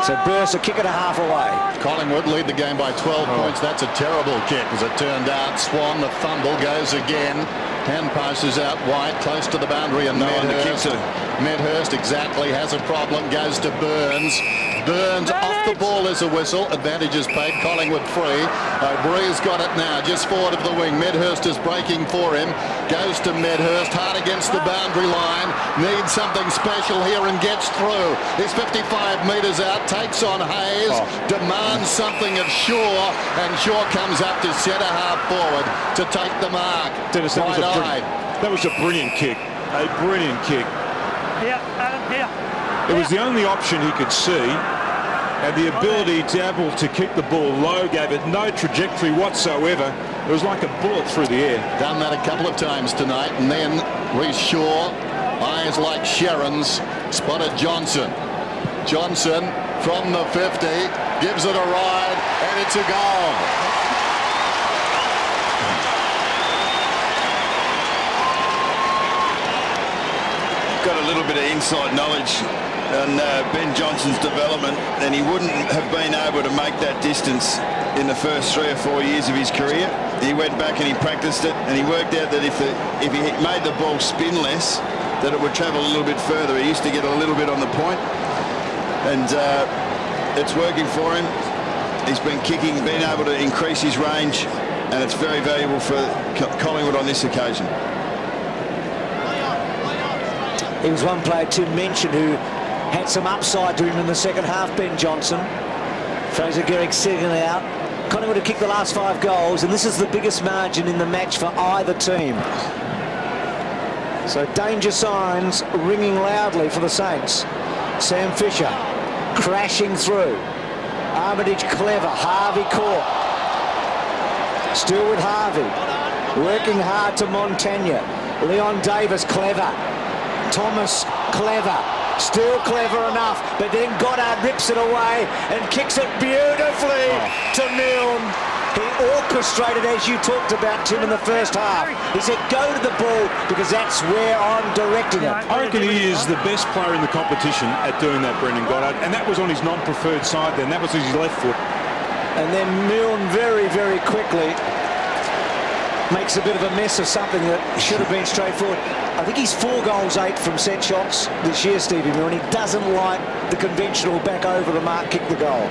Speaker 3: So Burse a kick and a half away.
Speaker 4: Collingwood lead the game by 12 points. That's a terrible kick as it turned out. Swan, the fumble, goes again. Hand passes out wide, close to the boundary, and Medhurst exactly has a problem, goes to Burns. Burns off the ball as a whistle. Advantage is paid. Collingwood free. O'Bree's got it now, just forward of the wing. Medhurst is breaking for him. Goes to Medhurst, hard against the boundary line. Needs something special here and gets through. He's 55 metres out, takes on Hayes, demands something of Shaw, and Shaw comes up to centre half forward to take the mark.
Speaker 1: Dennis, that was a brilliant kick. A brilliant kick.
Speaker 7: Yeah, Adam, here.
Speaker 1: It was the only option he could see, and the ability to be able to keep the ball low gave it no trajectory whatsoever. It was like a bullet through the air.
Speaker 4: Done that a couple of times tonight, and then Reece Shaw, eyes like Sharon's, spotted Johnson. Johnson from the 50, gives it a ride, and it's a goal.
Speaker 2: Got a little bit of inside knowledge on Ben Johnson's development, and he wouldn't have been able to make that distance in the first 3 or 4 years of his career. He went back and he practiced it, and he worked out that if he made the ball spin less, that it would travel a little bit further. He used to get a little bit on the point, and it's working for him. He's been kicking, been able to increase his range, and it's very valuable for Collingwood on this occasion.
Speaker 3: He was one player to mention who had some upside to him in the second half, Ben Johnson. Fraser Gehrig sitting out. Collingwood have kicked the last 5 goals, and this is the biggest margin in the match for either team. So danger signs ringing loudly for the Saints. Sam Fisher crashing through. Armitage clever. Harvey caught. Still with Harvey. Working hard to Montagna. Leon Davis clever. Thomas clever, still clever enough, but then Goddard rips it away and kicks it beautifully to Milne. He orchestrated, as you talked about, Tim, in the first half. He said, go to the ball because that's where I'm directing it.
Speaker 1: I reckon he is the best player in the competition at doing that, Brendan Goddard, and that was on his non-preferred side then. That was his left foot.
Speaker 3: And then Milne very, very quickly makes a bit of a mess of something that should have been straightforward. I think he's 4 goals 8 from set shots this year, Stevie Milne. He doesn't like the conventional back over the mark, kick the goal.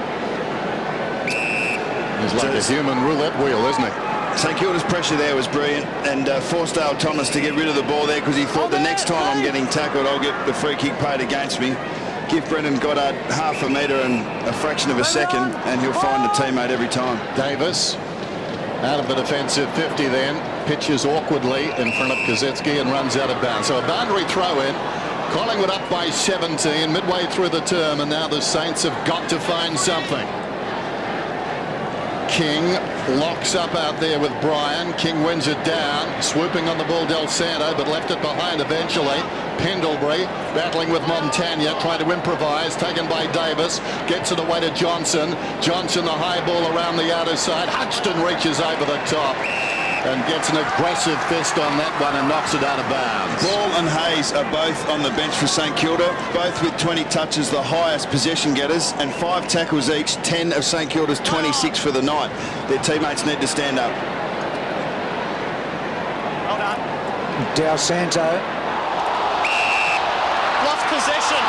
Speaker 4: He's like a human roulette wheel, isn't he?
Speaker 2: St Kilda's pressure there was brilliant, and forced Dale Thomas to get rid of the ball there because he thought the next time I'm getting tackled, I'll get the free kick paid against me. Give Brendan Goddard half a metre and a fraction of a second, and he'll find a teammate every time.
Speaker 4: Davis out of the defensive 50 then, pitches awkwardly in front of Kazetsky and runs out of bounds. So a boundary throw in. Collingwood up by 17 midway through the term, and now the Saints have got to find something. King locks up out there with Bryan. King wins it down, swooping on the ball Del Santo, but left it behind eventually. Pendlebury battling with Montagna, trying to improvise, taken by Davis, gets it away to Johnson. Johnson, the high ball around the outer side. Hodgson reaches over the top. and gets an aggressive fist on that one and knocks it out of bounds.
Speaker 2: Ball and Hayes are both on the bench for St Kilda, both with 20 touches, the highest possession getters, and 5 tackles each, 10 of St Kilda's 26 for the night. Their teammates need to stand up.
Speaker 6: Well done.
Speaker 3: Del Santo.
Speaker 6: Lost possession.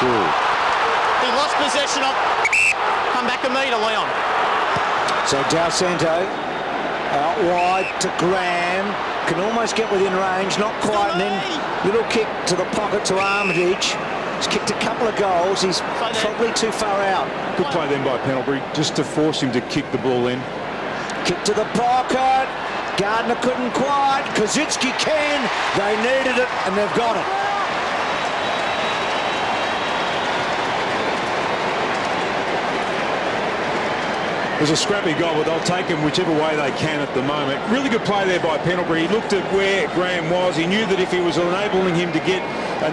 Speaker 6: He lost possession of... Come back to me to Leon.
Speaker 3: So Del Santo out wide to Graham. Can almost get within range, not quite, and then little kick to the pocket to Armitage. He's kicked a couple of goals. He's probably too far out.
Speaker 1: Good play then by Pendlebury, just to force him to kick the ball in.
Speaker 3: Kick to the pocket. Gardner couldn't quite. Kozitzki can. They needed it, and they've got it.
Speaker 1: It was a scrappy goal, but they'll take him whichever way they can at the moment. Really good play there by Pendlebury. He looked at where Graham was. He knew that if he was enabling him to get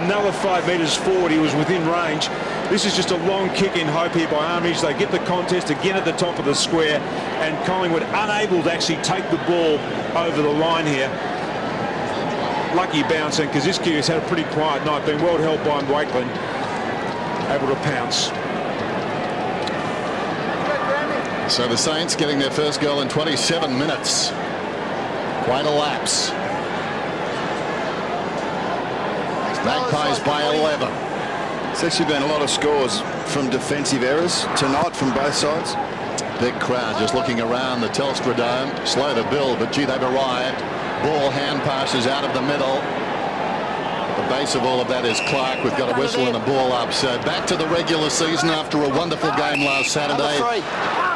Speaker 1: another 5 metres forward, he was within range. This is just a long kick in hope here by Armitage. They get the contest again at the top of the square, and Collingwood unable to actually take the ball over the line here. Lucky bounce, and Kozitzki has had a pretty quiet night, been well held by Wakeland, able to pounce.
Speaker 4: So the Saints getting their first goal in 27 minutes. Quite a lapse. Magpies by 11.
Speaker 2: It's actually been a lot of scores from defensive errors tonight from both sides.
Speaker 4: Big crowd just looking around the Telstra Dome. Slow to build, but gee, they've arrived. Ball hand passes out of the middle. The base of all of that is Clark. We've got a whistle and a ball up. So back to the regular season after a wonderful game last Saturday.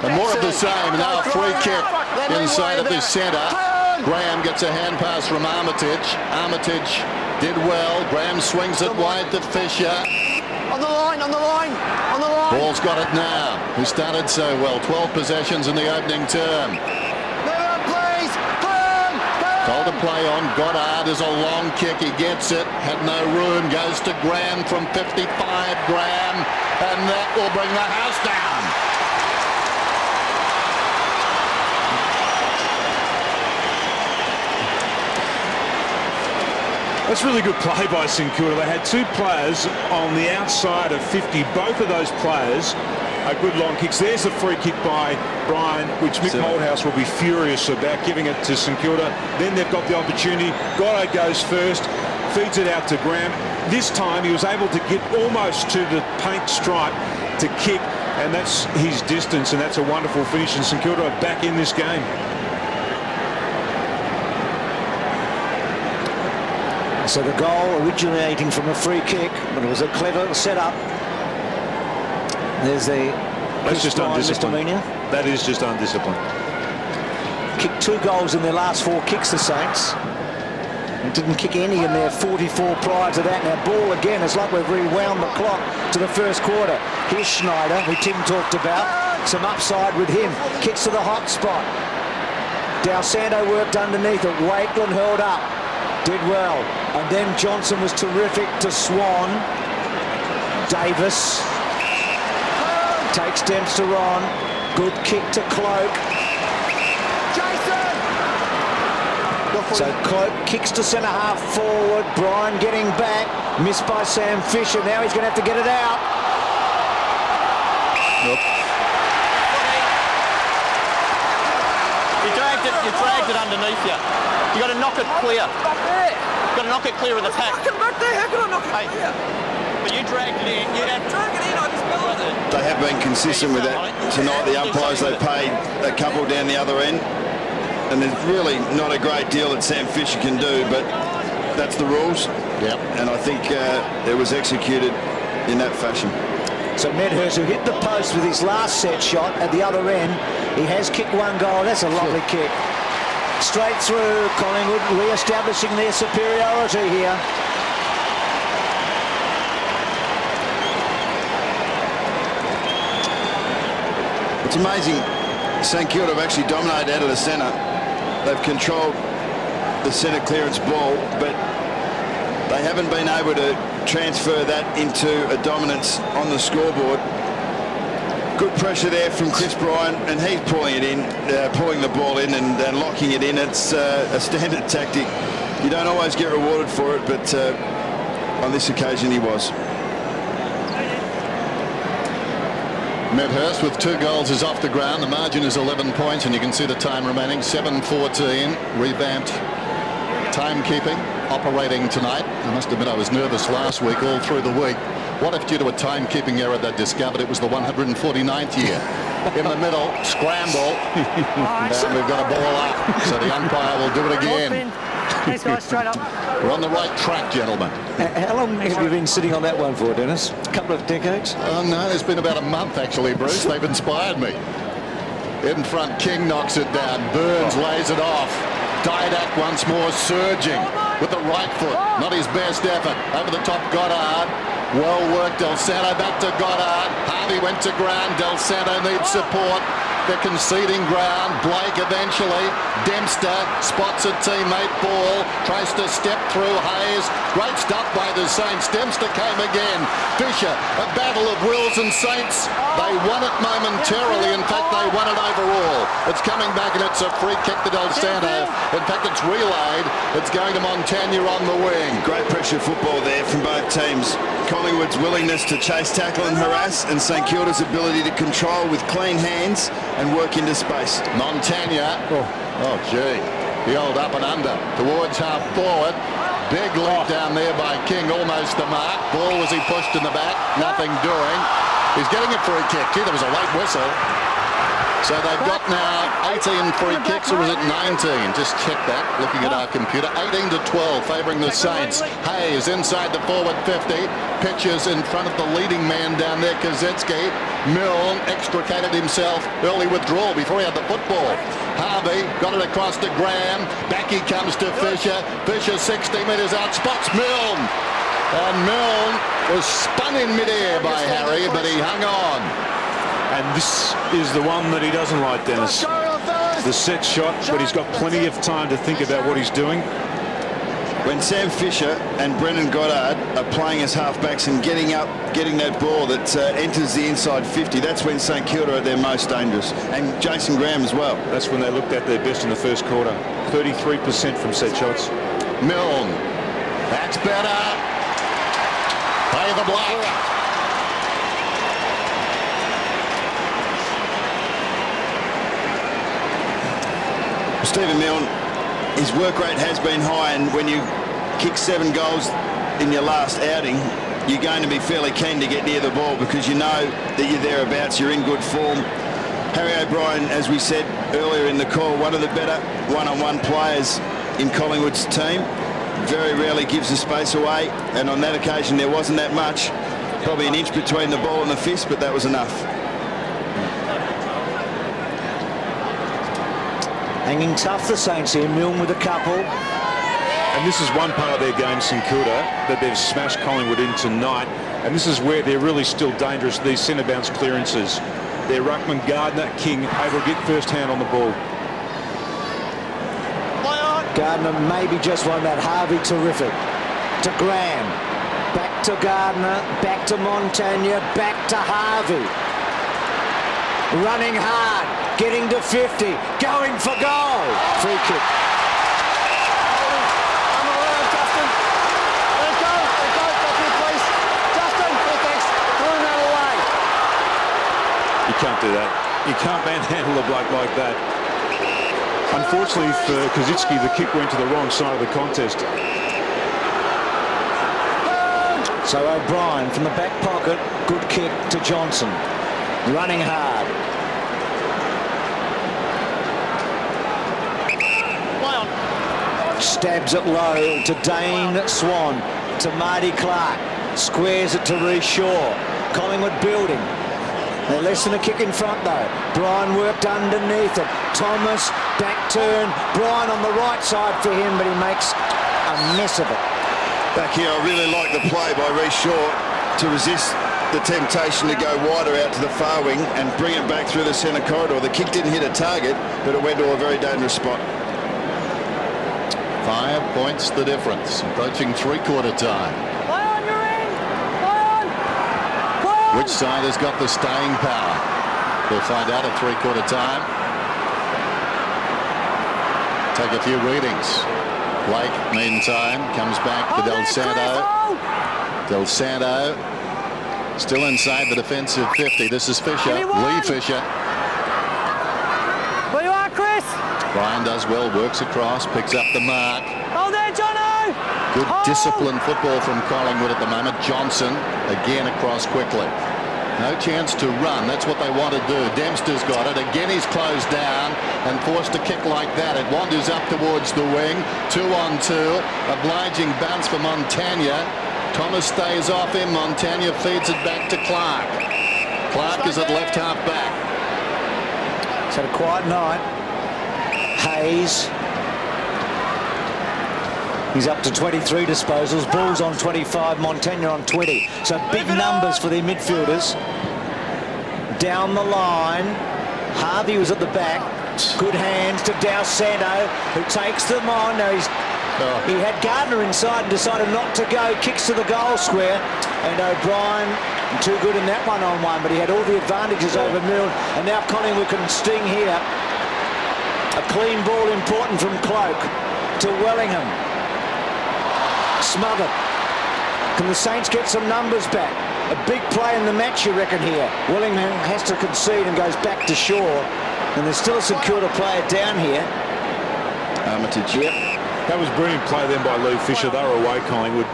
Speaker 4: And more of the same. Now a free kick inside of this centre. Graham gets a hand pass from Armitage. Armitage did well. Graham swings it wide to Fisher.
Speaker 5: On the line, on the line, on the line.
Speaker 4: Ball's got it now. Who started so well. 12 possessions in the opening term. Told to play on. Goddard is a long kick. He gets it. Had no room. Goes to Graham from 55. Graham. And that will bring the house down.
Speaker 1: That's really good play by St Kilda. They had 2 players on the outside of 50. Both of those players are good long kicks. There's the free kick by Brian, which Mick Holdhouse will be furious about, giving it to St Kilda. Then they've got the opportunity. Goddard goes first, feeds it out to Graham. This time he was able to get almost to the paint stripe to kick, and that's his distance, and that's a wonderful finish. And St Kilda are back in this game.
Speaker 3: So the goal originating from a free kick, but it was a clever setup. There's the...
Speaker 1: That's just undisciplined. That is just undisciplined.
Speaker 3: Kicked 2 goals in their last 4 kicks, the Saints. And didn't kick any in their 44 prior to that. Now ball again. It's like we've rewound the clock to the first quarter. Here's Schneider, who Tim talked about. Some upside with him. Kicks to the hot spot. Del Santo worked underneath it. Wakeland held up. Did well. And then Johnson was terrific to Swan. Davis takes Dempster on. Good kick to Cloak.
Speaker 5: Jason!
Speaker 3: So Cloak kicks to centre half forward. Brian getting back. Missed by Sam Fisher. Now he's going to have to get it out.
Speaker 4: Nope.
Speaker 6: You dragged it underneath you. You got to knock it clear. You got to knock it clear of the pack.
Speaker 7: Back there, how can I knock it clear?
Speaker 6: But you dragged it in. You have
Speaker 7: Drag it in, I just fell it.
Speaker 2: They have been consistent with that tonight. The umpires, they paid a couple down the other end, and there's really not a great deal that Sam Fisher can do, but that's the rules.
Speaker 4: Yep.
Speaker 2: And I think it was executed in that fashion.
Speaker 3: So Medhurst, who hit the post with his last set shot at the other end, he has kicked 1 goal. That's a lovely kick. Straight through. Collingwood re-establishing their superiority here.
Speaker 2: It's amazing. St Kilda have actually dominated out of the centre. They've controlled the centre clearance ball, but they haven't been able to transfer that into a dominance on the scoreboard. Good pressure there from Chris Bryan, and he's pulling it in, pulling the ball in and locking it in. It's a standard tactic. You don't always get rewarded for it, but on this occasion he was.
Speaker 4: Medhurst with 2 goals is off the ground. The margin is 11 points, and you can see the time remaining, 7:14. Revamped timekeeping operating tonight. I must admit I was nervous last week, all through the week. What if due to a timekeeping error they discovered it was the 149th year? In the middle, scramble, and we've got a ball up, so the umpire will do it again.
Speaker 7: Thanks, guys. Straight up.
Speaker 4: We're on the right track, gentlemen.
Speaker 3: How long have you been sitting on that one for, Dennis? A couple of decades?
Speaker 4: Oh, no, it's been about a month, actually, Bruce. They've inspired me. In front, King knocks it down. Burns lays it off. Didak once more surging with the right foot. Not his best effort. Over the top, Goddard. Well worked, Del Santo back to Goddard. Harvey went to ground. Del Santo needs support. They're conceding ground. Blake eventually. Dempster spots a teammate. Ball. Tries to step through Hayes. Great stuff by the Saints. Dempster came again. Fisher. A battle of wills and Saints. They won it momentarily. In fact, they won it overall. It's coming back and it's a free kick to Del Santo. In fact, it's relayed. It's going to Montagna on the wing.
Speaker 2: Great pressure football there from both teams. Collingwood's willingness to chase, tackle and harass, and St Kilda's ability to control with clean hands and work into space.
Speaker 4: Montagna. Oh, gee. The old up and under towards half forward. Big leap down there by King, almost the mark. Ball was he pushed in the back. Nothing doing. He's getting a free kick. Gee, there was a late whistle. So they've got now 18 free kicks, or was it 19? Just check that, looking at our computer. 18 to 12, favouring the Saints. Hayes inside the forward 50. Pitches in front of the leading man down there, Kaczynski. Milne extricated himself. Early withdrawal before he had the football. Harvey got it across to Graham. Back he comes to Fisher. Fisher 60 metres out, spots Milne. And Milne was spun in midair by Harry, but he hung on.
Speaker 1: And this is the one that he doesn't like, Dennis. The set shot, but he's got plenty of time to think about what he's doing.
Speaker 2: When Sam Fisher and Brendan Goddard are playing as halfbacks and getting up, getting that ball that enters the inside 50, that's when St Kilda are their most dangerous. And Jason Graham as well.
Speaker 1: That's when they looked at their best in the first quarter. 33% from set shots.
Speaker 4: Milne. That's better. Play the block.
Speaker 2: Stephen Milne, his work rate has been high, and when you kick 7 goals in your last outing, you're going to be fairly keen to get near the ball because you know that you're thereabouts, you're in good form. Harry O'Brien, as we said earlier in the call, one of the better one-on-one players in Collingwood's team. Very rarely gives the space away, and on that occasion there wasn't that much. Probably an inch between the ball and the fist, but that was enough.
Speaker 3: Hanging tough, the Saints here. Milne with a couple.
Speaker 1: And this is one part of their game, St Kilda, that they've smashed Collingwood in tonight. And this is where they're really still dangerous, these centre bounce clearances. They're Ruckman, Gardner, King able to get first hand on the ball.
Speaker 3: Gardner maybe just won that. Harvey terrific. To Graham. Back to Gardner. Back to Montagna. Back to Harvey. Running hard. Getting to 50. Going for goal. Free kick.
Speaker 1: You can't do that. You can't manhandle a bloke like that. Unfortunately for Kaczynski, the kick went to the wrong side of the contest.
Speaker 3: So O'Brien from the back pocket. Good kick to Johnson. Running hard. Stabs it low to Dane Swan. To Marty Clark. Squares it to Reece Shaw. Collingwood building. They're less than a kick in front though. Bryan worked underneath it. Thomas, back turn. Bryan on the right side for him, but he makes a mess of it.
Speaker 2: Back here, I really like the play by Reece Shaw to resist the temptation to go wider out to the far wing and bring it back through the centre corridor. The kick didn't hit a target, but it went to a very dangerous spot.
Speaker 4: 5 points the difference. Approaching three-quarter time. Which side has got the staying power? We'll find out at three-quarter time. Take a few readings. Blake, meantime, comes back to Del Santo. Del Santo still inside the defensive 50. This is Fisher, Lee Fisher.
Speaker 7: Where you are, Chris?
Speaker 4: Brian does well, works across, picks up the mark.
Speaker 7: Hold there, Jono.
Speaker 4: Good disciplined football from Collingwood at the moment. Johnson again across quickly. No chance to run. That's what they want to do. Dempster's got it. Again, he's closed down and forced to kick like that. It wanders up towards the wing. 2-on-2. Obliging bounce for Montagna. Thomas stays off him. Montagna feeds it back to Clark. Clark is at left half back.
Speaker 3: It's had a quiet night. Hayes. He's up to 23 disposals. Bull's on 25, Montagna on 20. So big numbers for their midfielders. Down the line. Harvey was at the back. Good hands to Del Santo, who takes them on. Now he had Gardner inside and decided not to go. Kicks to the goal square. And O'Brien, too good in that one-on-one, but he had all the advantages over Milne. And now Collingwood can sting here. A clean ball important from Cloak to Wellingham. Smothered. Can the Saints get some numbers back? A big play in the match, you reckon, here. Wellingham has to concede and goes back to Shaw. And there's still a St Kilda player down here.
Speaker 2: Armitage.
Speaker 1: Yep. That was brilliant play then by Lou Fisher. They were away, Collingwood.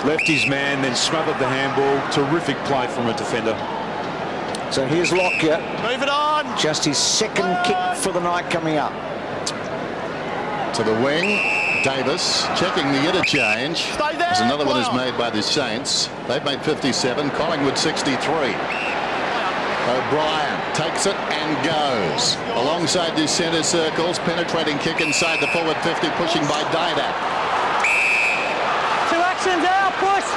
Speaker 1: Left his man, then smothered the handball. Terrific play from a defender.
Speaker 3: So here's Lockyer.
Speaker 6: Move it on.
Speaker 3: Just his second kick for the night coming up.
Speaker 4: To the wing. Davis checking the interchange. There's another one is made by the Saints. They've made 57. Collingwood 63. O'Brien takes it and goes. Alongside the centre circles. Penetrating kick inside the forward 50. Pushing by Didak.
Speaker 7: 2 actions out, push.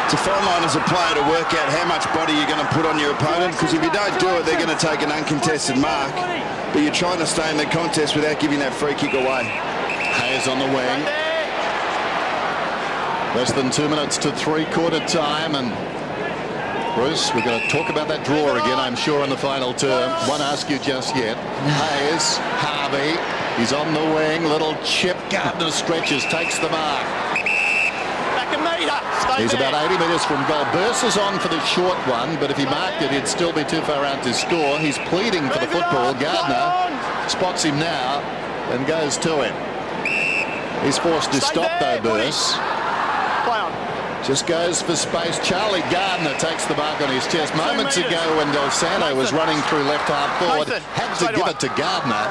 Speaker 2: It's a fine line as a player to work out how much body you're going to put on your opponent, because if you don't do it, they're going to take an uncontested mark. But you're trying to stay in the contest without giving that free kick away.
Speaker 4: Hayes on the wing. Less than 2 minutes to three-quarter time, and Bruce, we're going to talk about that draw again, I'm sure, in the final term. Won't ask you just yet. Hayes, Harvey, he's on the wing. Little chip. Gardner stretches, takes the mark.
Speaker 6: Back a metre.
Speaker 4: He's about 80 metres from goal. Burse is on for the short one, but if he marked it, he'd still be too far out to score. He's pleading for the football. Gardner spots him now and goes to him. He's forced to stop though, Burse. Just goes for space. Charlie Gardner takes the mark on his chest. Moments ago when Del Santo was running through left half forward, had to give it to Gardner.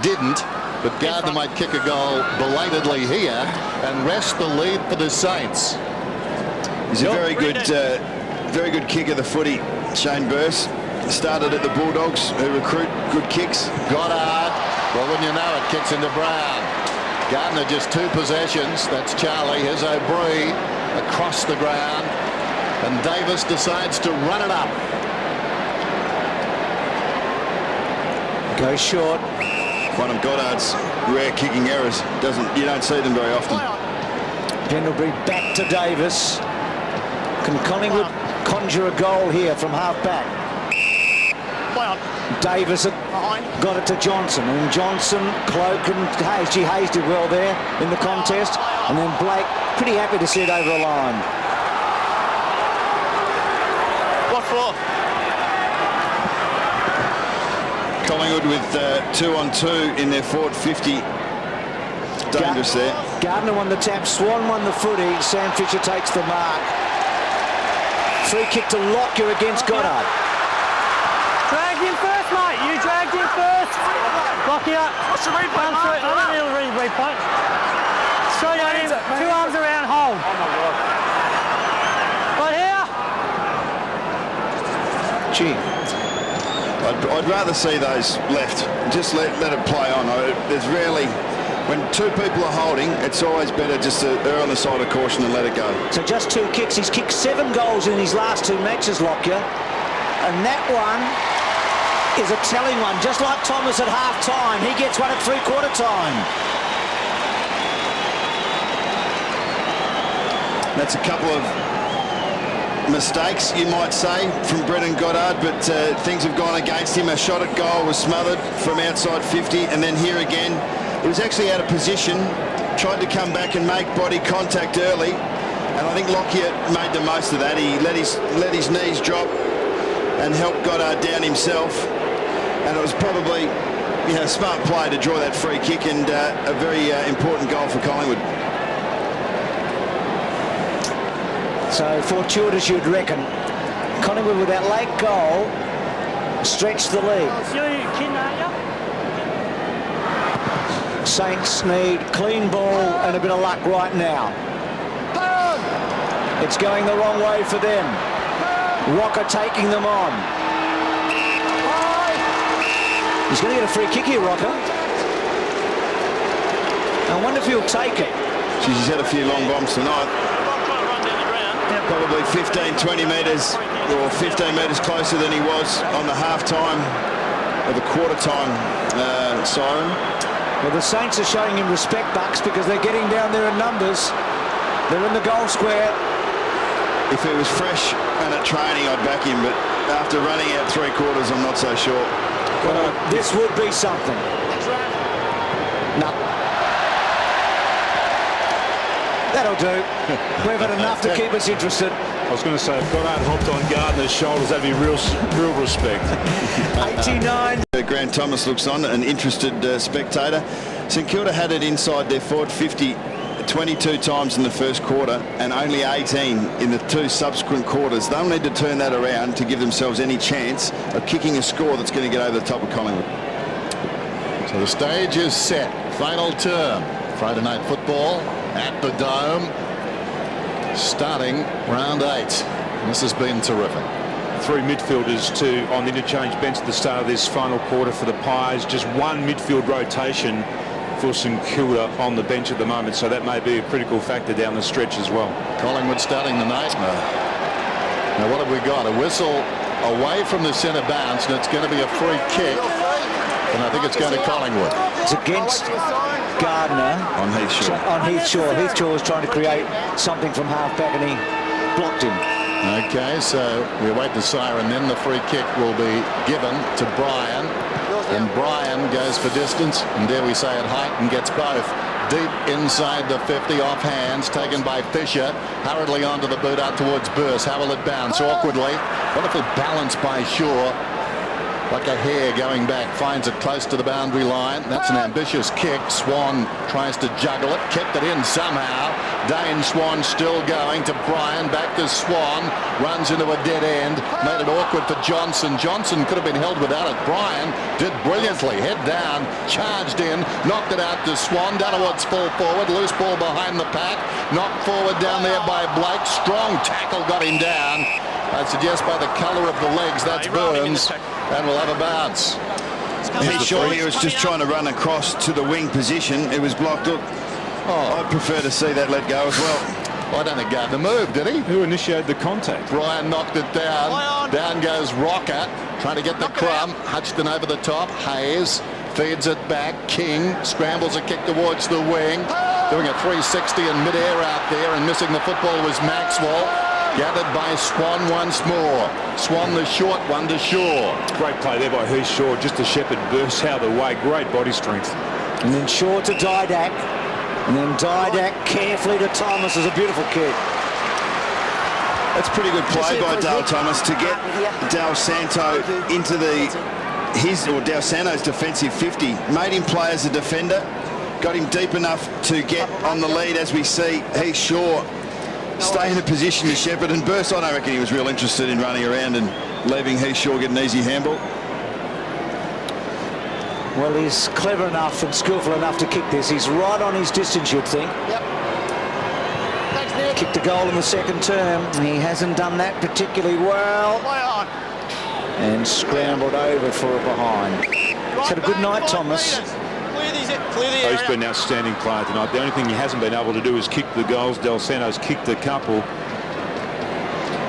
Speaker 4: Didn't, but Gardner might kick a goal belatedly here and wrest the lead for the Saints.
Speaker 2: He's a very good kick of the footy, Shane Burse. Started at the Bulldogs, who recruit good kicks.
Speaker 4: Goddard, well, wouldn't you know it, kicks into Brown. Gardner just 2 possessions. That's Charlie. Here's O'Brien across the ground, and Davis decides to run it up.
Speaker 3: Goes short.
Speaker 2: One of Goddard's rare kicking errors. You don't see them very often.
Speaker 3: Pendlebury back to Davis. Can Collingwood conjure a goal here from half back? Davis got it to Johnson, and Johnson, Cloak and Hayes. Gee, Hayes did well there in the contest, and then Blake pretty happy to see it over a line.
Speaker 6: What for?
Speaker 2: Collingwood with 2-on-2 in their forward 50. Dangerous there.
Speaker 3: Gardner won the tap, Swan won the footy. Sam Fisher takes the mark. Free kick to Lockyer against Goddard.
Speaker 7: Dragged him first, mate. You dragged him first. Lock you up. What's the replay? I don't need a replay. Straight at him. 2 arms around, hold. Oh my God. Right here.
Speaker 3: Gee.
Speaker 2: I'd rather see those left. Just let it play on. There's rarely, when 2 people are holding, it's always better just to err on the side of caution and let it go.
Speaker 3: So just 2 kicks. He's kicked 7 goals in his last 2 matches, Lockyer. And that one is a telling one. Just like Thomas at half-time, he gets one at three-quarter time.
Speaker 2: That's a couple of mistakes, you might say, from Brendan Goddard, but things have gone against him. A shot at goal was smothered from outside 50, and then here again, he was actually out of position, tried to come back and make body contact early, and I think Lockyer made the most of that. He let his knees drop and helped Goddard down himself, and it was probably a smart play to draw that free kick, and a very important goal for Collingwood.
Speaker 3: So fortuitous, you'd reckon. Collingwood with that late goal stretched the lead. Saints need clean ball and a bit of luck right now. It's going the wrong way for them. Walker taking them on. He's going to get a free kick here, Rocker. I wonder if he'll take it.
Speaker 2: He's had a few long bombs tonight. Probably 15, 20 metres or 15 metres closer than he was on the half-time or the quarter-time siren.
Speaker 3: Well, the Saints are showing him respect, Bucks, because they're getting down there in numbers. They're in the goal square.
Speaker 2: If he was fresh and at training, I'd back him, but after running out 3/4, I'm not so sure.
Speaker 3: Well, this would be something. No. That'll do. We've had enough to keep us interested.
Speaker 1: I was going to say, if Goddard hopped on Gardner's shoulders, that'd be real respect.
Speaker 3: 89.
Speaker 2: Grant Thomas looks on, an interested spectator. St Kilda had it inside their forward 50 22 times in the first quarter and only 18 in the 2 subsequent quarters. They'll need to turn that around to give themselves any chance of kicking a score that's going to get over the top of Collingwood.
Speaker 4: So the stage is set. Final term. Friday night football at the Dome. Starting round 8. And this has been terrific.
Speaker 1: 3 midfielders on the interchange bench at the start of this final quarter for the Pies. Just 1 midfield rotation for St Kilda on the bench at the moment, so that may be a critical factor down the stretch as well.
Speaker 4: Collingwood starting the night. Now what have we got? A whistle away from the centre bounce, and it's going to be a free kick, and I think it's going to Collingwood.
Speaker 3: It's against Gardner
Speaker 2: on Heath Shaw.
Speaker 3: On Heath Shaw. Heath Shaw was trying to create something from half-back, and he blocked him.
Speaker 4: Okay, so we await the siren, then the free kick will be given to Bryan. And Bryan goes for distance, and dare we say at height, and gets both. Deep inside the 50, off hands, taken by Fisher. Hurriedly onto the boot out towards Burse. How will it bounce? Awkwardly. Wonderful balance by Shaw. Like a hare going back, finds it close to the boundary line. That's an ambitious kick. Swan tries to juggle it, kept it in somehow. Dane Swan still going to Bryan, back to Swan, runs into a dead end, made it awkward for Johnson. Johnson could have been held without it. Bryan did brilliantly, head down, charged in, knocked it out to Swan. Dunawat's full forward, loose ball behind the pack, knocked forward down there by Blake. Strong tackle got him down. I suggest by the colour of the legs, that's Burns, and we'll have a bounce.
Speaker 2: Heath Shaw, he was just trying to run across to the wing position. It was blocked up. I'd prefer to see that let go as well.
Speaker 4: Well, I don't think Gardner moved, did he?
Speaker 1: Who initiated the contact?
Speaker 4: Bryan knocked it down. Down goes Rocker, trying to get the crumb. Hutchton over the top. Hayes feeds it back. King scrambles a kick towards the wing. Doing a 360 in midair out there, and missing the football was Maxwell. Gathered by Swan once more. Swan the short one to Shaw.
Speaker 1: Great play there by Heath Shaw, just to shepherd Burse out of the way. Great body strength.
Speaker 3: And then Shaw to Didak. And then Didak carefully to Thomas. Is a beautiful kick.
Speaker 2: That's pretty good play by Dale Thomas to get Dal Santo into Dal Santo's defensive 50. Made him play as a defender. Got him deep enough to get on the lead, as we see Heath Shaw stay in a position to shepherd, and Burse, I don't reckon he was real interested in running around and leaving Heath Shaw get an easy handball.
Speaker 3: Well, he's clever enough and skillful enough to kick this. He's right on his distance, you'd think.
Speaker 5: Yep. Thanks, Nick.
Speaker 3: Kicked a goal in the second term. He hasn't done that particularly well. And scrambled over for a behind. He's had a good night, Thomas.
Speaker 1: He's been an outstanding player tonight. The only thing he hasn't been able to do is kick the goals. Del Santo's kicked a couple.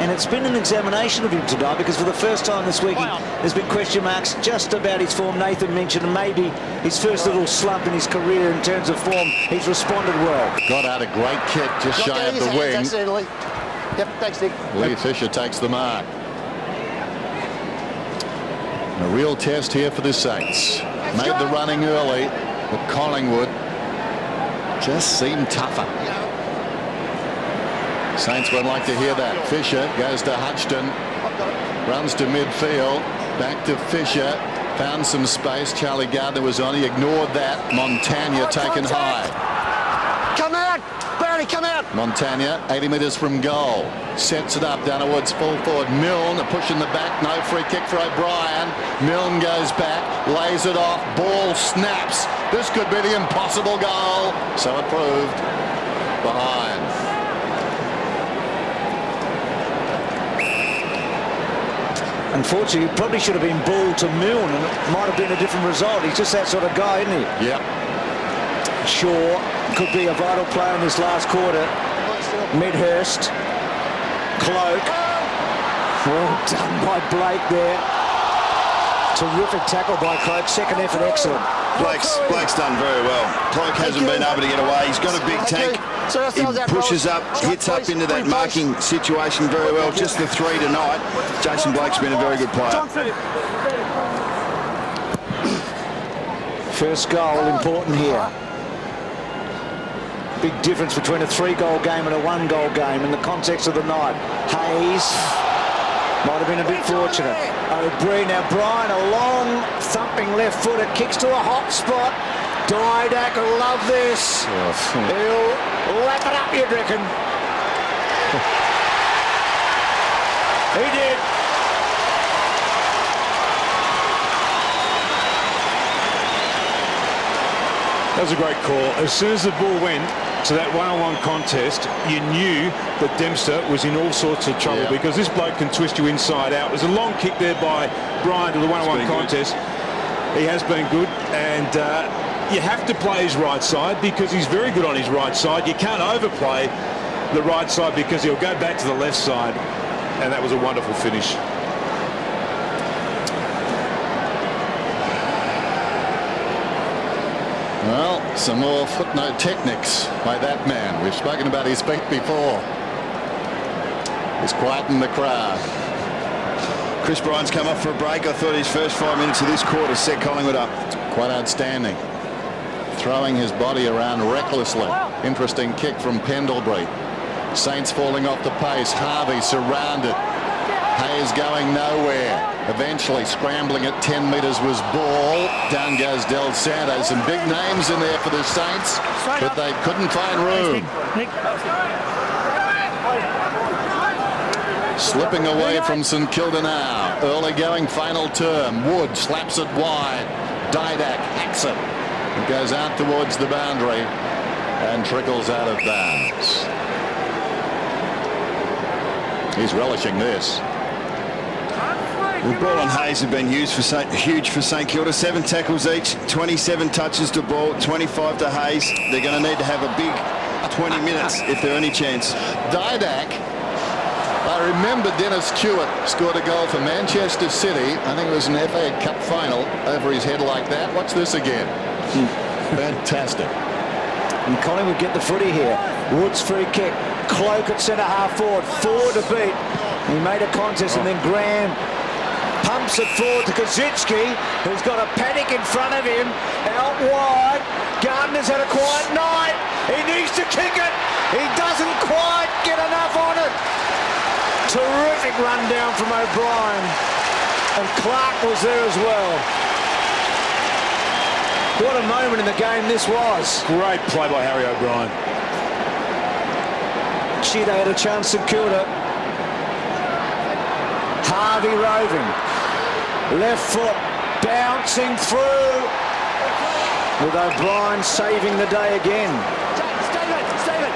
Speaker 3: And it's been an examination of him tonight, because for the first time this week there's been question marks just about his form. Nathan mentioned maybe his first little slump in his career in terms of form. He's responded well.
Speaker 4: Got out a great kick just shy of the wing.
Speaker 5: Yep, thanks, Nick.
Speaker 4: Lee Fisher takes the mark. A real test here for the Saints. Made the running early, but Collingwood just seemed tougher. Saints won't like to hear that. Fisher goes to Hudson, runs to midfield, back to Fisher, found some space. Charlie Gardner was on, he ignored that. Montagna taken high.
Speaker 5: Come out, Barney, come out.
Speaker 4: Montagna, 80 metres from goal, sets it up down towards full forward. Milne, a push in the back, no free kick for O'Brien. Milne goes back, lays it off, ball snaps. This could be the impossible goal. So it proved. Behind.
Speaker 3: Unfortunately, he probably should have been ball to Milne, and it might have been a different result. He's just that sort of guy, isn't he?
Speaker 4: Yep.
Speaker 3: Shaw could be a vital player in this last quarter. Midhurst, Cloak. Well done by Blake there. Terrific tackle by Cloak. Second effort, excellent.
Speaker 2: Blake's done very well. Cloak hasn't been able to get away. He's got a big tank. He pushes up, hits up into that marking situation very well. Just the 3 tonight. Jason Blake's been a very good player.
Speaker 3: First goal important here. Big difference between a 3-goal game and a 1-goal game in the context of the night. Hayes might have been a bit fortunate. O'Brien, now Bryan, a long thumping left footer, kicks to a hot spot. Didak will love this. He'll lap it up, you'd reckon. He did.
Speaker 1: That was a great call. As soon as the ball went to that one-on-one contest, you knew that Dempster was in all sorts of trouble because this bloke can twist you inside out. There's a long kick there by Bryan to the one-on-one contest. He has been good, and you have to play his right side because he's very good on his right side. You can't overplay the right side because he'll go back to the left side, and that was a wonderful finish.
Speaker 4: Well, some more footnote techniques by that man. We've spoken about his feet before. He's quietened the crowd.
Speaker 2: Chris Bryant's come up for a break. I thought his first 5 minutes of this quarter set Collingwood up.
Speaker 4: Quite outstanding. Throwing his body around recklessly. Interesting kick from Pendlebury. Saints falling off the pace. Harvey surrounded. Hayes going nowhere. Eventually scrambling at 10 metres was Ball. Down goes Del Santo. Some big names in there for the Saints, but they couldn't find room. Slipping away from St Kilda now. Early going final term. Wood slaps it wide. Didak hacks it. It goes out towards the boundary and trickles out of bounds. He's relishing this.
Speaker 2: The ball and Hayes have been huge for St Kilda. 7 tackles each, 27 touches to ball, 25 to Hayes. They're going to need to have a big 20 minutes if they're any chance.
Speaker 4: Didak, I remember Dennis Stewart scored a goal for Manchester City. I think it was an FA Cup final over his head like that. Watch this again. Fantastic.
Speaker 3: And Collingwood get the footy here. Woods free kick. Cloak at centre half forward. 4 to beat. He made a contest and then Graham pumps it forward to Kaczynski, who's got a panic in front of him. Out wide. Gardner's had a quiet night. He needs to kick it. He doesn't quite get enough on it. Terrific run down from O'Brien. And Clark was there as well. What a moment in the game this was.
Speaker 1: Great play by Harry O'Brien.
Speaker 3: Gee, they had a chance to Kilda. Harvey roving. Left foot bouncing through. With O'Brien saving the day again.
Speaker 5: Stephen.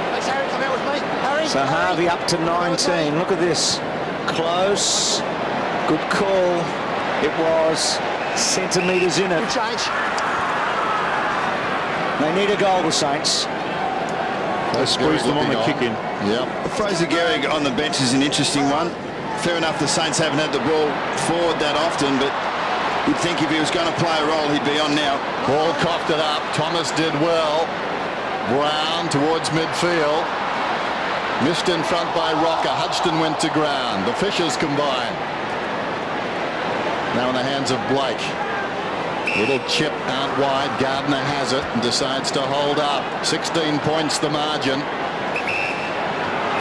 Speaker 5: Thanks, Harry. Come out with me. Harry.
Speaker 3: So Harvey up to 19. Look at this. Close. Good call. It was. Centimetres in it.
Speaker 5: Good change.
Speaker 3: They need a goal, the Saints.
Speaker 1: They squeezed them on the kick in.
Speaker 4: Yep.
Speaker 2: Fraser Gehrig on the bench is an interesting one. Fair enough, the Saints haven't had the ball forward that often, but you'd think if he was going to play a role, he'd be on now.
Speaker 4: Ball coughed it up. Thomas did well. Brown towards midfield. Missed in front by Rocker. Hudson went to ground. The Fishers combine. Now in the hands of Blake. Little chip out wide. Gardner has it and decides to hold up. 16 points the margin.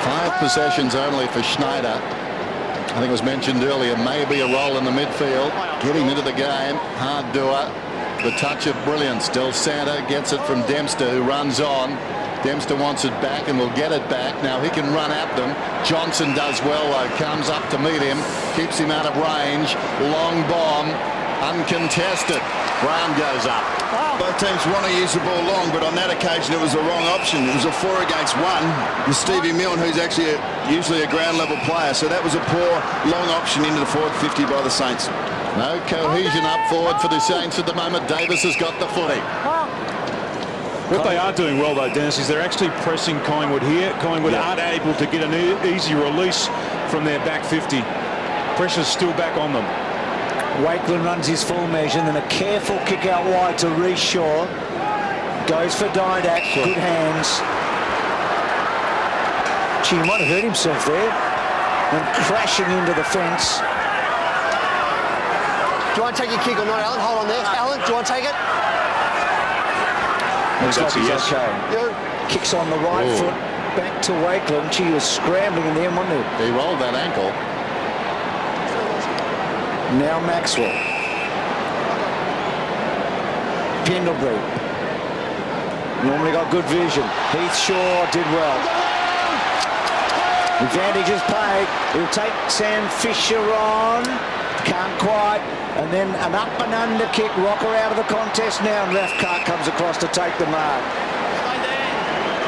Speaker 4: 5 possessions only for Schneider. I think it was mentioned earlier, maybe a role in the midfield. Getting into the game. Hard doer. The touch of brilliance. Del Santa gets it from Dempster, who runs on. Dempster wants it back and will get it back. Now he can run at them. Johnson does well though. Comes up to meet him. Keeps him out of range. Long bomb. Uncontested. Brown goes up.
Speaker 2: Both teams want to use the ball long, but on that occasion it was the wrong option. It was a 4 against 1 with Stevie Milne, who's actually usually a ground level player. So that was a poor long option into the forward 50 by the Saints.
Speaker 4: No cohesion up forward for the Saints at the moment. Davis has got the footy.
Speaker 1: What they are doing well, though, Dennis, is they're actually pressing Collingwood here. Collingwood aren't able to get an easy release from their back 50. Pressure's still back on them.
Speaker 3: Wakeland runs his full measure, and then a careful kick out wide to Reece Shaw. Goes for Didak. Good hands. Gee, he might have hurt himself there. And crashing into the fence.
Speaker 5: Do you want to take your kick or not, Alan? Hold on there. Alan, do you want to take it?
Speaker 3: Looks like he's
Speaker 1: yes.
Speaker 3: okay. Kicks on the right foot. Back to Wakeland. Gee, he was scrambling in the end, wasn't he?
Speaker 4: He rolled that ankle.
Speaker 3: Now Maxwell. Pendlebury. Normally got good vision. Heath Shaw did well. Advantage is played. He'll take Sam Fisher on. Can't quite. And then an up and under kick. Rocker out of the contest now. And Raf Clark comes across to take the mark.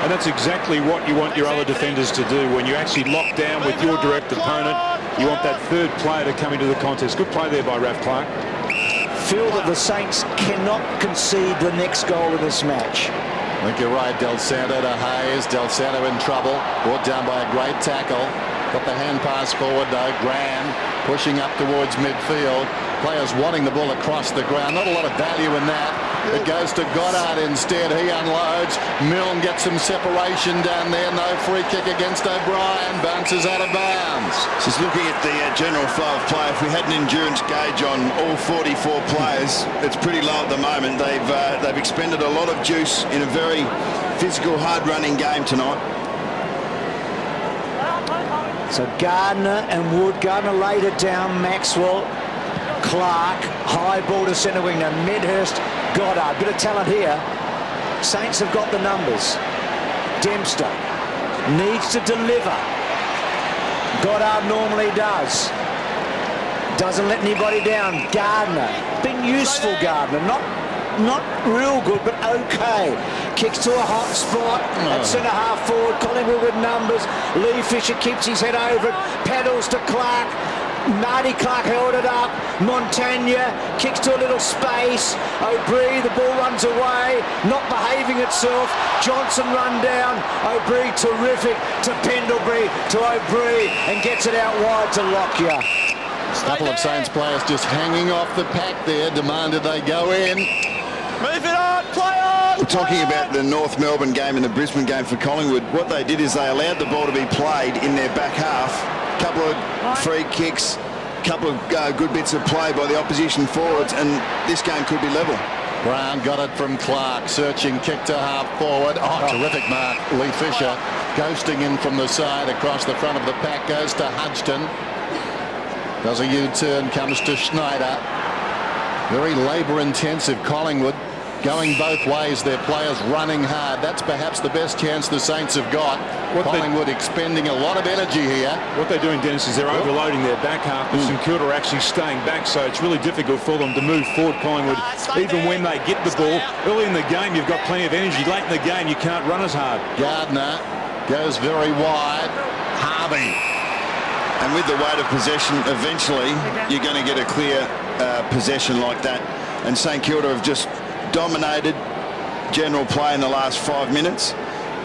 Speaker 1: And that's exactly what you want your other defenders to do. When you actually lock down with your direct opponent, you want that third player to come into the contest. Good play there by Raf Clark.
Speaker 3: Feel that the Saints cannot concede the next goal in this match.
Speaker 4: I think you're right. Del Santa to Hayes. Del Santa in trouble. Brought down by a great tackle. Got the hand pass forward though. Graham pushing up towards midfield. Players wanting the ball across the ground. Not a lot of value in that. It goes to Goddard instead. He unloads. Milne gets some separation down there. No free kick against O'Brien. Bounces out of bounds.
Speaker 2: Just looking at the general flow of play, if we had an endurance gauge on all 44 players, it's pretty low at the moment. They've expended a lot of juice in a very physical, hard-running game tonight.
Speaker 3: So Gardner and Wood. Gardner laid it down. Maxwell, Clark, high ball to centre wing. Now Medhurst, Goddard. Bit of talent here. Saints have got the numbers. Dempster needs to deliver. Goddard normally does. Doesn't let anybody down. Gardner. Been useful, Gardner. Not real good, but okay. Kicks to a hot spot at centre half forward. Collingwood with numbers. Lee Fisher keeps his head over it. Paddles to Clark. Marty Clark held it up. Montagna kicks to a little space. O'Brien, the ball runs away. Not behaving itself. Johnson run down. O'Brien terrific to Pendlebury to O'Brien and gets it out wide to Lockyer.
Speaker 4: A couple of Saints players just hanging off the pack there. Demanded they go in.
Speaker 6: Move it on, play on!
Speaker 2: We're talking about the North Melbourne game and the Brisbane game for Collingwood. What they did is they allowed the ball to be played in their back half. Couple of free kicks, couple of good bits of play by the opposition forwards, and this game could be level.
Speaker 4: Brown got it from Clark. Searching kick to half forward. Terrific mark. Lee Fisher ghosting in from the side across the front of the pack. Goes to Hudson. Does a U-turn. Comes to Schneider. Very labour-intensive Collingwood. Going both ways, their players running hard. That's perhaps the best chance the Saints have got. Collingwood expending a lot of energy here.
Speaker 1: What they're doing, Dennis, is they're overloading their back half, but St Kilda are actually staying back, so it's really difficult for them to move forward, Collingwood, even when they get the ball. Early in the game, you've got plenty of energy. Late in the game, you can't run as hard.
Speaker 4: Gardner goes very wide. Harvey.
Speaker 2: And with the weight of possession, eventually you're going to get a clear possession like that. And St Kilda have just dominated general play in the last 5 minutes.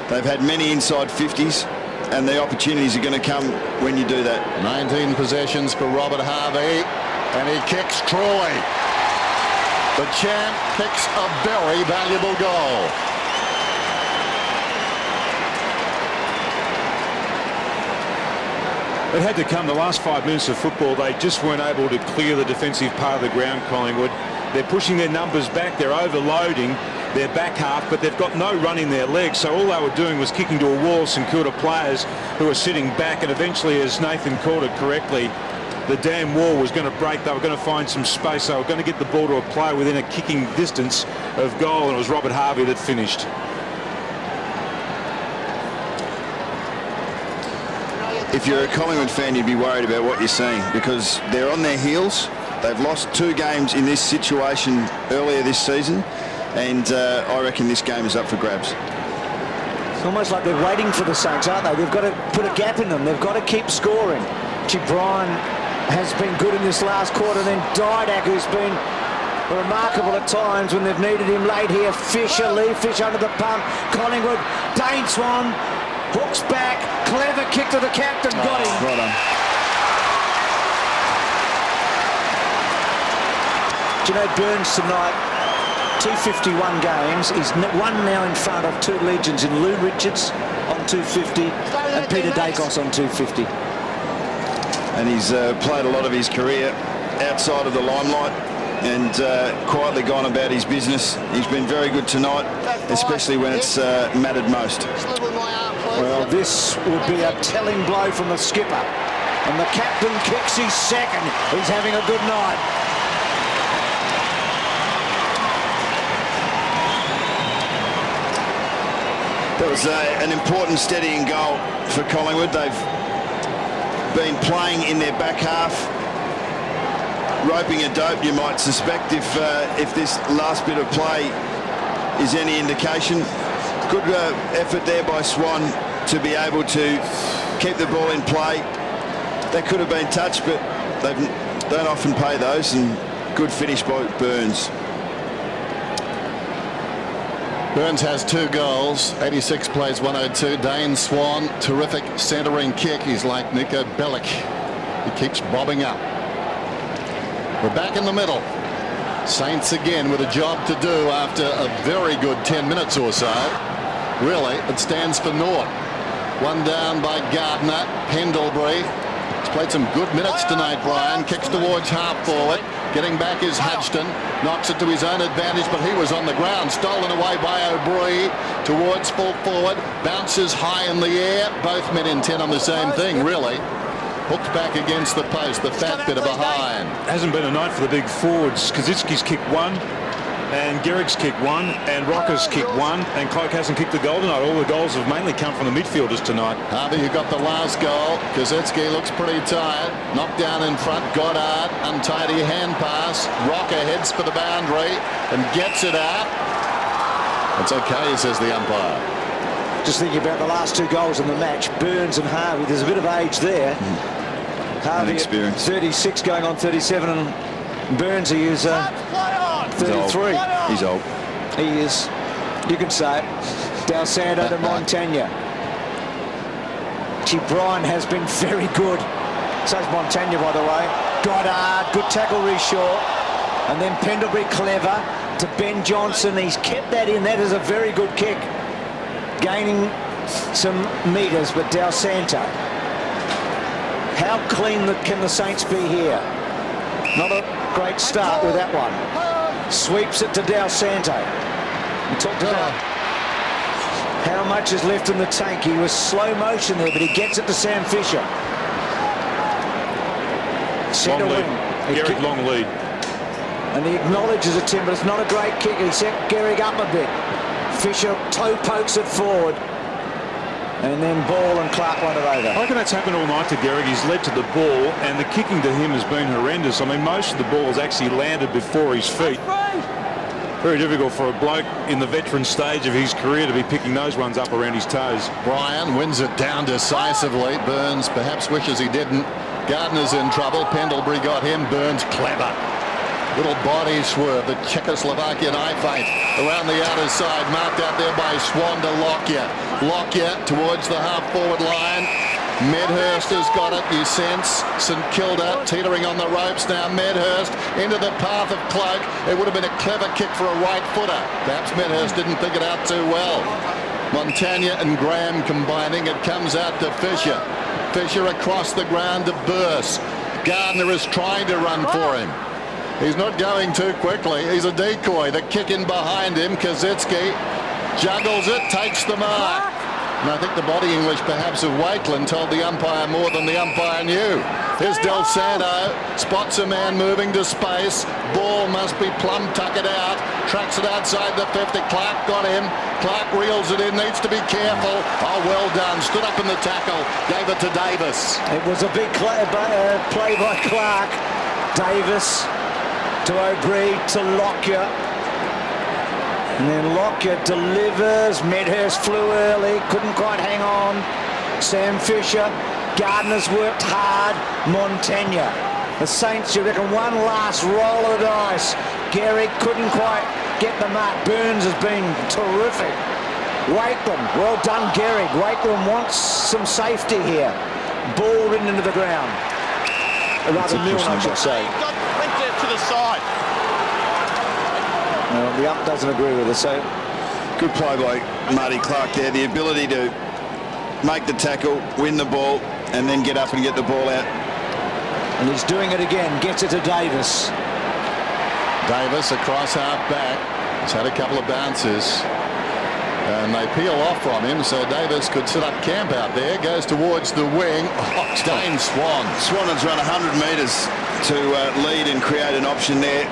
Speaker 2: They've had many inside 50s, and the opportunities are going to come when you do that.
Speaker 4: 19 possessions for Robert Harvey, and he kicks Troy. The champ kicks a very valuable goal.
Speaker 1: It had to come. The last 5 minutes of football, they just weren't able to clear the defensive part of the ground, Collingwood. They're pushing their numbers back. They're overloading their back half, but they've got no run in their legs. So all they were doing was kicking to a wall of St Kilda players who were sitting back. And eventually, as Nathan called it correctly, the damn wall was going to break. They were going to find some space. They were going to get the ball to a player within a kicking distance of goal. And it was Robert Harvey that finished.
Speaker 2: If you're a Collingwood fan, you'd be worried about what you're seeing, because they're on their heels. They've lost 2 games in this situation earlier this season, and I reckon this game is up for grabs.
Speaker 3: It's almost like they're waiting for the Saints, aren't they? They've got to put a gap in them. They've got to keep scoring. Bryan has been good in this last quarter. Then Didak, who's been remarkable at times when they've needed him late here. Fisher, Lee Fisher under the pump. Collingwood, Dane Swan, hooks back. Clever kick to the captain. Got him.
Speaker 2: Right on.
Speaker 3: Do you know Burns tonight, 251 games. He's one now in front of 2 legends in Lou Richards on 250 and Peter Dacos on 250.
Speaker 2: And he's played a lot of his career outside of the limelight and quietly gone about his business. He's been very good tonight, especially when it's mattered most.
Speaker 3: Well, this would be a telling blow from the skipper. And the captain kicks his second. He's having a good night.
Speaker 2: That was an important steadying goal for Collingwood. They've been playing in their back half, roping a dope, you might suspect, if this last bit of play is any indication. Good effort there by Swan to be able to keep the ball in play. That could have been touched, but they don't often pay those, and good finish by Burns.
Speaker 4: Burns has 2 goals, 86 plays 102. Dane Swan, terrific centering kick. He's like Nico Bellic. He keeps bobbing up. We're back in the middle. Saints again with a job to do after a very good 10 minutes or so. Really, it stands for naught. One down by Gardner. Pendlebury. He's played some good minutes tonight, Brian. Kicks towards half forward. Getting back is Hudson. Knocks it to his own advantage, but he was on the ground. Stolen away by O'Brien towards full forward. Bounces high in the air. Both men intent on the same thing, really. Hooked back against the post. The fat bit behind.
Speaker 1: Hasn't been a night for the big forwards. Kazitsky's kicked 1, and Gehrig's kicked 1, and Rocker's kicked 1, and Cloak hasn't kicked the goal tonight. All the goals have mainly come from the midfielders tonight.
Speaker 4: Harvey, you got the last goal. Kazitsky looks pretty tired. Knocked down in front. Goddard, untidy hand pass. Rocker heads for the boundary and gets it out. It's okay, says the umpire.
Speaker 3: Just thinking about the last 2 goals in the match, Burns and Harvey. There's a bit of age there. Harvey at 36 going on 37, and Burns, he is 33.
Speaker 2: He's old.
Speaker 3: He is. You can say it. Del Santo to Montagna. Bryan has been very good. So's Montagna, by the way. Goddard, good tackle, Reshaw. And then Pendlebury, clever to Ben Johnson. He's kept that in. That is a very good kick. Gaining some metres, but Del Santo. How clean can the Saints be here? Not a great start with that one. Sweeps it to Del Santo. We talked about how much is left in the tank. He was slow motion there, but he gets it to Sam Fisher. Centre wing.
Speaker 1: Gehrig long lead.
Speaker 3: And he acknowledges it, Tim, but it's not a great kick. He set Gehrig up a bit. Fisher toe pokes it forward. And then Ball and Clark won it over.
Speaker 1: I reckon that's happened all night to Gehrig. He's led to the ball, and the kicking to him has been horrendous. I mean, most of the balls actually landed before his feet. Very difficult for a bloke in the veteran stage of his career to be picking those ones up around his toes.
Speaker 4: Bryan wins it down decisively. Burns perhaps wishes he didn't. Gardner's in trouble. Pendlebury got him. Burns clever. Little body swerve. The Czechoslovakian eye feint around the outer side. Marked out there by Swan to Lockyer. Lockyer towards the half-forward line. Medhurst has got it, you sense. St Kilda teetering on the ropes now. Medhurst into the path of Cloak. It would have been a clever kick for a right footer. Perhaps Medhurst didn't think it out too well. Montagna and Graham combining. It comes out to Fisher. Fisher across the ground to Burse. Gardner is trying to run for him. He's not going too quickly. He's a decoy. The kick in behind him. Kazitsky juggles it, takes the mark. And I think the body English perhaps of Wakeland told the umpire more than the umpire knew. Here's Del Santo, spots a man moving to space. Ball must be plumb tuckered out. Tracks it outside the 50. Clark got him. Clark reels it in, needs to be careful. Oh, well done. Stood up in the tackle, gave it to Davis.
Speaker 3: It was a big play by Clark. Davis to O'Brien to Lockyer. And then Lockyer delivers. Medhurst flew early, couldn't quite hang on. Sam Fisher. Gardner's worked hard. Montagna. The Saints, you reckon, one last roll of the dice. Gehrig couldn't quite get the mark. Burns has been terrific. Wakeland, well done, Gehrig. Wakeland wants some safety here. Ball ridden into the ground. Rather Milne, I should say.
Speaker 6: Went there to the side.
Speaker 3: Well, the ump doesn't agree with us, so
Speaker 2: Good play by Marty Clark there. The ability to make the tackle, win the ball, and then get up and get the ball out.
Speaker 3: and he's doing it again. Gets it to Davis.
Speaker 4: Davis across half back. He's had a couple of bounces. And they peel off from him, so Davis could set up camp out there. Goes towards the wing. Oh, Dane Swan.
Speaker 2: Swan has run 100 metres to lead and create an option there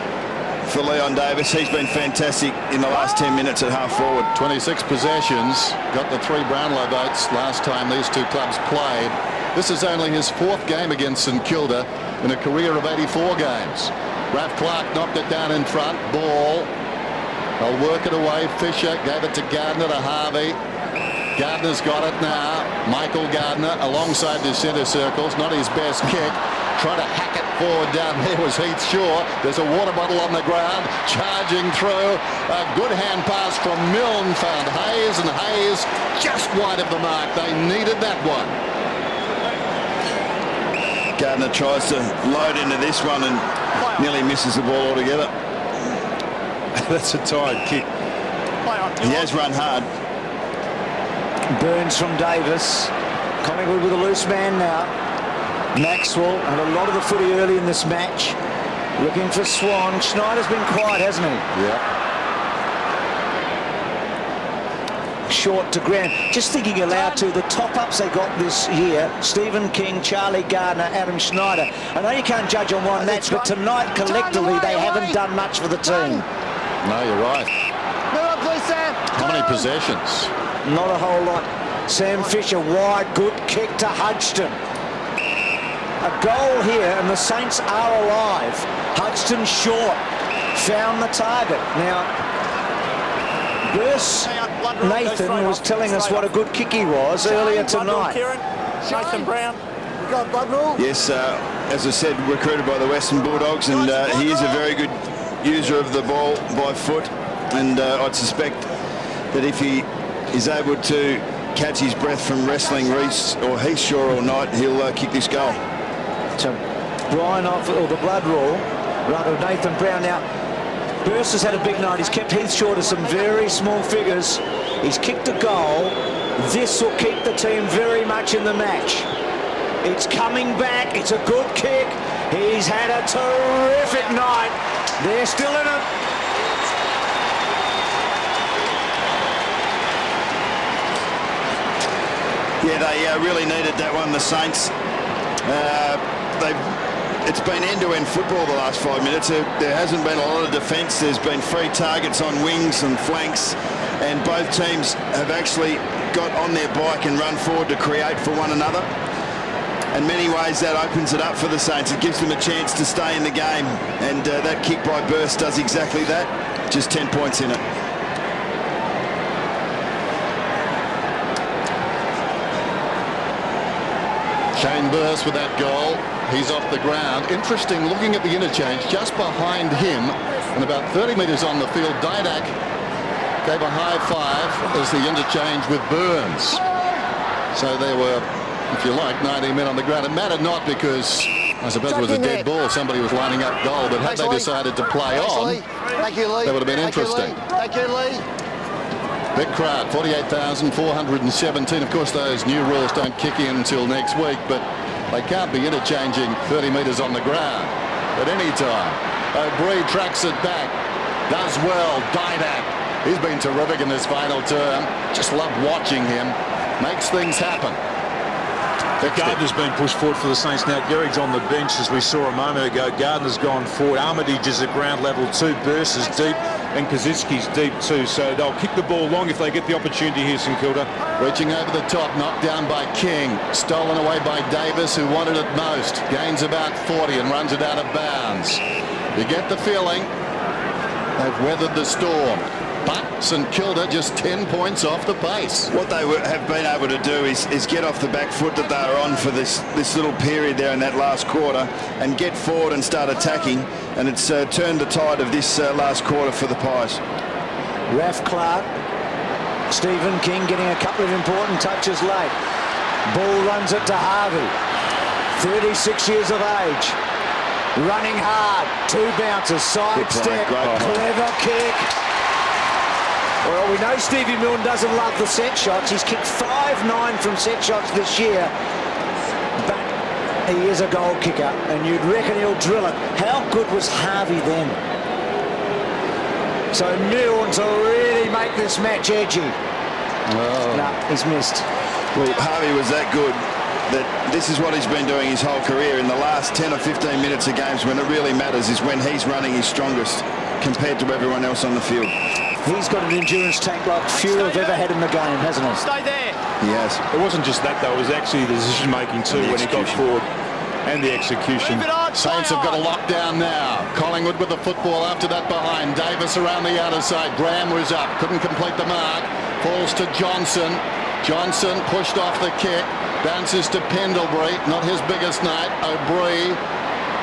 Speaker 2: for Leon Davis. He's been fantastic in the last 10 minutes at half forward.
Speaker 4: 26 possessions. Got the 3 Brownlow votes last time these two clubs played. This is only his 4th game against St Kilda in a career of 84 games. Raph Clark knocked it down in front. Ball. They'll work it away. Fisher gave it to Gardner to Harvey. Gardner's got it now. Michael Gardner alongside the centre circles. Not his best kick. Trying to hack it forward down there was Heath Shaw. There's a water bottle on the ground. Charging through. A good hand pass from Milne. Found Hayes, and Hayes just wide of the mark. They needed that one.
Speaker 2: Gardner tries to load into this one and nearly misses the ball altogether.
Speaker 1: That's a tired kick.
Speaker 2: He has run hard.
Speaker 3: Burns from Davis. Collingwood with a loose man now. Maxwell had a lot of the footy early in this match. Looking for Swan. Schneider's been quiet, hasn't he?
Speaker 4: Yeah.
Speaker 3: Short to Graham. Just thinking aloud to the top-ups they got this year. Stephen King, Charlie Gardner, Adam Schneider. I know you can't judge on one match, but tonight collectively they haven't done much for the team.
Speaker 4: No, you're right. How many possessions?
Speaker 3: Not a whole lot. Sam Fisher wide, good kick to Hodgson. A goal here and the Saints are alive. Hodgson short. Found the target. Now, Bruce Nathan was telling us what a good kick he was earlier tonight.
Speaker 6: Nathan Brown.
Speaker 2: Yes, as I said, recruited by the Western Bulldogs, and he is a very good user of the ball by foot, and I'd suspect that if he is able to catch his breath from wrestling Reece or Heath Shaw all night, he'll kick this goal.
Speaker 3: So Brian off, or the blood roar, rather Nathan Brown. Now, Burst has had a big night. He's kept Heath Shaw to some very small figures. He's kicked a goal. This will keep the team very much in the match. It's coming back. It's a good kick. He's had a terrific night. They're still in it.
Speaker 2: Yeah, they really needed that one, the Saints. It's been end-to-end football the last 5 minutes. There hasn't been a lot of defence. There's been free targets on wings and flanks, and both teams have actually got on their bike and run forward to create for one another. In many ways, that opens it up for the Saints. It gives them a chance to stay in the game, and that kick by Burst does exactly that. Just 10 points in it.
Speaker 4: Shane Burst with that goal. He's off the ground. Interesting, looking at the interchange, just behind him and about 30 metres on the field, Didak gave a high five as the interchange with Burns. So there were, if you like, 19 men on the ground. It mattered not because, I suppose it was a dead ball. Somebody was lining up goal, but had they decided to play on, that would have been interesting.
Speaker 5: Thank you, Lee.
Speaker 4: Big crowd, 48,417. Of course, those new rules don't kick in until next week, but they can't be interchanging 30 metres on the ground at any time. O'Brien tracks it back, does well. Didak, he's been terrific in this final term. Just love watching him. Makes things happen.
Speaker 1: Gardner's been pushed forward for the Saints now. Gehrig's on the bench, as we saw a moment ago. Gardner's gone forward. Armitage is at ground level too. Burse is deep, and Kazitsky's deep too. So they'll kick the ball long if they get the opportunity here, St Kilda.
Speaker 4: Reaching over the top, knocked down by King. Stolen away by Davis, who wanted it most. Gains about 40 and runs it out of bounds. You get the feeling they've weathered the storm. But St Kilda just 10 points off the pace.
Speaker 2: What they have been able to do is get off the back foot that they were on for this little period there in that last quarter and get forward and start attacking. And it's turned the tide of this last quarter for the Pies.
Speaker 3: Raf Clark, Stephen King getting a couple of important touches late. Ball runs it to Harvey. 36 years of age. Running hard. 2 bounces. Side step. Clever kick. Well, we know Stevie Milne doesn't love the set shots. He's kicked 5-9 from set shots this year. But he is a goal kicker, and you'd reckon he'll drill it. How good was Harvey then? So Milne to really make this match edgy.
Speaker 4: Oh.
Speaker 3: No, he's missed.
Speaker 2: Well, Harvey was that good that this is what he's been doing his whole career. In the last 10 or 15 minutes of games, when it really matters is when he's running his strongest compared to everyone else on the field.
Speaker 3: He's got an endurance tank like few have ever had in the game, hasn't he?
Speaker 6: Stay there.
Speaker 2: He has.
Speaker 1: It wasn't just that, though. It was actually the decision-making, too, when he got forward. And the execution.
Speaker 4: Saints have got a lockdown now. Collingwood with the football after that behind. Davis around the outer side. Graham was up. Couldn't complete the mark. Falls to Johnson. Johnson pushed off the kick. Bounces to Pendlebury. Not his biggest night. O'Brien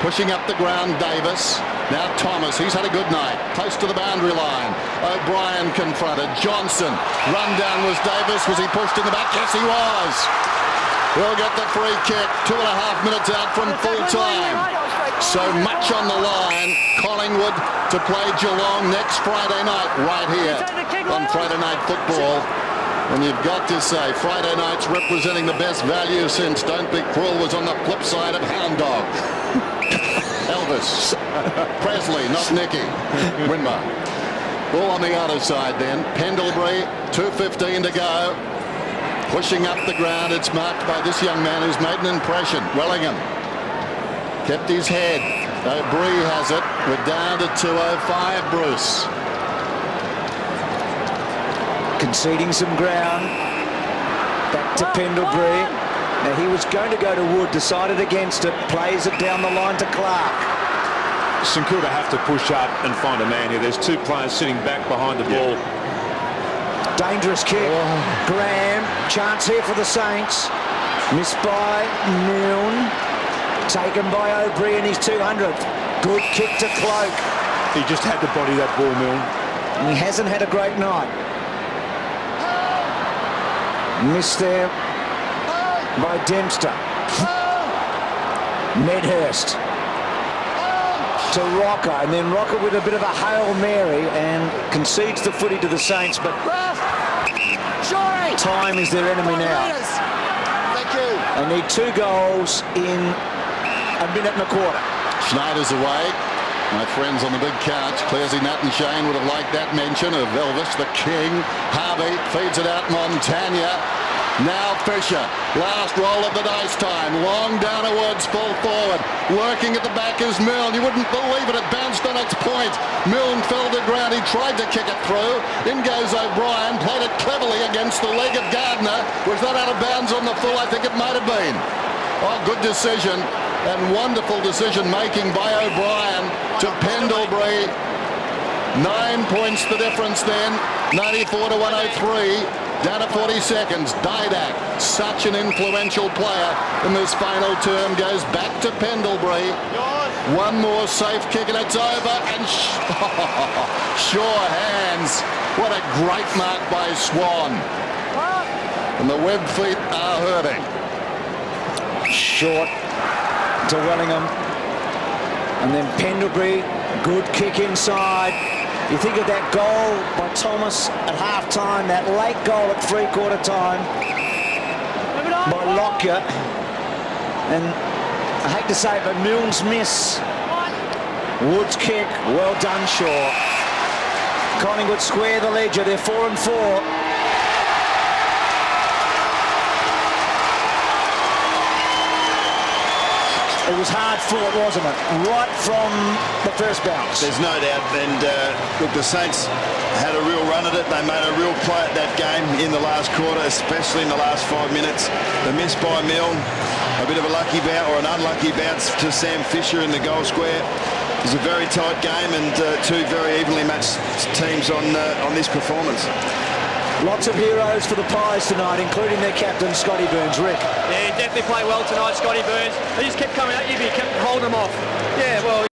Speaker 4: pushing up the ground. Davis. Now Thomas, he's had a good night. Close to the boundary line. O'Brien confronted. Johnson. Run down was Davis. Was he pushed in the back? Yes, he was. He'll get the free kick. 2.5 minutes out from full time. So much on the line. Collingwood to play Geelong next Friday night right here on Friday Night Football. And you've got to say, Friday nights representing the best value since Don't Be Cruel was on the flip side of Hound Dog. Elvis. Presley, not Nicky. Winmar. Ball on the other side then. Pendlebury, 2:15 to go. Pushing up the ground. It's marked by this young man who's made an impression. Wellingham. Kept his head. O'Brien has it. We're down to 2:05, Bruce.
Speaker 3: Conceding some ground. Back to Pendlebury. Now he was going to go to Wood, decided against it, plays it down the line to Clark.
Speaker 1: St Kilda have to push up and find a man here. There's 2 players sitting back behind the ball.
Speaker 3: Dangerous kick. Graham, chance here for the Saints. Missed by Milne. Taken by O'Brien, his 200th. Good kick to Cloak.
Speaker 1: He just had to body that ball, Milne.
Speaker 3: And he hasn't had a great night. Missed there by Dempster. Medhurst to Rocker, and then Rocker with a bit of a Hail Mary and concedes the footy to the Saints, but time is their enemy now.
Speaker 2: Thank you.
Speaker 3: They need 2 goals in a minute and a quarter.
Speaker 4: Schneider's away. My friends on the big couch, Clarsey, Nat and Shane would have liked that mention of Elvis, the King. Harvey feeds it out Montagna. Now Fisher, last roll of the dice time, long down towards full forward, working at the back is Milne. You wouldn't believe it, it bounced on its point. Milne fell to ground, he tried to kick it through. In goes O'Brien, played it cleverly against the leg of Gardner. Was that out of bounds on the full? I think it might have been. Oh, good decision and wonderful decision making by O'Brien to Pendlebury. 9 points the difference then, 94 to 103. Down to 40 seconds. Didak, such an influential player in this final term, goes back to Pendlebury. 1 more safe kick and it's over. And sure hands. What a great mark by Swan. And the web feet are hurting.
Speaker 3: Short to Wellingham. And then Pendlebury, good kick inside. You think of that goal by Thomas at half-time, that late goal at three-quarter time by Lockyer. And I hate to say it, but Milne's miss. Wood's kick, well done, Shaw. Collingwood square the ledger, they're 4-4. It was hard fought, wasn't it? Right from the first bounce.
Speaker 2: There's no doubt. And look, the Saints had a real run at it. They made a real play at that game in the last quarter, especially in the last 5 minutes. The miss by Milne, a bit of a lucky bounce or an unlucky bounce to Sam Fisher in the goal square. It was a very tight game and two very evenly matched teams on this performance.
Speaker 3: Lots of heroes for the Pies tonight, including their captain, Scotty Burns. Rick?
Speaker 8: Yeah, he definitely played well tonight, Scotty Burns. They just kept coming at you, but you kept holding them off. Yeah, well...